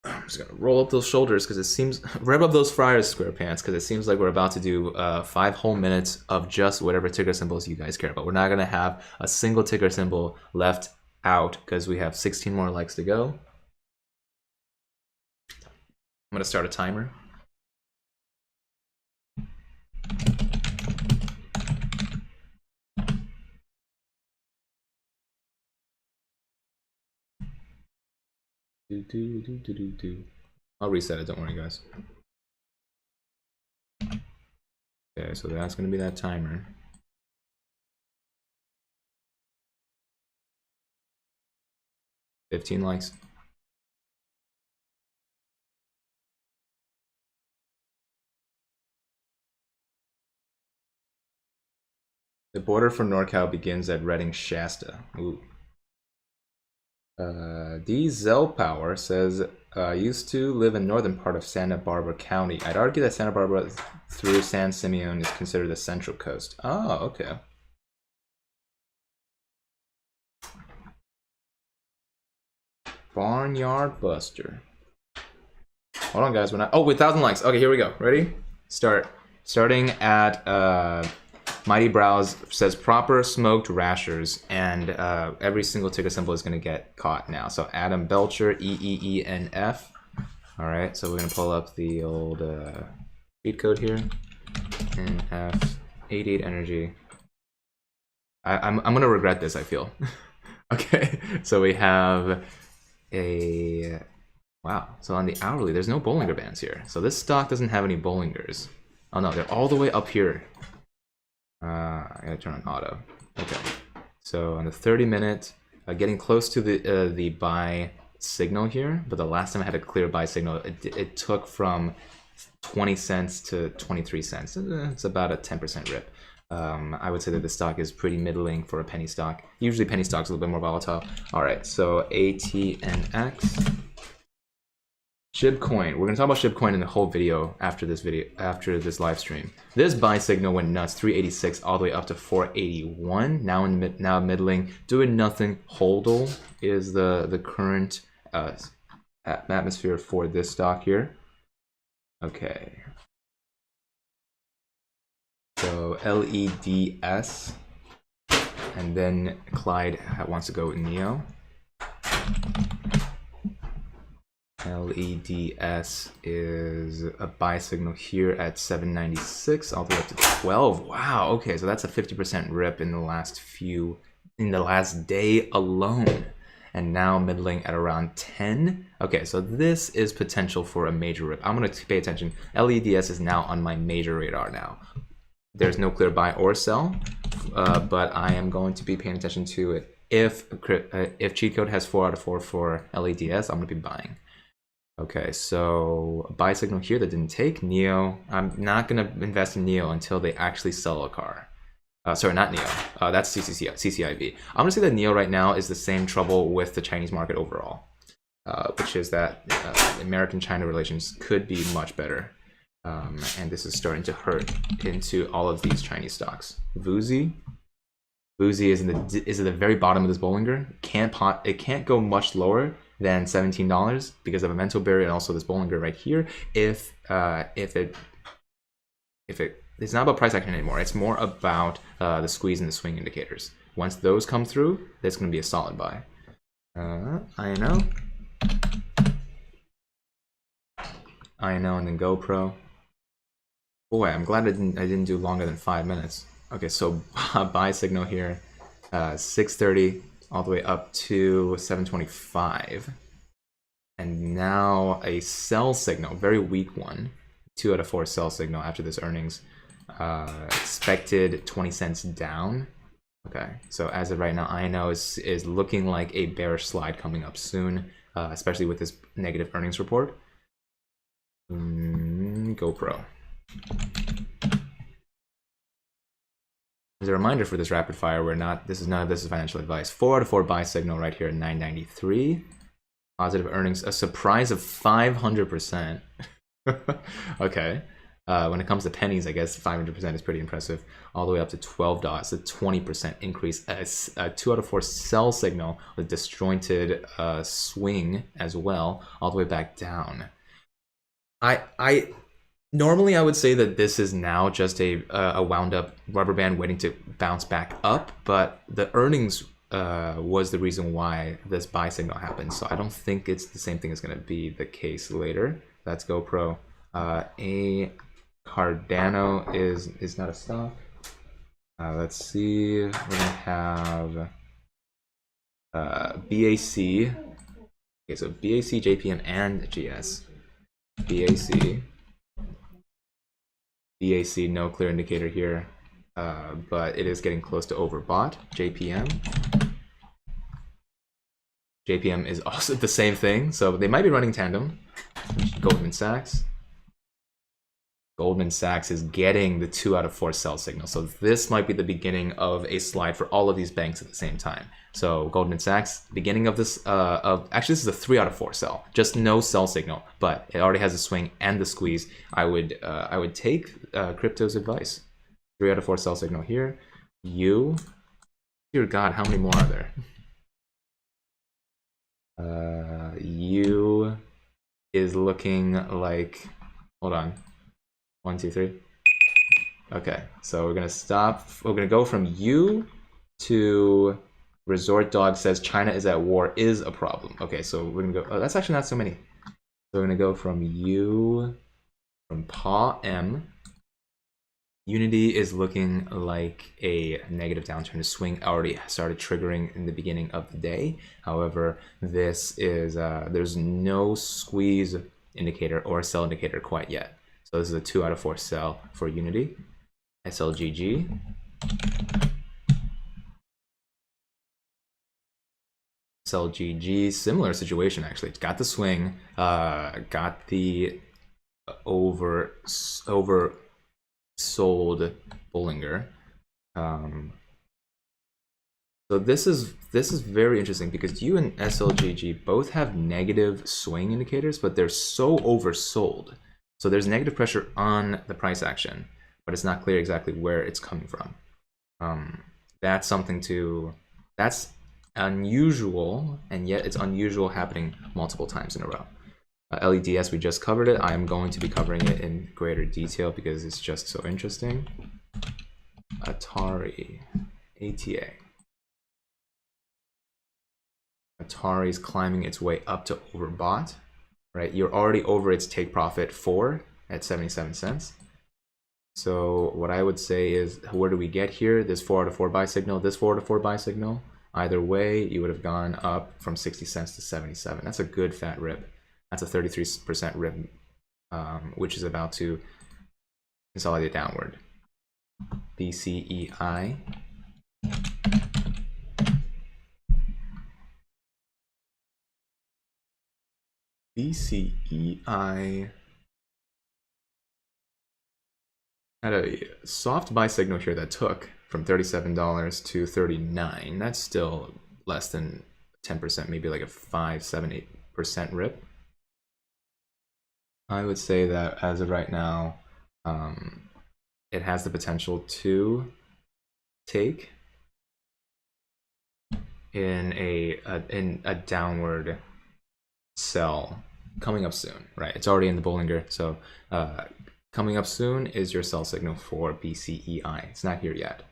I'm just gonna roll up those shoulders because it seems, rev up those fryers, SquarePants, because it seems like we're about to do 5 whole minutes of just whatever ticker symbols you guys care about. We're not gonna have a single ticker symbol left out because we have 16 more likes to go. I'm gonna start a timer. I'll reset it, don't worry, guys. Okay, so that's gonna be that timer. $15 likes. The border for NorCal begins at Redding Shasta. Ooh. D Zell Power says, Used to live in northern part of Santa Barbara County. I'd argue that Santa Barbara through San Simeon is considered the central coast. Oh, okay. Barnyard Buster. Hold on, guys. We're not. Oh, wait, 1,000 likes. Okay, here we go. Ready? Starting at Mighty Brows says proper smoked rashers, and every single ticker symbol is going to get caught now. So Adam Belcher, EEENF. All right, so we're going to pull up the old cheat code here. NF 88 energy. I'm going to regret this, I feel. Okay, so we have a... Wow, so on the hourly, there's no Bollinger Bands here. So this stock doesn't have any Bollingers. Oh no, they're all the way up here. I gotta turn on auto. Okay, so on the 30-minute, getting close to the buy signal here, but the last time I had a clear buy signal, it took from 20 cents to 23 cents. It's about a 10% rip. I would say that the stock is pretty middling for a penny stock. Usually penny stock's a little bit more volatile. All right, so ATNX. Shibcoin. We're gonna talk about Shibcoin in the whole video after this live stream. This buy signal went nuts, 386 all the way up to 481. Now middling, doing nothing. Hold'll is the current atmosphere for this stock here. Okay. So LEDS, and then Clyde wants to go with Neo. LEDS is a buy signal here at 796 all the way up to 12. Wow, okay, so that's a 50% rip in the last day alone. And now middling at around 10. Okay, so this is potential for a major rip. I'm gonna pay attention. LEDS is now on my major radar now. There's no clear buy or sell, but I am going to be paying attention to it. If cheat code has 4 out of 4 for LEDS, I'm gonna be buying. Okay, so a buy signal here that didn't take. Neo, I'm not gonna invest in Neo until they actually sell a car. Sorry, not Neo, that's CCIV. I'm gonna say that Neo right now is the same trouble with the Chinese market overall, which is that American-China relations could be much better. And this is starting to hurt into all of these Chinese stocks. Vuzi is at the very bottom of this Bollinger. It can't go much lower than $17 because of a mental barrier and also this Bollinger right here. It's not about price action anymore. It's more about the squeeze and the swing indicators. Once those come through, that's going to be a solid buy. INO, and then GoPro. Boy, I'm glad I didn't do longer than 5 minutes. Okay, so buy signal here, 630 all the way up to 725. And now a sell signal, very weak one. 2 out of 4 sell signal after this earnings. Expected 20 cents down. Okay, so as of right now, INO is looking like a bearish slide coming up soon, especially with this negative earnings report. GoPro. As a reminder for this rapid fire, none of this is financial advice. 4 out of 4 buy signal right here at 993. Positive earnings, a surprise of 500%. Okay. When it comes to pennies, I guess 500% is pretty impressive. All the way up to $12, a 20% increase. A 2 out of 4 sell signal with disjointed swing as well, all the way back down. Normally, I would say that this is now just a wound up rubber band waiting to bounce back up, but the earnings was the reason why this buy signal happened. So I don't think it's the same thing is going to be the case later. That's GoPro. A Cardano is not a stock. Let's see. We're going to have BAC. Okay, so BAC, JPM, and GS. BAC, no clear indicator here, but it is getting close to overbought. JPM is also the same thing, so they might be running tandem. Goldman Sachs. Goldman Sachs is getting the 2 out of 4 sell signal. So this might be the beginning of a slide for all of these banks at the same time. So Goldman Sachs, beginning of this, actually this is a 3 out of 4 sell, just no sell signal, but it already has a swing and the squeeze. I would take crypto's advice. 3 out of 4 sell signal here. Dear God, how many more are there? U is looking like, hold on, 1, 2, 3. Okay, so we're gonna stop. We're gonna go from U to Resort Dog says China is at war is a problem. Okay, so we're gonna go. Oh, that's actually not so many. So we're gonna go from U, from Paw M. Unity is looking like a negative downturn. The swing already started triggering in the beginning of the day. However, this is there's no squeeze indicator or sell indicator quite yet. So this is a 2 out of 4 sell for Unity. SLGG. SLGG, similar situation actually. Got the swing, got the oversold Bollinger. So this is very interesting because you and SLGG both have negative swing indicators, but they're so oversold. So there's negative pressure on the price action, but it's not clear exactly where it's coming from. That's unusual, and yet it's unusual happening multiple times in a row. LEDS, we just covered it. I'm going to be covering it in greater detail because it's just so interesting. Atari, ATA. Atari's climbing its way up to overbought, right? You're already over its take profit 4 at 77 cents. So what I would say is, where do we get here? This 4 out of 4 buy signal, this 4 out of 4 buy signal. Either way, you would have gone up from 60 cents to 77. That's a good fat rip. That's a 33% rip, which is about to consolidate downward. BCEI. BCEI had a soft buy signal here that took from $37 to $39. That's still less than 10%, maybe like a 5, 7, 8% rip. I would say that as of right now, it has the potential to take in a downward sell coming up soon, right? It's already in the Bollinger, so coming up soon is your sell signal for BCEI. It's not here yet.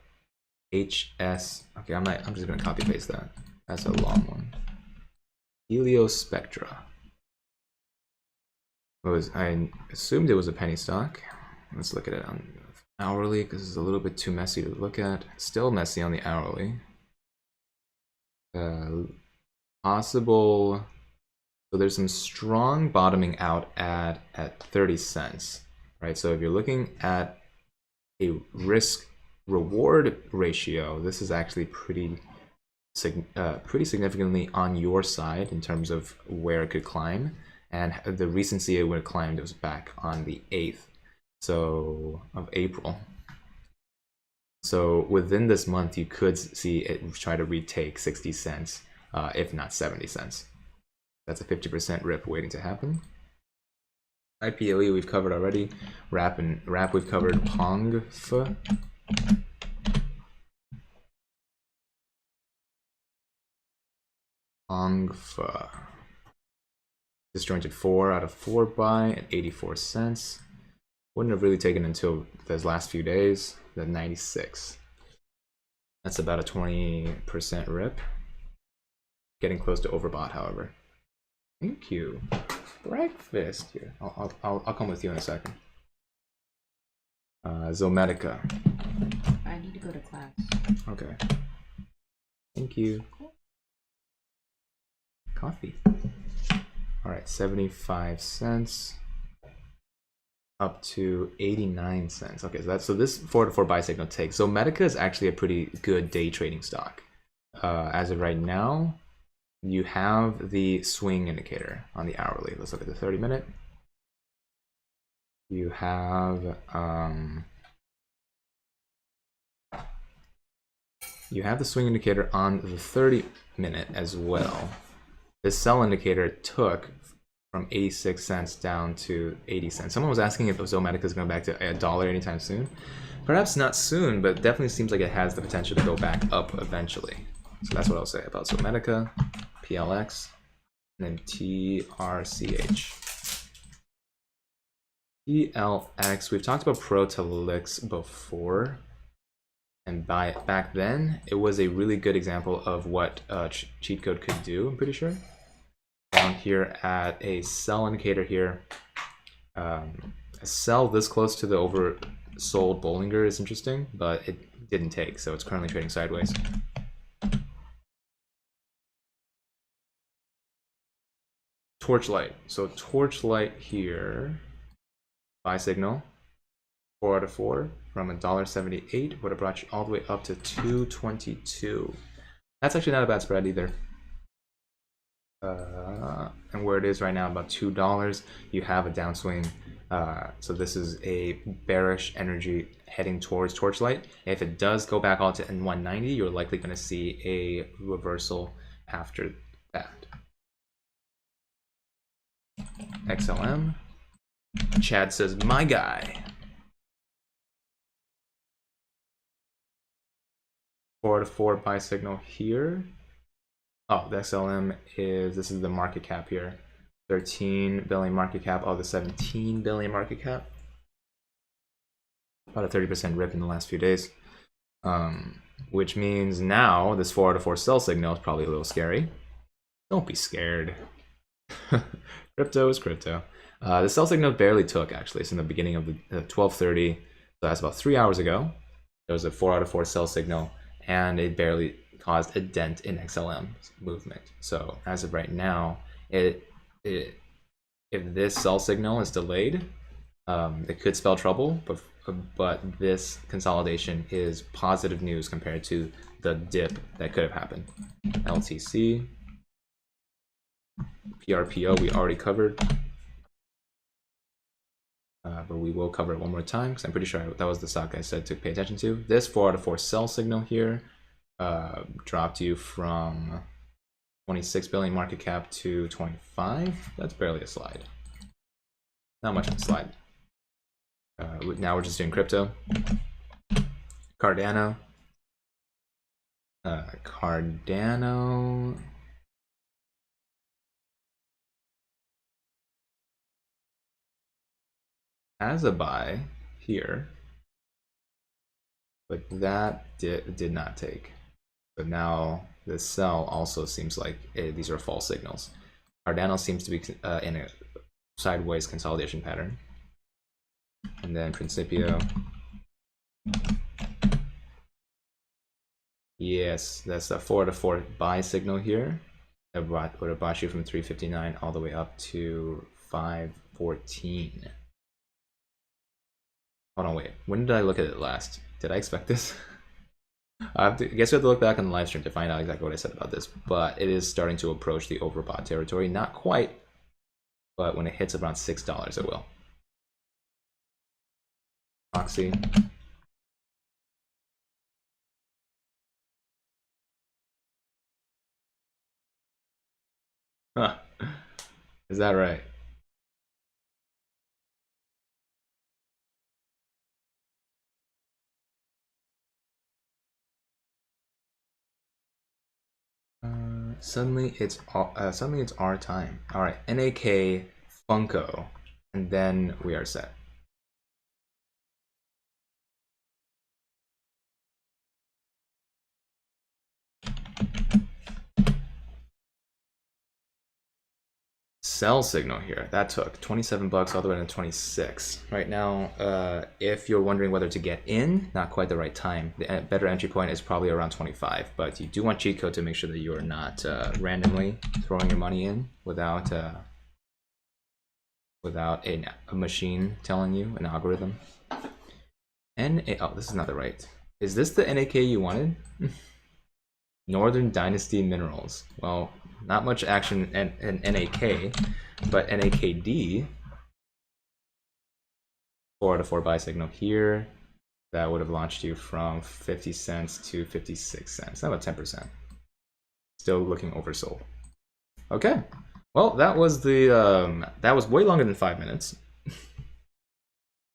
HS. Okay, I'm just gonna copy paste that. That's a long one. Heliospectra. I assumed it was a penny stock. Let's look at it on hourly because it's a little bit too messy to look at. Still messy on the hourly. Possible. So there's some strong bottoming out at 30 cents, right? So if you're looking at a risk reward ratio, this is actually pretty significantly on your side in terms of where it could climb. And the recency it would have climbed, it was back on the 8th of April. So within this month, you could see it try to retake 60 cents, if not 70 cents. That's a 50% rip waiting to happen. IPOE we've covered already. Wrap we've covered. PONGF. PONGF. Disjointed 4 out of 4 buy at 84 cents. Wouldn't have really taken until those last few days, the 96. That's about a 20% rip. Getting close to overbought, however. Thank you. Breakfast here. I'll come with you in a second. Zomedica. I need to go to class. Okay. Thank you. Coffee. All right, 75 cents up to 89 cents. Okay, so this 4 to 4 buy signal takes. So Medica is actually a pretty good day trading stock. As of right now, you have the swing indicator on the hourly. Let's look at the 30-minute. You have the swing indicator on the 30-minute as well. This sell indicator took from 86 cents down to 80 cents. Someone was asking if Zomedica is going back to $1 anytime soon. Perhaps not soon, but definitely seems like it has the potential to go back up eventually. So that's what I'll say about Zomedica, PLX, and then TRCH. PLX, we've talked about Protelix before. And back then, it was a really good example of what cheat code could do, I'm pretty sure. Down here at a sell indicator here, a sell this close to the oversold Bollinger is interesting, but it didn't take, so it's currently trading sideways. Torchlight. So Torchlight here, buy signal, 4 out of 4 from $1.78 would have brought you all the way up to $2.22. That's actually not a bad spread either. And where it is right now, about $2, you have a downswing. So this is a bearish energy heading towards Torchlight. If it does go back all to 190, you're likely going to see a reversal after that. XLM. Chad says, my guy. 4 out of 4 buy signal here. Oh, the XLM this is the market cap here. 13 billion market cap, the 17 billion market cap. About a 30% rip in the last few days. Which means now this 4 out of 4 sell signal is probably a little scary. Don't be scared. Crypto is crypto. The sell signal barely took, actually. It's in the beginning of the 12:30. So that's about 3 hours ago. There was a 4 out of 4 sell signal, and it barely caused a dent in XLM's movement. So as of right now, if this sell signal is delayed, it could spell trouble. But this consolidation is positive news compared to the dip that could have happened. LTC, PRPO we already covered. But we will cover it one more time because I'm pretty sure that was the stock I said to pay attention to. This 4 out of 4 sell signal here dropped you from 26 billion market cap to 25. That's barely a slide. Not much of a slide. Now we're just doing crypto. Cardano. Cardano. As a buy here, but that did not take. So now the sell also seems like these are false signals. Cardano seems to be in a sideways consolidation pattern. And then Principio. Yes, that's a 4 out of 4 buy signal here. That would have brought you from 359 all the way up to 514. Hold on, wait. When did I look at it last? Did I expect this? I guess we have to look back on the live stream to find out exactly what I said about this. But it is starting to approach the overbought territory. Not quite, but when it hits around $6, it will. Oxy. Huh. Is that right? Suddenly it's our time. All right, NAK Funko, and then we are set. Sell signal here. That took 27 bucks all the way to 26. Right now, if you're wondering whether to get in, not quite the right time. The better entry point is probably around 25, but you do want cheat code to make sure that you are not randomly throwing your money in without a machine telling you, an algorithm. Oh, this is not the right. Is this the NAK you wanted? Northern Dynasty Minerals. Well, not much action in NAK, but NAKD 4 out of 4 buy signal here. That would have launched you from 50 cents to 56 cents. About 10%. Still looking oversold. Okay. Well, that was the that was way longer than 5 minutes.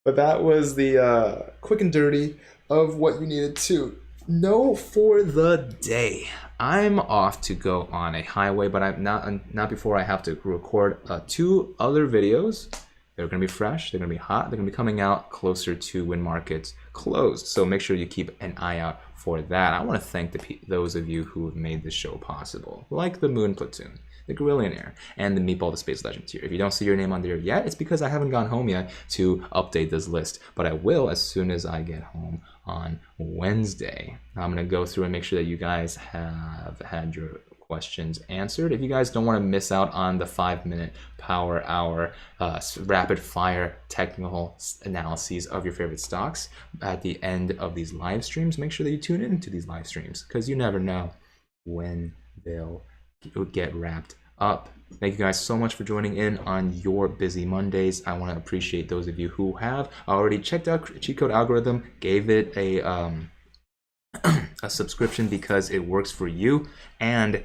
But that was the quick and dirty of what you needed to know for the day. I'm off to go on a highway, but I'm not before I have to record 2 other videos. They're going to be fresh, they're going to be hot, they're going to be coming out closer to when markets closed. So make sure you keep an eye out for that. I want to thank those of you who have made this show possible, like the Moon Platoon, the Gorillionaire, and the Meatball the Space Legend tier. If you don't see your name on there yet, it's because I haven't gone home yet to update this list, but I will as soon as I get home on Wednesday. I'm going to go through and make sure that you guys have had your questions answered. If you guys don't want to miss out on the 5-minute power hour rapid fire technical analyses of your favorite stocks at the end of these live streams, make sure that you tune into these live streams because you never know when they'll get wrapped up. Thank you guys so much for joining in on your busy Mondays. I want to appreciate those of you who have already checked out Cheat Code Algorithm, gave it a subscription because it works for you, and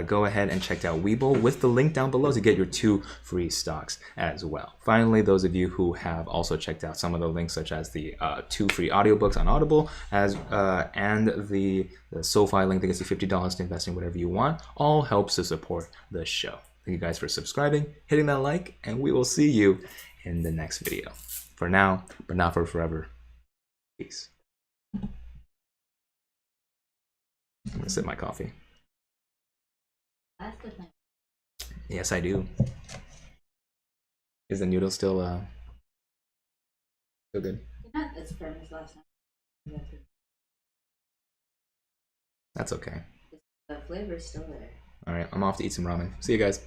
go ahead and check out Webull with the link down below to get your 2 free stocks as well. Finally, those of you who have also checked out some of the links, such as the 2 free audiobooks on Audible, and the SoFi link that gets you $50 to invest in whatever you want, all helps to support the show. Thank you guys for subscribing, hitting that like, and we will see you in the next video. For now, but not for forever. Peace. I'm gonna sip my coffee. That's good thing. Yes, I do. Is the noodle still good? Not as firm as last night. That's okay. The flavor's still there. All right, I'm off to eat some ramen. See you guys.